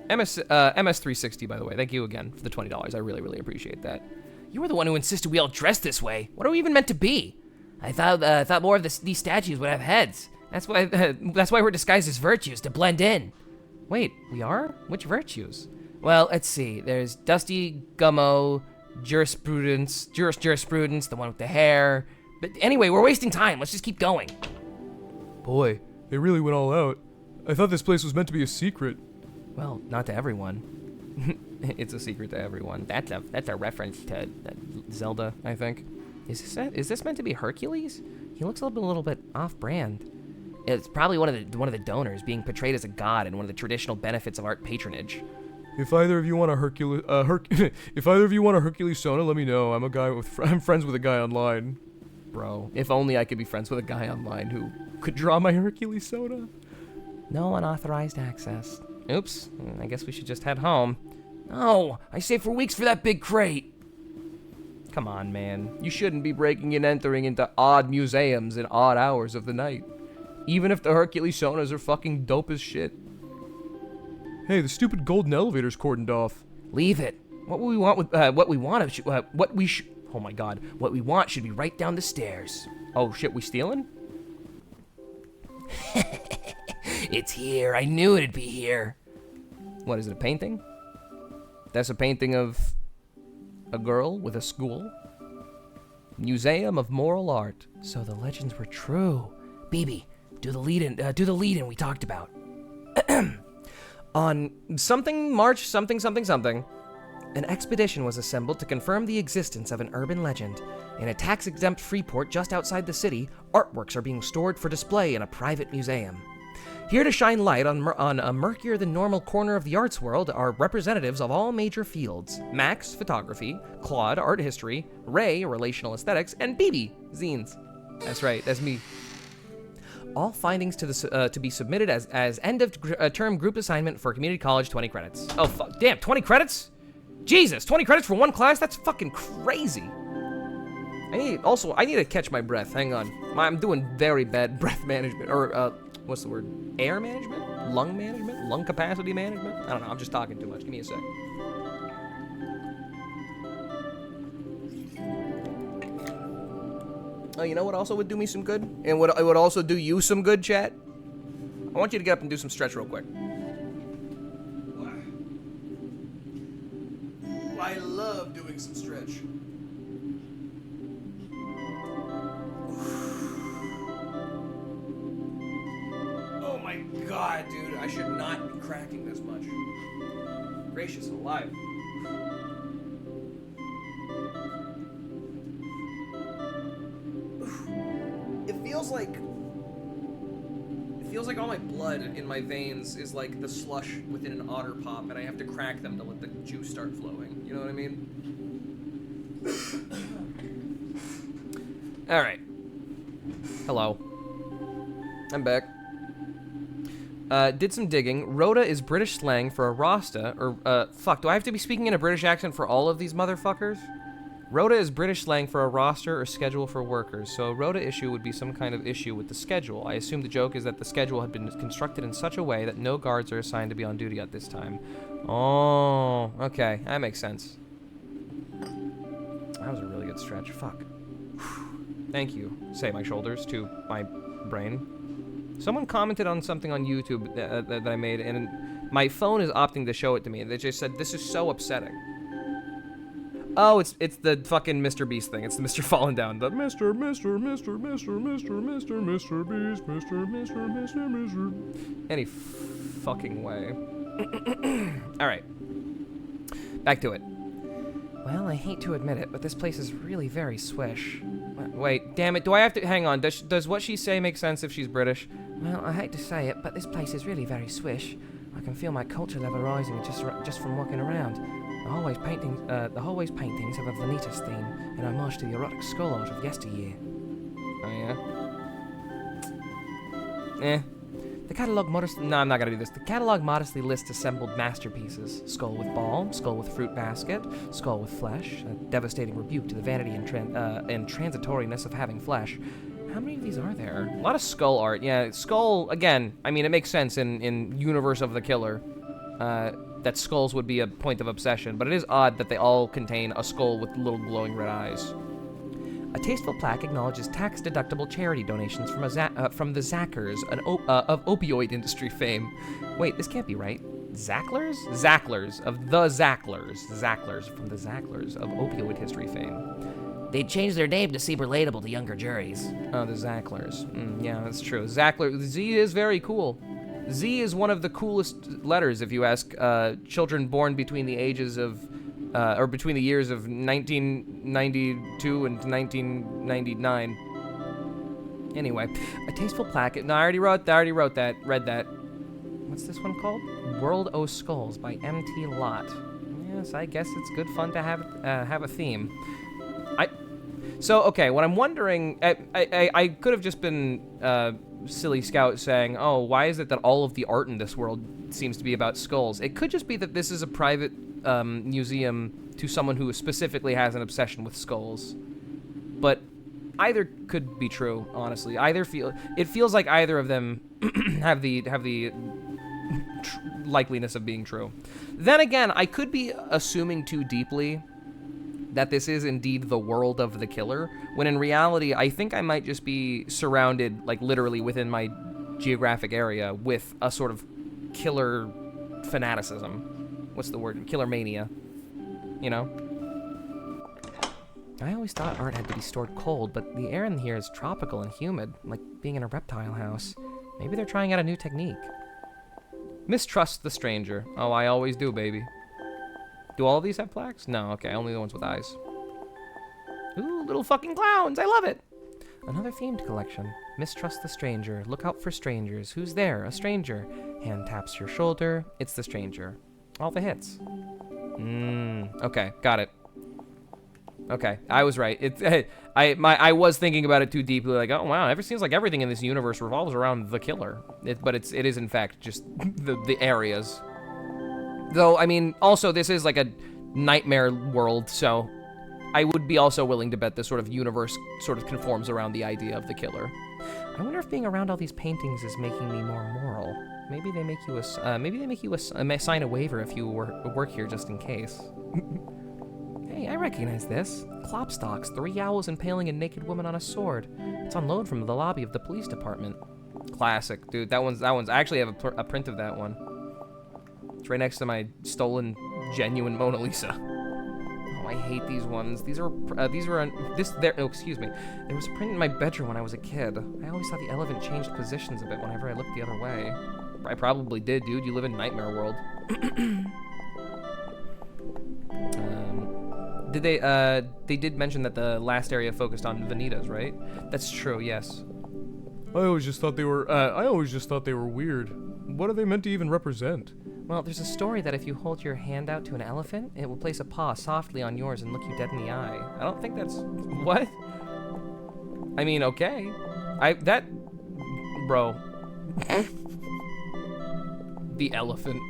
MS360, by the way, thank you again for the $20. I really, really appreciate that. You were the one who insisted we all dress this way. What are we even meant to be? I thought more of these statues would have heads. That's why we're disguised as virtues, to blend in. Wait, we are? Which virtues? Well, let's see. There's Dusty, Gummo, Jurisprudence, the one with the hair. But anyway, we're wasting time. Let's just keep going. Boy, they really went all out. I thought this place was meant to be a secret. Well, not to everyone. It's a secret to everyone. That's a reference to Zelda, I think. Is this meant to be Hercules? He looks a little bit off-brand. It's probably one of the donors being portrayed as a god in one of the traditional benefits of art patronage. If either of you want a Hercules Sona, let me know. I'm friends with a guy online. Bro, if only I could be friends with a guy online who could draw my Hercules Sona. No unauthorized access. Oops, I guess we should just head home. No, I saved for weeks for that big crate. Come on, man. You shouldn't be breaking and entering into odd museums in odd hours of the night. Even if the Hercules Sonas are fucking dope as shit. Hey, the stupid golden elevator's cordoned off. Leave it. What we want should be right down the stairs. Oh shit, we stealing? It's here. I knew it'd be here. What is it, a painting? That's a painting of a girl with a school? Museum of Moral Art. So the legends were true. BB, do the lead-in we talked about. On March something, an expedition was assembled to confirm the existence of an urban legend. In a tax-exempt free port just outside the city, artworks are being stored for display in a private museum. Here to shine light on a murkier-than-normal corner of the arts world are representatives of all major fields: Max, photography; Claude, art history; Ray, relational aesthetics; and BB, zines. That's right, that's me. All findings to be submitted as end-of-term group assignment for community college, 20 credits. Oh, fuck, damn, 20 credits? Jesus, 20 credits for one class? That's fucking crazy. I need to catch my breath. Hang on. I'm doing very bad breath management, or, what's the word? Air management? Lung management? Lung capacity management? I don't know, I'm just talking too much. Give me a sec. Oh, you know what also would do me some good? And what it would also do you some good, chat? I want you to get up and do some stretch real quick. I love doing some stretch. Oh my god, dude. I should not be cracking this much. Gracious alive. It feels like all my blood in my veins is like the slush within an otter pop, and I have to crack them to let the juice start flowing. You know what I mean? All right. Hello. I'm back. Did some digging. Rhoda is British slang for a Rasta, or, fuck, do I have to be speaking in a British accent for all of these motherfuckers? Rhoda is British slang for a roster or schedule for workers, so a Rhoda issue would be some kind of issue with the schedule. I assume the joke is that the schedule had been constructed in such a way that no guards are assigned to be on duty at this time. Oh, okay, that makes sense. That was a really good stretch. Fuck. Thank you, say my shoulders to my brain. Someone commented on something on YouTube that I made, and my phone is opting to show it to me. They just said, this is so upsetting. Oh, it's the fucking Mr. Beast thing. It's the Mr. Falling Down. The Mr. Beast, Mr. Any fucking way. Alright. Back to it. Well, I hate to admit it, but this place is really very swish. Wait, damn it. Do I have to... Hang on. Does what she say make sense if she's British? Well, I hate to say it, but this place is really very swish. I can feel my culture level rising just from walking around. The hallway's paintings have a Vanitas theme, an homage to the erotic skull art of yesteryear. Oh, yeah? The catalogue No, I'm not gonna do this. The catalogue modestly lists assembled masterpieces: skull with ball, skull with fruit basket, skull with flesh, a devastating rebuke to the vanity and transitoriness of having flesh. How many of these are there? A lot of skull art. Yeah, skull, again, I mean, it makes sense in Universe of the Killer. That skulls would be a point of obsession, but it is odd that they all contain a skull with little glowing red eyes. A tasteful plaque acknowledges tax-deductible charity donations from the Zackers, of opioid industry fame. Wait, this can't be right. Zacklers? Zacklers, of the Zacklers. Zacklers, from the Zacklers, of opioid history fame. They changed their name to seem relatable to younger juries. Oh, the Zacklers. Yeah, that's true. Zackler. Z is very cool. Z is one of the coolest letters if you ask children born between the ages of, or between the years of 1992 and 1999. Anyway, a tasteful plaque. No, I already wrote that, read that. What's this one called? World O' Skulls by M.T. Lott. Yes, I guess it's good fun to have a theme. So, okay, what I'm wondering, I could have just been silly scout saying, oh, why is it that all of the art in this world seems to be about skulls? It could just be that this is a private museum to someone who specifically has an obsession with skulls. But either could be true, honestly. It feels like either of them have the likeliness of being true. Then again, I could be assuming too deeply that this is indeed the world of the killer, when in reality, I think I might just be surrounded, like literally within my geographic area, with a sort of killer fanaticism. What's the word? Killer mania. You know? I always thought art had to be stored cold, but the air in here is tropical and humid, like being in a reptile house. Maybe they're trying out a new technique. Mistrust the stranger. Oh, I always do, baby. Do all of these have plaques? No, okay, only the ones with eyes. Ooh, little fucking clowns, I love it! Another themed collection. Mistrust the stranger. Look out for strangers. Who's there? A stranger. Hand taps your shoulder. It's the stranger. All the hits. Okay, got it. Okay, I was right. I was thinking about it too deeply, like, oh wow, it seems like everything in this universe revolves around the killer. But it is in fact just the areas. Though, I mean, also, this is like a nightmare world, so I would be also willing to bet this sort of universe sort of conforms around the idea of the killer. I wonder if being around all these paintings is making me more moral. Maybe they make you sign a waiver if you work here just in case. Hey, I recognize this. Klopstocks, 3 owls impaling a naked woman on a sword. It's on loan from the lobby of the police department. Classic, dude. That one's. I actually have a print of that one. It's right next to my stolen, genuine Mona Lisa. Oh, I hate these ones. Oh, excuse me. There was a print in my bedroom when I was a kid. I always thought the elephant changed positions a bit whenever I looked the other way. I probably did, dude. You live in Nightmare World. They did mention that the last area focused on Vanitas, right? That's true, yes. I always just thought they were weird. What are they meant to even represent? Well, there's a story that if you hold your hand out to an elephant, it will place a paw softly on yours and look you dead in the eye. I don't think that's... What? I mean, okay. That Bro. The elephant.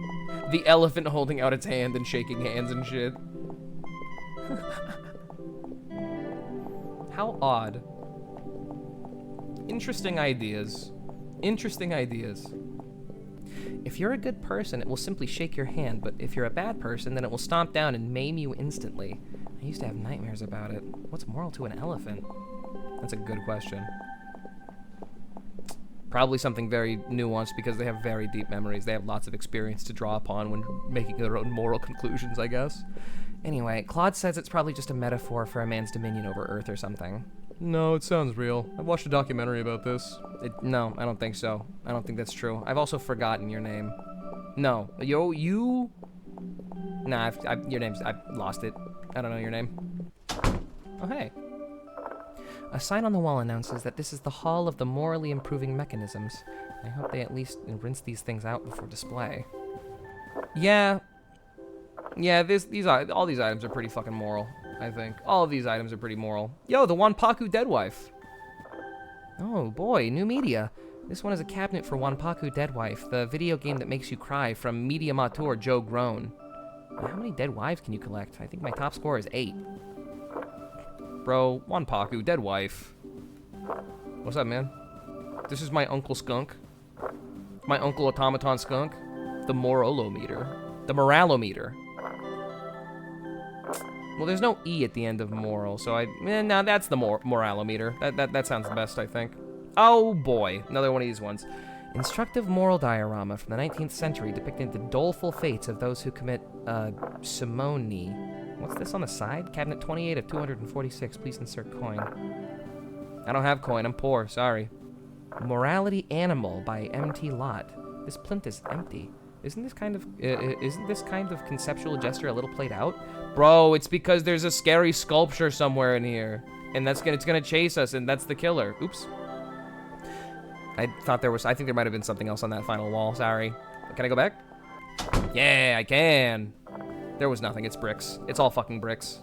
The elephant holding out its hand and shaking hands and shit. How odd. Interesting ideas. Interesting ideas. If you're a good person, it will simply shake your hand, but if you're a bad person, then it will stomp down and maim you instantly. I used to have nightmares about it. What's moral to an elephant? That's a good question. Probably something very nuanced because they have very deep memories. They have lots of experience to draw upon when making their own moral conclusions, I guess. Anyway, Claude says it's probably just a metaphor for a man's dominion over Earth or something. No, it sounds real. I've watched a documentary about this. No, I don't think so. I don't think that's true. I've also forgotten your name. No. You? Nah, your name's... I've lost it. I don't know your name. Oh, hey. A sign on the wall announces that this is the Hall of the Morally Improving Mechanisms. I hope they at least rinse these things out before display. Yeah. Yeah, all these items are pretty fucking moral, I think. All of these items are pretty moral. Yo, the Wanpaku Deadwife. Oh boy, new media. This one is a cabinet for Wanpaku Deadwife, the video game that makes you cry from media mateur Joe Grown. How many dead wives can you collect? I think my top score is 8. Bro, Wanpaku Deadwife. What's up, man? This is my Uncle Skunk. My Uncle Automaton Skunk. The Morolometer. The Moralometer. Well, there's no E at the end of moral, so no, that's the moralometer. That sounds the best, I think. Oh boy, another one of these ones. Instructive moral diorama from the 19th century depicting the doleful fates of those who commit simony. What's this on the side? Cabinet 28 of 246. Please insert coin. I don't have coin. I'm poor. Sorry. Morality Animal by M.T. Lott. This plinth is empty. Isn't this kind of conceptual gesture a little played out? Bro, it's because there's a scary sculpture somewhere in here, and it's gonna chase us, and that's the killer. Oops. I think there might have been something else on that final wall. Sorry. Can I go back? Yeah, I can. There was nothing. It's bricks. It's all fucking bricks.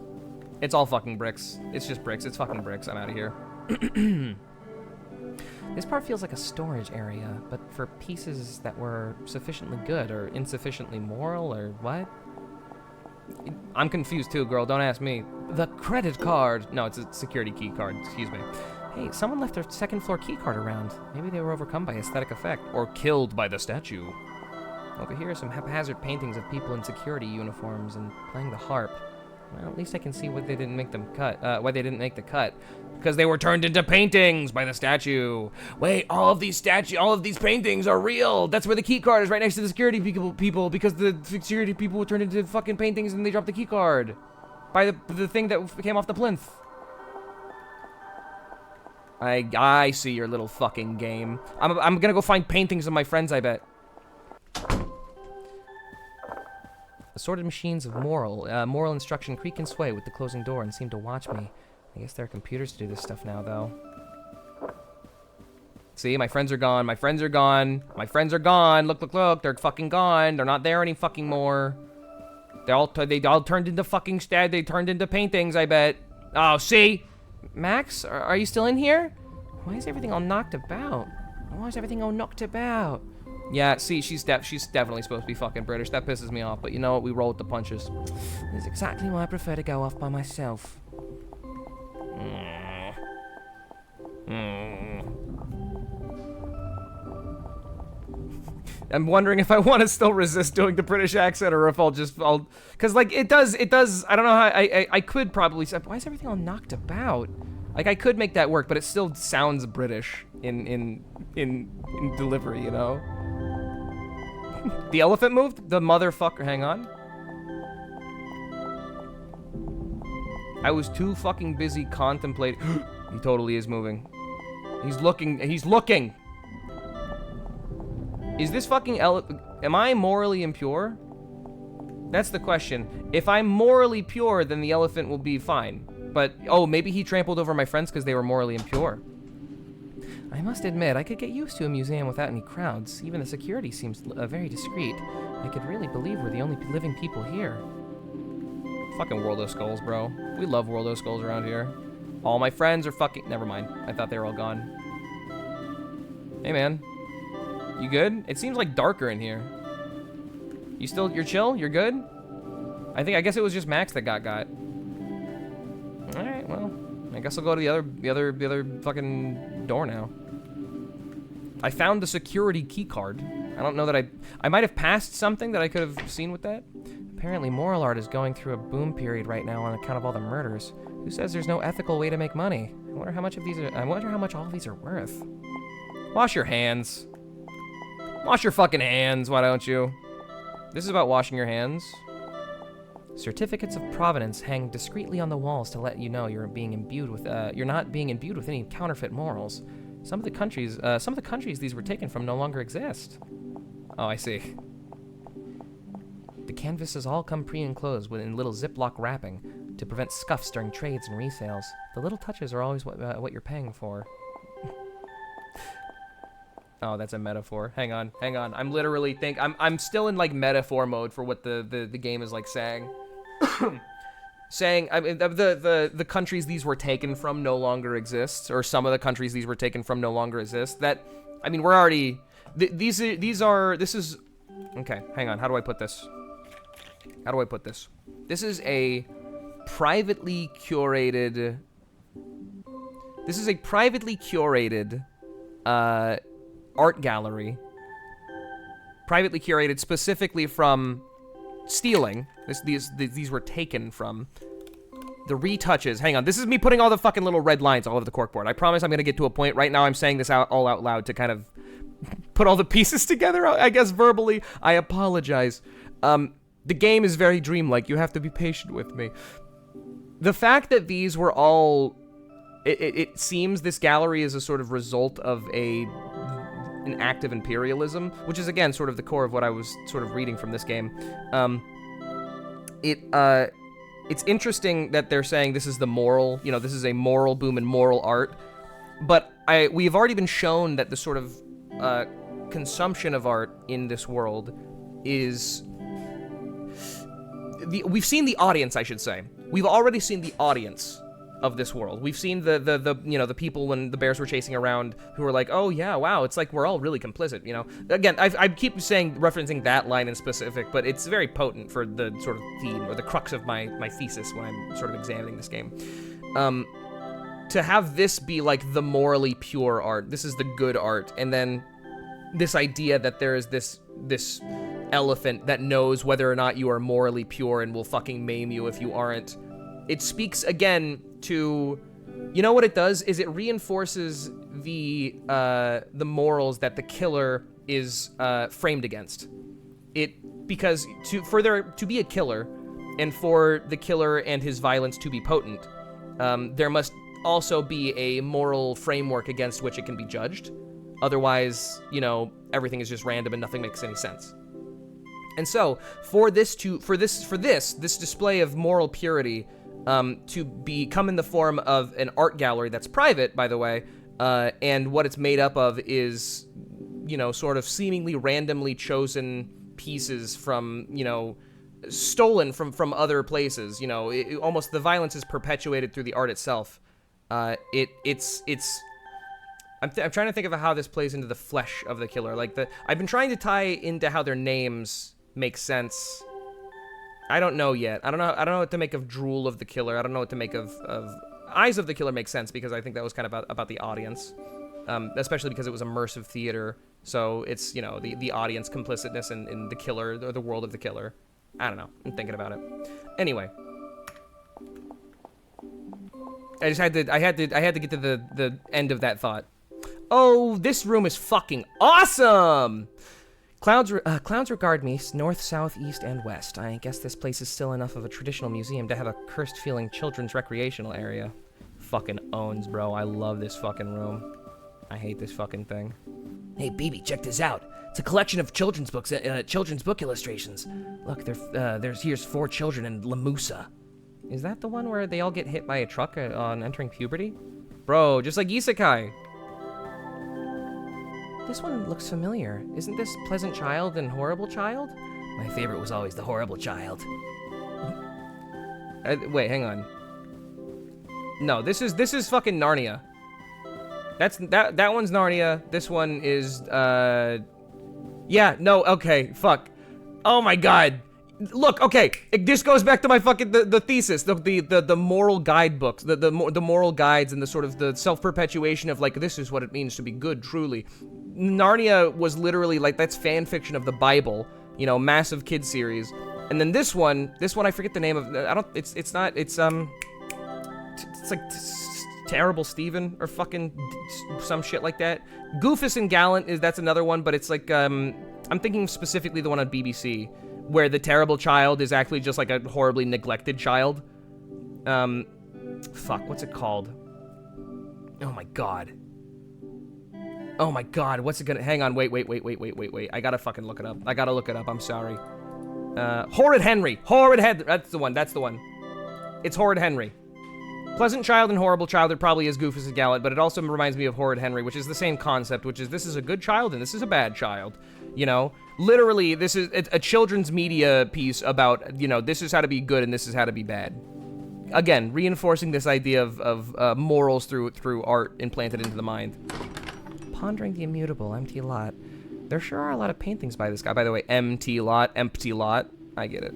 It's all fucking bricks. It's just bricks. It's fucking bricks. I'm out of here. This part feels like a storage area, but for pieces that were sufficiently good or insufficiently moral or what? I'm confused too, girl. Don't ask me. The credit card. No, it's a security key card. Excuse me. Hey, someone left their second floor key card around. Maybe they were overcome by aesthetic effect or killed by the statue. Over here are some haphazard paintings of people in security uniforms and playing the harp. Well, at least I can see why they didn't make them cut. Why they didn't make the cut? Because they were turned into paintings by the statue. Wait, all of these paintings are real. That's where the key card is, right next to the security people. Because the security people were turned into fucking paintings and they dropped the key card by the thing that came off the plinth. I see your little fucking game. I'm gonna go find paintings of my friends, I bet. Assorted machines of moral instruction creak and sway with the closing door and seem to watch me. I guess there are computers to do this stuff now, though. See, my friends are gone. My friends are gone. My friends are gone. Look, look, look. They're fucking gone. They're not there any fucking more. They all turned into fucking They turned into paintings, I bet. Oh, see? Max, are you still in here? Why is everything all knocked about? Why is everything all knocked about? Yeah, see, she's definitely supposed to be fucking British. That pisses me off, but you know what? We roll with the punches. That's exactly why I prefer to go off by myself. I'm wondering if I want to still resist doing the British accent or if because like it does, I don't know how, I could probably say, why is everything all knocked about? Like I could make that work, but it still sounds British in delivery, you know? The elephant moved? The motherfucker, hang on. I was too fucking busy contemplating. He totally is moving. He's looking. Is this fucking am I morally impure? That's the question. If I'm morally pure, then the elephant will be fine. But, oh, maybe he trampled over my friends because they were morally impure. I must admit, I could get used to a museum without any crowds. Even the security seems very discreet. I could really believe we're the only living people here. Fucking World of Skulls, bro. We love World of Skulls around here. All my friends are fucking... Never mind. I thought they were all gone. Hey, man. You good? It seems like darker in here. You're chill? You're good? I guess it was just Max that got. Alright, well, I guess I'll go to the other fucking door now. I found the security key card. I don't know that I might have passed something that I could have seen with that. Apparently, moral art is going through a boom period right now on account of all the murders. Who says there's no ethical way to make money? I wonder how much all of these are worth. Wash your hands. Wash your fucking hands, why don't you? This is about washing your hands. Certificates of provenance hang discreetly on the walls to let you know you're not being imbued with any counterfeit morals. Some of the countries these were taken from no longer exist. Oh, I see. The canvases all come pre-enclosed in little Ziploc wrapping to prevent scuffs during trades and resales. The little touches are always what you're paying for. Oh, that's a metaphor. Hang on. I'm literally I'm still in like metaphor mode for what the game is like saying. Saying, I mean, the countries these were taken from no longer exist, or some of the countries these were taken from no longer exist. That, I mean, we're already, this is, okay, hang on, how do I put this? This is a privately curated, art gallery, privately curated specifically from stealing. These were taken from the retouches. Hang on, this is me putting all the fucking little red lines all over the corkboard. I promise I'm gonna get to a point. Right now I'm saying this all out loud to kind of put all the pieces together, I guess verbally. I apologize. The game is very dreamlike. You have to be patient with me. The fact that these were all, it seems this gallery is a sort of result of an act of imperialism, which is again sort of the core of what I was sort of reading from this game. It's interesting that they're saying this is the moral, this is a moral boom in moral art, but we've already been shown that the sort of consumption of art in this world is we've seen the audience, I should say. We've already seen the audience of this world. We've seen the people when the bears were chasing around who were like, oh yeah, wow, it's like we're all really complicit, Again, I keep referencing that line in specific, but it's very potent for the sort of theme or the crux of my thesis when I'm sort of examining this game. To have this be like the morally pure art, this is the good art, and then this idea that there is this elephant that knows whether or not you are morally pure and will fucking maim you if you aren't. It speaks again to, what it does is it reinforces the morals that the killer is framed against. Because to be a killer, and for the killer and his violence to be potent, there must also be a moral framework against which it can be judged. Otherwise, everything is just random and nothing makes any sense. And so, for this display of moral purity, to become in the form of an art gallery that's private, by the way, and what it's made up of is, sort of seemingly randomly chosen pieces from, stolen from other places. Almost the violence is perpetuated through the art itself. I'm trying to think of how this plays into the flesh of the killer. I've been trying to tie into how their names make sense. I don't know yet. I don't know what to make of Drool of the Killer. I don't know what to make of Eyes of the Killer makes sense because I think that was kind of about the audience, especially because it was immersive theater. So it's the audience complicitness in the killer or the world of the killer. I don't know. I'm thinking about it. Anyway, I had to get to the end of that thought. Oh, this room is fucking awesome. Clouds regard me north, south, east, and west. I guess this place is still enough of a traditional museum to have a cursed-feeling children's recreational area. Fucking owns, bro. I love this fucking room. I hate this fucking thing. Hey, baby, check this out. It's a collection of children's books, children's book illustrations. Look, here's 4 children in Lamusa. Is that the one where they all get hit by a truck on entering puberty? Bro, just like Isekai. This one looks familiar. Isn't this Pleasant Child and Horrible Child? My favorite was always the Horrible Child. Wait, hang on. No, this is fucking Narnia. That one's Narnia. This one is, yeah, no, okay, fuck. Oh my god. Look, okay, this goes back to my fucking, the thesis, the moral guidebooks, the moral guides and the sort of the self-perpetuation of, like, this is what it means to be good, truly. Narnia was literally, like, that's fan fiction of the Bible, you know, massive kid series. And then this one, I forget the name of, it's like Terrible Steven or fucking some shit like that. Goofus and Gallant that's another one, but it's like, I'm thinking specifically the one on BBC, where the terrible child is actually just like a horribly neglected child. Fuck, what's it called? Oh my god. Oh my god, what's it gonna, hang on, wait. I gotta fucking look it up. I'm sorry. Horrid Henry. That's the one. It's Horrid Henry. Pleasant Child and Horrible Child are probably as Goofus and Gallant, but it also reminds me of Horrid Henry, which is the same concept, which is this is a good child and this is a bad child. You know? Literally, this is a children's media piece about, you know, this is how to be good and this is how to be bad. Again, reinforcing this idea of morals through art implanted into the mind. Pondering the immutable, empty lot. There sure are a lot of paintings by this guy. By the way, empty lot. I get it.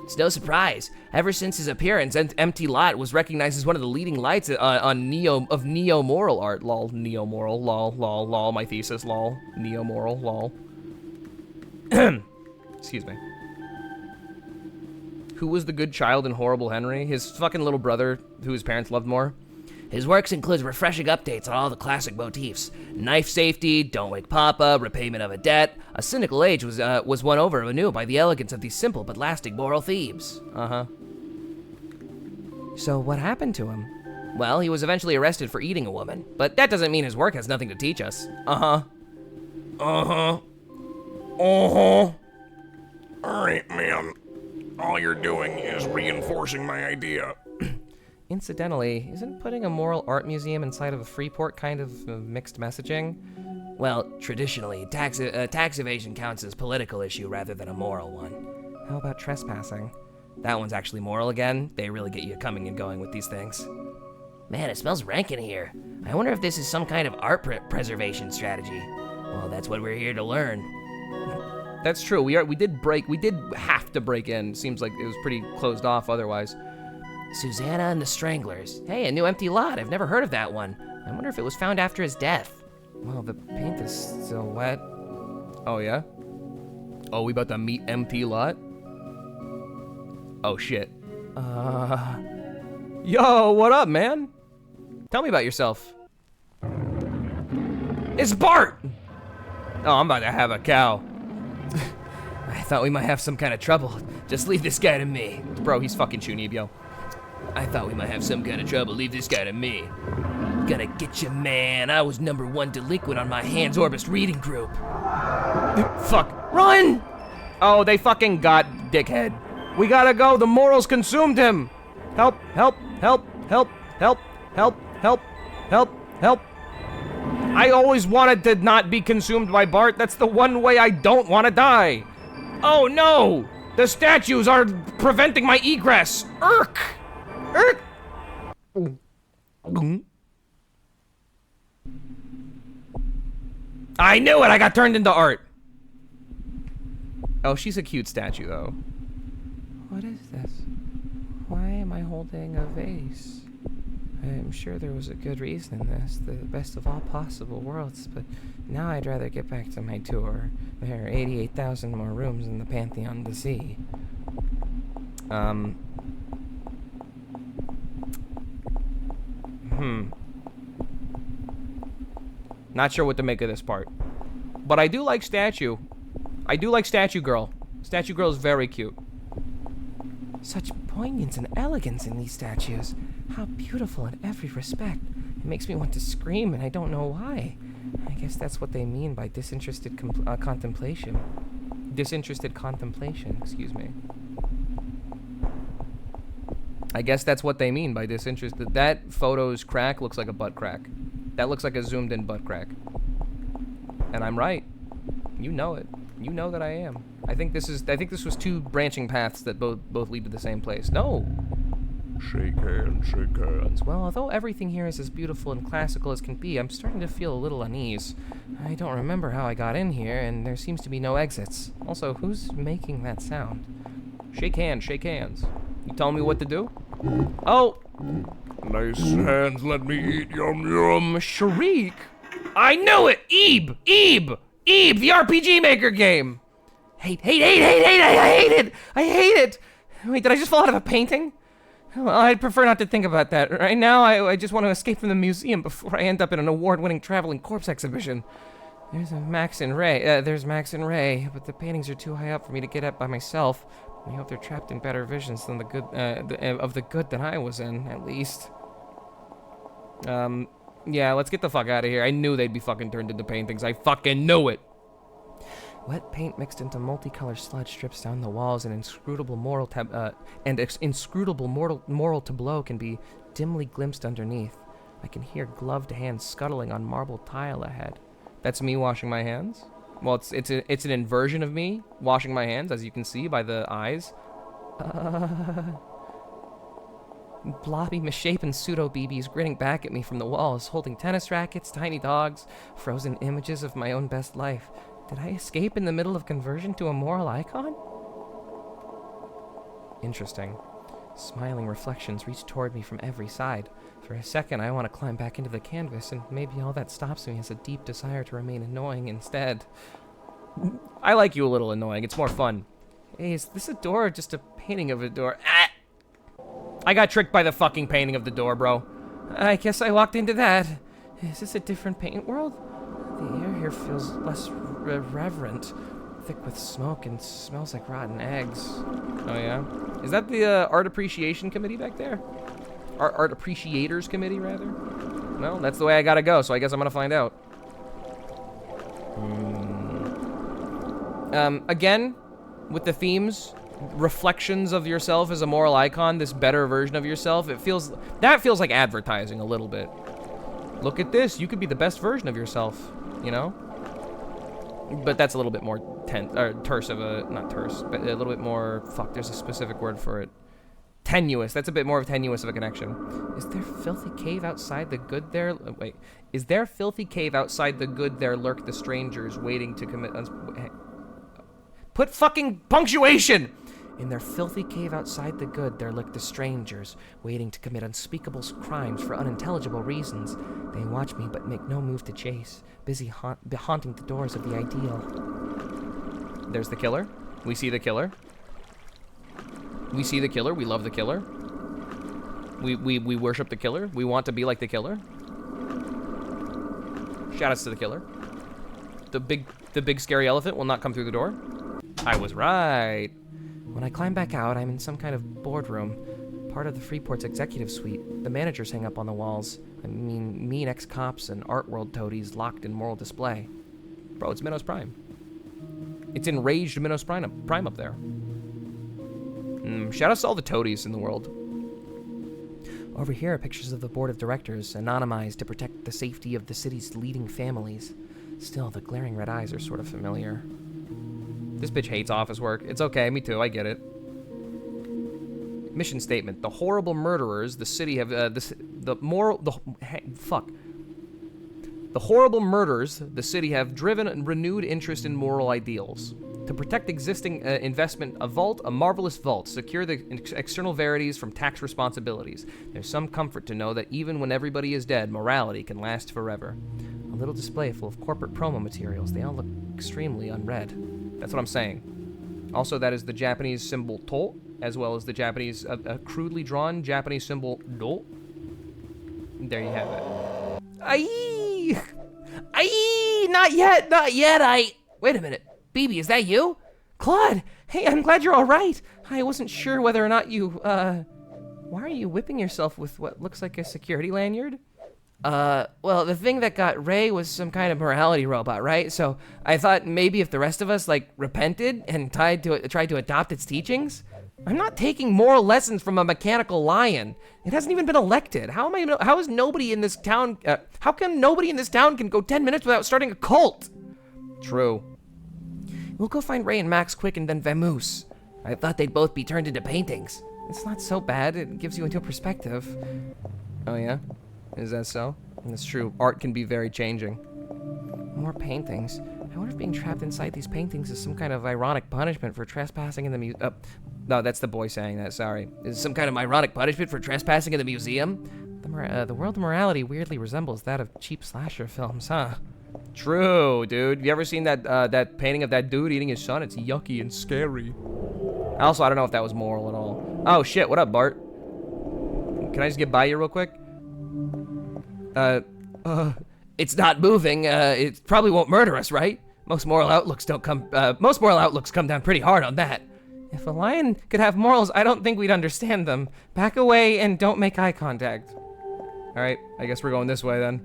It's no surprise. Ever since his appearance, Empty Lot was recognized as one of the leading lights on neo-moral art. Lol, neo-moral, lol, my thesis, lol, neo-moral, lol. Excuse me. Who was the good child in Horrible Henry? His fucking little brother, who his parents loved more? His works include refreshing updates on all the classic motifs. Knife safety, Don't Wake Papa, repayment of a debt. A cynical age was won over anew by the elegance of these simple but lasting moral themes. Uh-huh. So what happened to him? Well, he was eventually arrested for eating a woman, but that doesn't mean his work has nothing to teach us. Alright, man. All you're doing is reinforcing my idea. Incidentally, isn't putting a moral art museum inside of a Freeport kind of mixed messaging? Well, traditionally, tax evasion counts as a political issue rather than a moral one. How about trespassing? That one's actually moral again. They really get you coming and going with these things. Man, it smells rank in here. I wonder if this is some kind of art preservation strategy. Well, that's what we're here to learn. That's true. We did have to break in. Seems like it was pretty closed off otherwise. Susanna and the Stranglers. Hey, a new Empty Lot. I've never heard of that one. I wonder if it was found after his death. Well, the paint is still wet. Oh, yeah? Oh, we about to meet Empty Lot? Oh, shit. Yo, what up, man? Tell me about yourself. It's Bart! Oh, I'm about to have a cow. I thought we might have some kind of trouble. Just leave this guy to me. Bro, he's fucking Chunibyo. I thought we might have some kind of trouble. Leave this guy to me. Gonna get you, man. I was #1 delinquent on my Hans Orbist reading group. Fuck. Run! Oh, they fucking got dickhead. We gotta go. The morals consumed him. Help, help, help, help, help, help, help, help, help. I always wanted to not be consumed by Bart. That's the one way I don't want to die. Oh no! The statues are preventing my egress. Irk! Irk! I knew it! I got turned into art. Oh, she's a cute statue, though. What is this? Why am I holding a vase? I'm sure there was a good reason in this, the best of all possible worlds, but now I'd rather get back to my tour. There are 88,000 more rooms in the Pantheon to see. Not sure what to make of this part. But I do like Statue. I do like Statue Girl. Statue Girl is very cute. Such poignance and elegance in these statues. How beautiful in every respect. It makes me want to scream, and I don't know why. I guess that's what they mean by disinterested contemplation. Disinterested contemplation, excuse me. I guess that's what they mean by disinterested. That photo's crack looks like a butt crack. That looks like a zoomed in butt crack. And I'm right. You know it. You know that I am. I think this was two branching paths that both lead to the same place. No. Shake hands, shake hands. Well, although everything here is as beautiful and classical as can be, I'm starting to feel a little unease. I don't remember how I got in here, and there seems to be no exits. Also, who's making that sound? Shake hands, shake hands. You telling me what to do? Oh! Nice hands, let me eat, yum yum. Sharik! I knew it! Ebe! Ebe! Ebe, the RPG Maker game! Hate, I hate it! I hate it! Wait, did I just fall out of a painting? Well, I'd prefer not to think about that. Right now, I just want to escape from the museum before I end up in an award-winning traveling corpse exhibition. There's Max and Ray, but the paintings are too high up for me to get at by myself. I hope they're trapped in better visions than the good that I was in, at least. Yeah, let's get the fuck out of here. I knew they'd be fucking turned into paintings. I fucking knew it. Wet paint mixed into multicolored sludge strips down the walls, and inscrutable moral tableau can be dimly glimpsed underneath. I can hear gloved hands scuttling on marble tile ahead. That's me washing my hands? Well, it's an inversion of me washing my hands, as you can see by the eyes. Blobby, misshapen pseudo-BBs grinning back at me from the walls, holding tennis rackets, tiny dogs, frozen images of my own best life. Did I escape in the middle of conversion to a moral icon? Interesting. Smiling reflections reach toward me from every side. For a second, I want to climb back into the canvas, and maybe all that stops me is a deep desire to remain annoying instead. I like you a little annoying. It's more fun. Hey, is this a door or just a painting of a door? Ah! I got tricked by the fucking painting of the door, bro. I guess I walked into that. Is this a different paint world? The air here feels less reverent, thick with smoke and smells like rotten eggs. Oh, yeah? Is that the Art Appreciation Committee back there? Art Appreciators Committee, rather? Well, that's the way I gotta go, so I guess I'm gonna find out. Again, with the themes, reflections of yourself as a moral icon, this better version of yourself, that feels like advertising a little bit. Look at this, you could be the best version of yourself, you know? But that's a little bit more terse of a, not terse, but a little bit more, fuck, there's a specific word for it. Tenuous, that's a bit more tenuous of a connection. Is there filthy cave outside the good there? Wait, is there filthy cave outside the good there lurk the strangers waiting to commit Put fucking punctuation! In their filthy cave outside the good, there lurk the strangers, waiting to commit unspeakable crimes for unintelligible reasons. They watch me, but make no move to chase, busy haunting the doors of the ideal. There's the killer. We see the killer. We see the killer. We love the killer. We worship the killer. We want to be like the killer. Shoutouts to the killer. The big scary elephant will not come through the door. I was right. When I climb back out, I'm in some kind of boardroom, part of the Freeport's executive suite. The managers hang up on the walls. I mean, mean ex-cops and art world toadies locked in moral display. Bro, it's Minos Prime. It's enraged Minos Prime up there. Shout out to all the toadies in the world. Over here are pictures of the board of directors, anonymized to protect the safety of the city's leading families. Still, the glaring red eyes are sort of familiar. This bitch hates office work. It's okay, me too, I get it. Mission statement. The horrible murderers the city have, The horrible murderers the city have driven a renewed interest in moral ideals. To protect existing investment, a marvelous vault, secure the external verities from tax responsibilities. There's some comfort to know that even when everybody is dead, morality can last forever. A little display full of corporate promo materials. They all look extremely unread. That's what I'm saying. Also, that is the Japanese symbol to, as well as the Japanese, crudely drawn Japanese symbol do. There you have it. Not yet, Wait a minute. BB, is that you? Claude, hey, I'm glad you're all right. I wasn't sure whether or not you, Why are you whipping yourself with what looks like a security lanyard? Well, the thing that got Ray was some kind of morality robot, right? So I thought maybe if the rest of us, repented and tried to adopt its teachings. I'm not taking moral lessons from a mechanical lion. It hasn't even been elected. How come nobody in this town can go 10 minutes without starting a cult? True. We'll go find Ray and Max quick and then vamoose. I thought they'd both be turned into paintings. It's not so bad. It gives you a new perspective. Oh yeah? Is that so? That's true. Art can be very changing. More paintings. I wonder if being trapped inside these paintings is some kind of ironic punishment for trespassing in the museum. No, that's the boy saying that, sorry. Is some kind of ironic punishment for trespassing in the museum? The world of morality weirdly resembles that of cheap slasher films, huh? True, dude. You ever seen that that painting of that dude eating his son? It's yucky and scary. Also, I don't know if that was moral at all. Oh, shit. What up, Bart? Can I just get by you real quick? It's not moving. It probably won't murder us, right? Most moral outlooks come down pretty hard on that. If a lion could have morals, I don't think we'd understand them. Back away and don't make eye contact. Alright, I guess we're going this way then.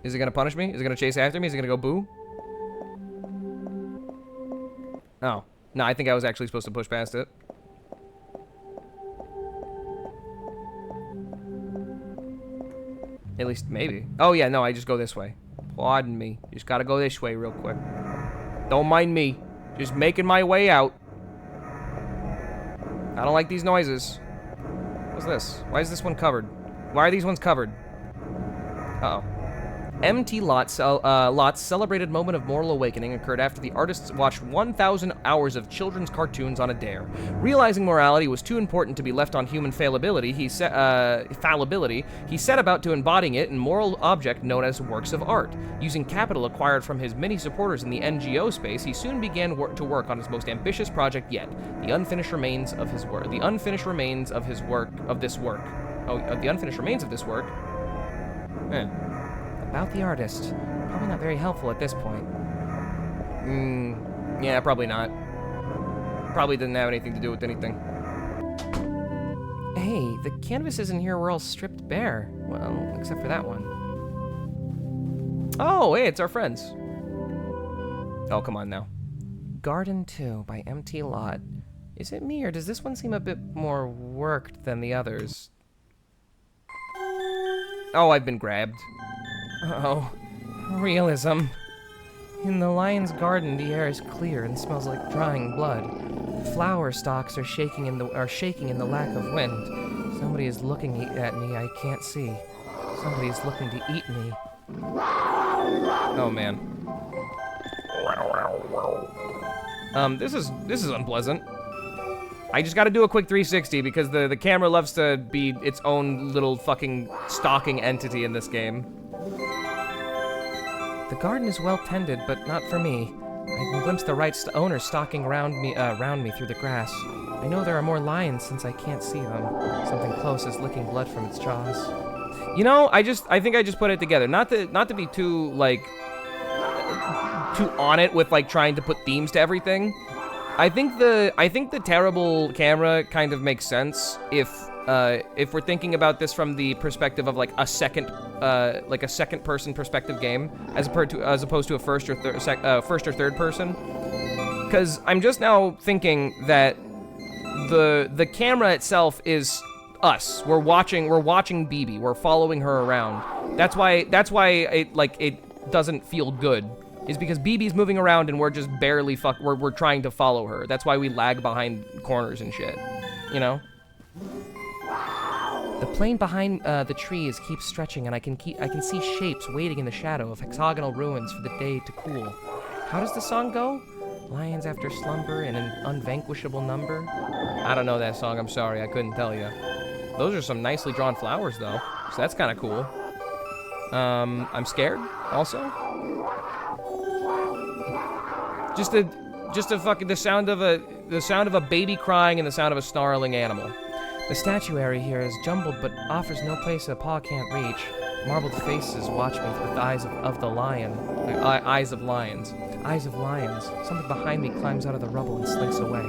Is it gonna punish me? Is it gonna chase after me? Is it gonna go boo? Oh. No, I think I was actually supposed to push past it. At least, maybe. Oh yeah, no, I just go this way. Pardon me. Just gotta go this way real quick. Don't mind me. Just making my way out. I don't like these noises. What's this? Why is this one covered? Why are these ones covered? Uh-oh. MT Lot's celebrated moment of moral awakening occurred after the artists watched 1,000 hours of children's cartoons on a dare. Realizing morality was too important to be left on human fallibility, he set about to embodying it in moral object known as works of art. Using capital acquired from his many supporters in the NGO space, he soon began to work on his most ambitious project yet: the unfinished remains of his work. The unfinished remains of this work. About the artist. Probably not very helpful at this point. Yeah, probably not. Probably didn't have anything to do with anything. Hey, the canvases in here were all stripped bare. Well, except for that one. Oh, hey, it's our friends. Oh, come on now. Garden 2 by MT Lot. Is it me, or does this one seem a bit more worked than the others? Oh, I've been grabbed. Oh, realism. In the lion's garden, the air is clear and smells like drying blood. Flower stalks are shaking in the lack of wind. Somebody is looking at me I can't see. Somebody is looking to eat me. Oh man. This is unpleasant. I just gotta do a quick 360 because the camera loves to be its own little fucking stalking entity in this game. The garden is well tended, but not for me. I can glimpse the right owner stalking around me through the grass. I know there are more lions since I can't see them. Something close is licking blood from its jaws. You know, I think I just put it together. Not to be too too on it with like trying to put themes to everything. I think the terrible camera kind of makes sense if we're thinking about this from the perspective of like a second person perspective game, as opposed to a first or third person. Because I'm just now thinking that the camera itself is us. We're watching BB. We're following her around. That's why it doesn't feel good. Is because BB's moving around and we're just barely we're trying to follow her. That's why we lag behind corners and shit. You know? The plain behind the trees keeps stretching, and I can see shapes waiting in the shadow of hexagonal ruins for the day to cool. How does the song go? Lions after slumber in an unvanquishable number? I don't know that song, I'm sorry, I couldn't tell you. Those are some nicely drawn flowers though, so that's kind of cool. I'm scared also. Just a fucking the sound of a baby crying and the sound of a snarling animal. The statuary here is jumbled but offers no place a paw can't reach. Marbled faces watch me with eyes of the lion. Eyes of lions. Eyes of lions. Something behind me climbs out of the rubble and slinks away.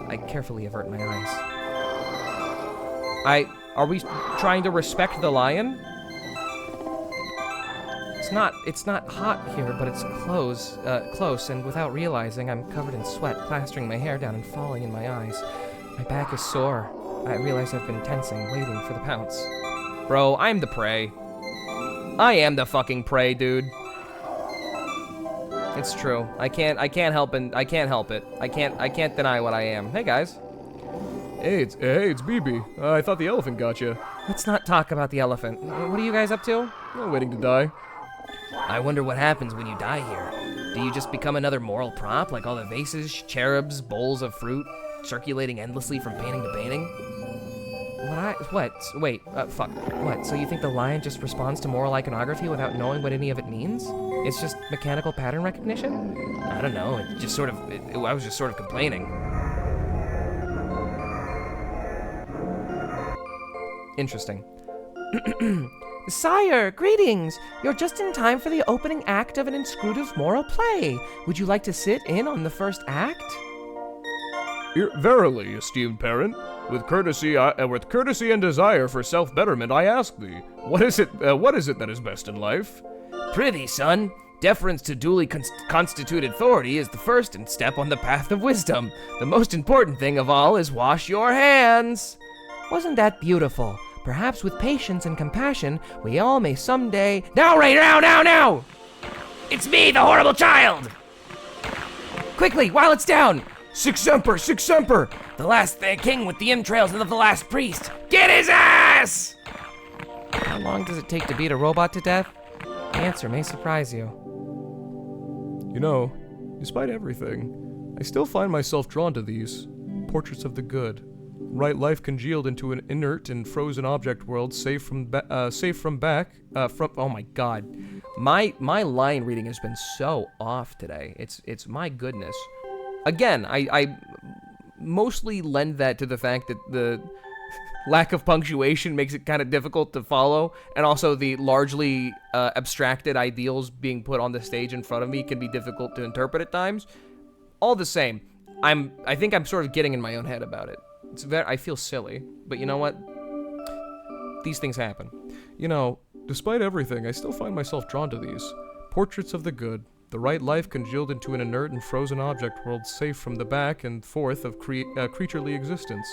I carefully avert my eyes. Are we trying to respect the lion? It's not hot here, but it's close, and without realizing, I'm covered in sweat, plastering my hair down and falling in my eyes. My back is sore. I realize I've been tensing, waiting for the pounce. Bro, I'm the prey. I am the fucking prey, dude. It's true. I can't help it. I can't deny what I am. Hey guys. Hey, it's BB. I thought the elephant got you. Let's not talk about the elephant. What are you guys up to? Waiting to die. I wonder what happens when you die here. Do you just become another moral prop, like all the vases, cherubs, bowls of fruit, circulating endlessly from painting to painting? Fuck. What, so you think the lion just responds to moral iconography without knowing what any of it means? It's just mechanical pattern recognition? I don't know, I was just sort of complaining. Interesting. Sire, greetings! You're just in time for the opening act of an inscrutative moral play. Would you like to sit in on the first act? Verily, esteemed parent, with courtesy and desire for self-betterment, I ask thee, what is it that is best in life? Prithee, son, deference to duly constituted authority is the first step on the path of wisdom. The most important thing of all is wash your hands. Wasn't that beautiful? Perhaps with patience and compassion, we all may someday— Now, Ray, now! It's me, the horrible child! Quickly, while it's down! Sic semper! The last king with the entrails of the last priest. Get his ass! How long does it take to beat a robot to death? The answer may surprise you. You know, despite everything, I still find myself drawn to these portraits of the good. Right life congealed into an inert and frozen object world, safe from oh my god, my line reading has been so off today. It's my goodness. Again, I mostly lend that to the fact that the lack of punctuation makes it kind of difficult to follow, and also the largely abstracted ideals being put on the stage in front of me can be difficult to interpret at times. All the same, I think I'm sort of getting in my own head about it. I feel silly, but you know what? These things happen. You know, despite everything, I still find myself drawn to these portraits of the good. The right life congealed into an inert and frozen object world, safe from the back and forth of creaturely existence.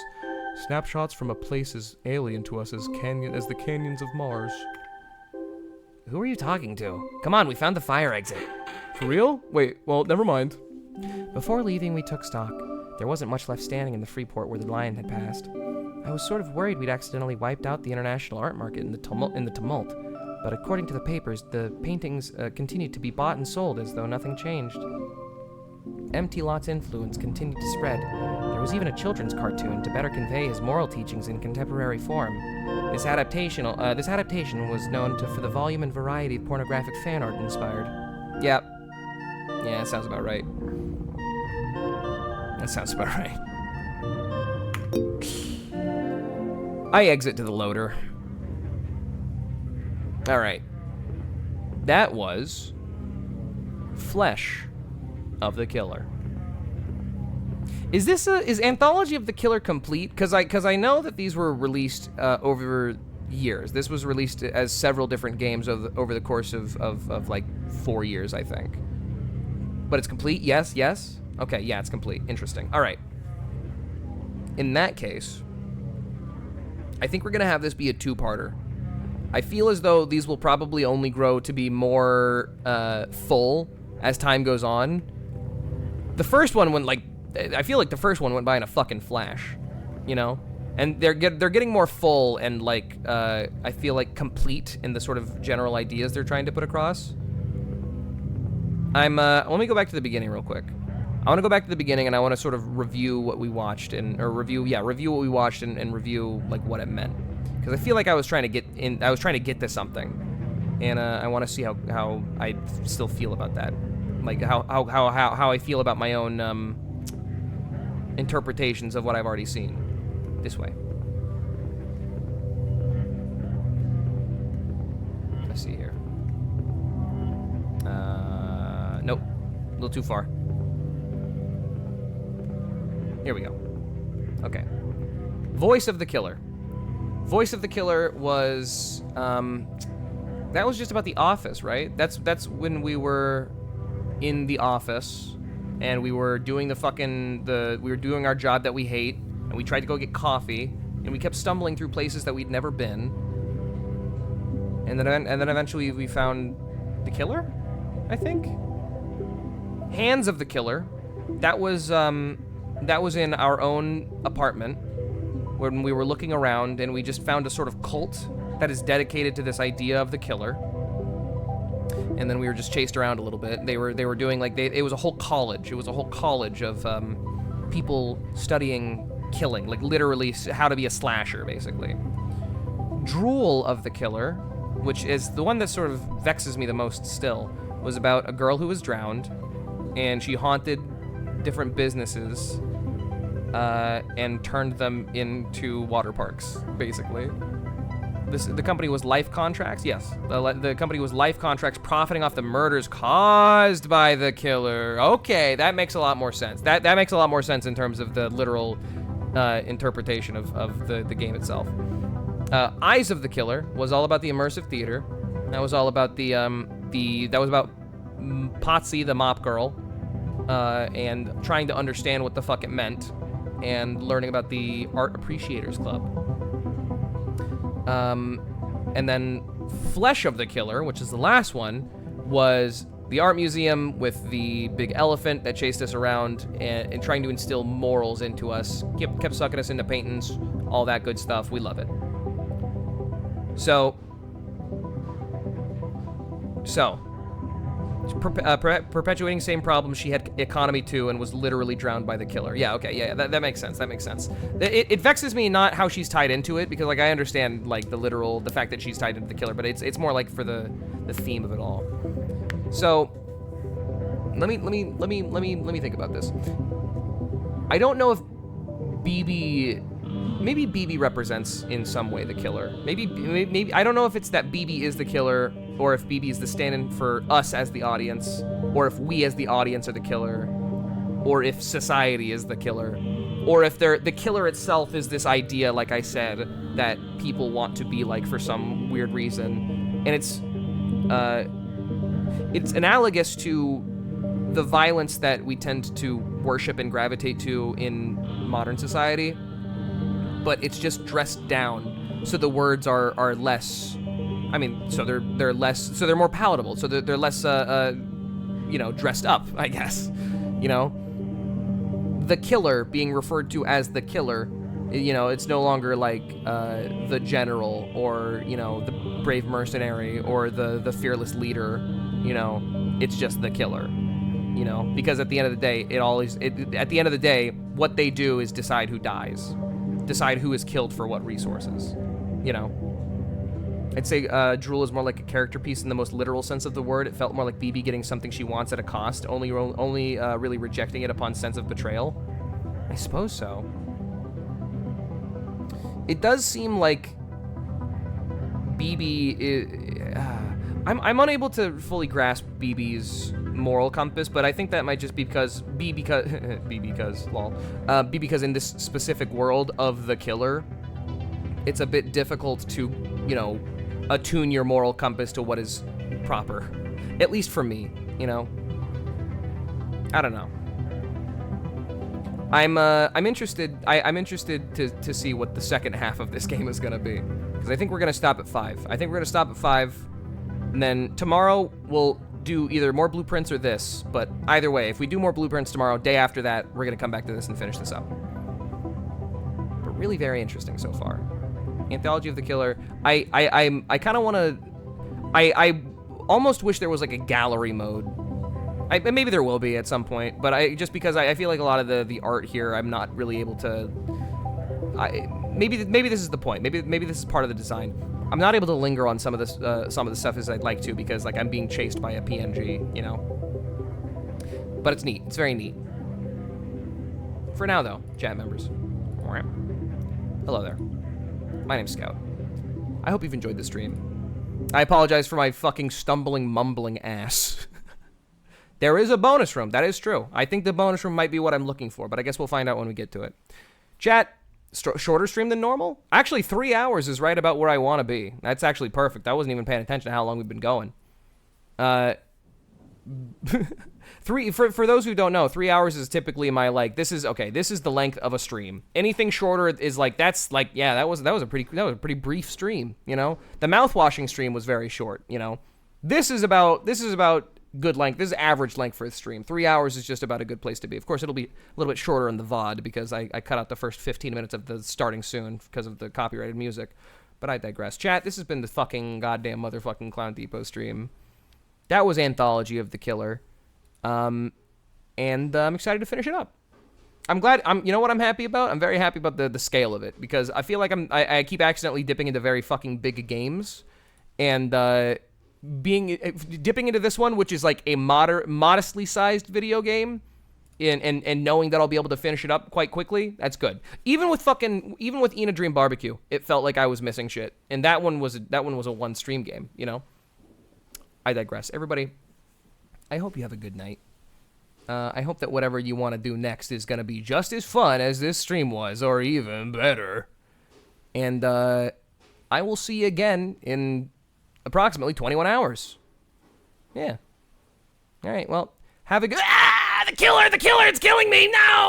Snapshots from a place as alien to us as the canyons of Mars. Who are you talking to? Come on, we found the fire exit. For real? Wait, well, never mind. Before leaving, we took stock. There wasn't much left standing in the free port where the lion had passed. I was sort of worried we'd accidentally wiped out the international art market in the tumult, but according to the papers, the paintings continued to be bought and sold as though nothing changed. Empty Lot's influence continued to spread. There was even a children's cartoon to better convey his moral teachings in contemporary form. This adaptation was known for the volume and variety of pornographic fan art inspired. Yeah, that sounds about right. That sounds about right. I exit to the loader. Alright. That was Flesh of the Killer. Is Anthology of the Killer complete? Because I know that these were released over years. This was released as several different games over the course of like 4 years, I think. But it's complete? Yes? Okay, yeah, it's complete. Interesting. All right. In that case, I think we're going to have this be a two-parter. I feel as though these will probably only grow to be more full as time goes on. The first one went I feel like the first one went by in a fucking flash, you know? And they're getting more full and I feel like complete in the sort of general ideas they're trying to put across. Let me go back to the beginning real quick. I want to go back to the beginning and I want to sort of review what we watched and review what we watched and review like what it meant. Because I feel like I was trying to get to something. And I want to see how I still feel about that. Like how I feel about my own interpretations of what I've already seen. This way. Let's see here. Nope. A little too far. Here we go. Okay. Voice of the Killer. Voice of the Killer was, that was just about The Office, right? That's when we were in the office, and we were doing we were doing our job that we hate, and we tried to go get coffee, and we kept stumbling through places that we'd never been, and then eventually we found the killer, I think? Hands of the Killer. That was in our own apartment when we were looking around, and we just found a sort of cult that is dedicated to this idea of the killer. And then we were just chased around a little bit. They were doing like it was a whole college. It was a whole college of people studying killing, like literally how to be a slasher, basically. Drool of the Killer, which is the one that sort of vexes me the most still, was about a girl who was drowned, and she haunted different businesses and turned them into water parks, basically. The company was Life Contracts. Yes, the company was Life Contracts, profiting off the murders caused by the killer. Okay, that makes a lot more sense. That makes a lot more sense in terms of the literal interpretation of the game itself. Eyes of the Killer was all about the immersive theater. That was all about that was about Potsy, the mop girl, and trying to understand what the fuck it meant, and learning about the Art Appreciators Club. And then Flesh of the Killer, which is the last one, was the art museum with the big elephant that chased us around and trying to instill morals into us. Kept sucking us into paintings, all that good stuff. We love it. So perpetuating same problem. She had economy too and was literally drowned by the killer. Yeah, okay, yeah, that makes sense. That makes sense. It vexes me not how she's tied into it, because like I understand like the fact that she's tied into the killer, but it's more like for the theme of it all. So let me think about this. I don't know if maybe BB represents in some way the killer. Maybe I don't know if it's that BB is the killer, or if BB is the stand-in for us as the audience, or if we as the audience are the killer, or if society is the killer, or if the killer itself is this idea, like I said, that people want to be like for some weird reason. And it's analogous to the violence that we tend to worship and gravitate to in modern society, but it's just dressed down, so the words are less. I mean, so they're less, so they're more palatable, so they're less, dressed up, I guess. The killer being referred to as the killer, it's no longer like the general, or the brave mercenary, or the fearless leader. It's just the killer. Because at the end of the day, at the end of the day, what they do is decide who dies, decide who is killed for what resources. I'd say Drool is more like a character piece in the most literal sense of the word. It felt more like BB getting something she wants at a cost, only really rejecting it upon sense of betrayal. I suppose so. It does seem like BB is... I'm unable to fully grasp BB's moral compass, but I think that might just be because because in this specific world of the killer, it's a bit difficult to, attune your moral compass to what is proper. At least for me, I don't know. I'm interested. I'm interested to see what the second half of this game is gonna be, because I think we're gonna stop at 5. And then tomorrow we'll do either more blueprints or this. But either way, if we do more blueprints tomorrow, day after that, we're gonna come back to this and finish this up. But really very interesting so far. Anthology of the Killer. I kind of want to. I almost wish there was like a gallery mode. Maybe there will be at some point, but just because I feel like a lot of the art here, I'm not really able to. Maybe this is the point. Maybe this is part of the design. I'm not able to linger on some of the stuff as I'd like to, because like I'm being chased by a PNG, But it's neat. It's very neat. For now, though, chat members. Hello there. My name's Scout. I hope you've enjoyed the stream. I apologize for my fucking stumbling, mumbling ass. There is a bonus room. That is true. I think the bonus room might be what I'm looking for, but I guess we'll find out when we get to it. Chat, shorter stream than normal? Actually, 3 hours is right about where I want to be. That's actually perfect. I wasn't even paying attention to how long we've been going. For those who don't know, 3 hours is typically my, this is the length of a stream. Anything shorter is that was a pretty brief stream, The mouth washing stream was very short, This is about good length. This is average length for a stream. 3 hours is just about a good place to be. Of course, it'll be a little bit shorter in the VOD because I cut out the first 15 minutes of the starting soon because of the copyrighted music. But I digress. Chat, this has been the fucking goddamn motherfucking Clown Depot stream. That was Anthology of the Killer. And I'm excited to finish it up. I'm glad. You know what I'm happy about? I'm very happy about the scale of it because I feel like I keep accidentally dipping into very fucking big games, and dipping into this one, which is like a modestly sized video game, and knowing that I'll be able to finish it up quite quickly. That's good. Even with Ina Dream Barbecue, it felt like I was missing shit, and that one was a one stream game. You know. I digress. Everybody, I hope you have a good night. I hope that whatever you want to do next is going to be just as fun as this stream was, or even better. And I will see you again in approximately 21 hours. Yeah. All right, well, have a good... Ah! The killer! It's killing me! No!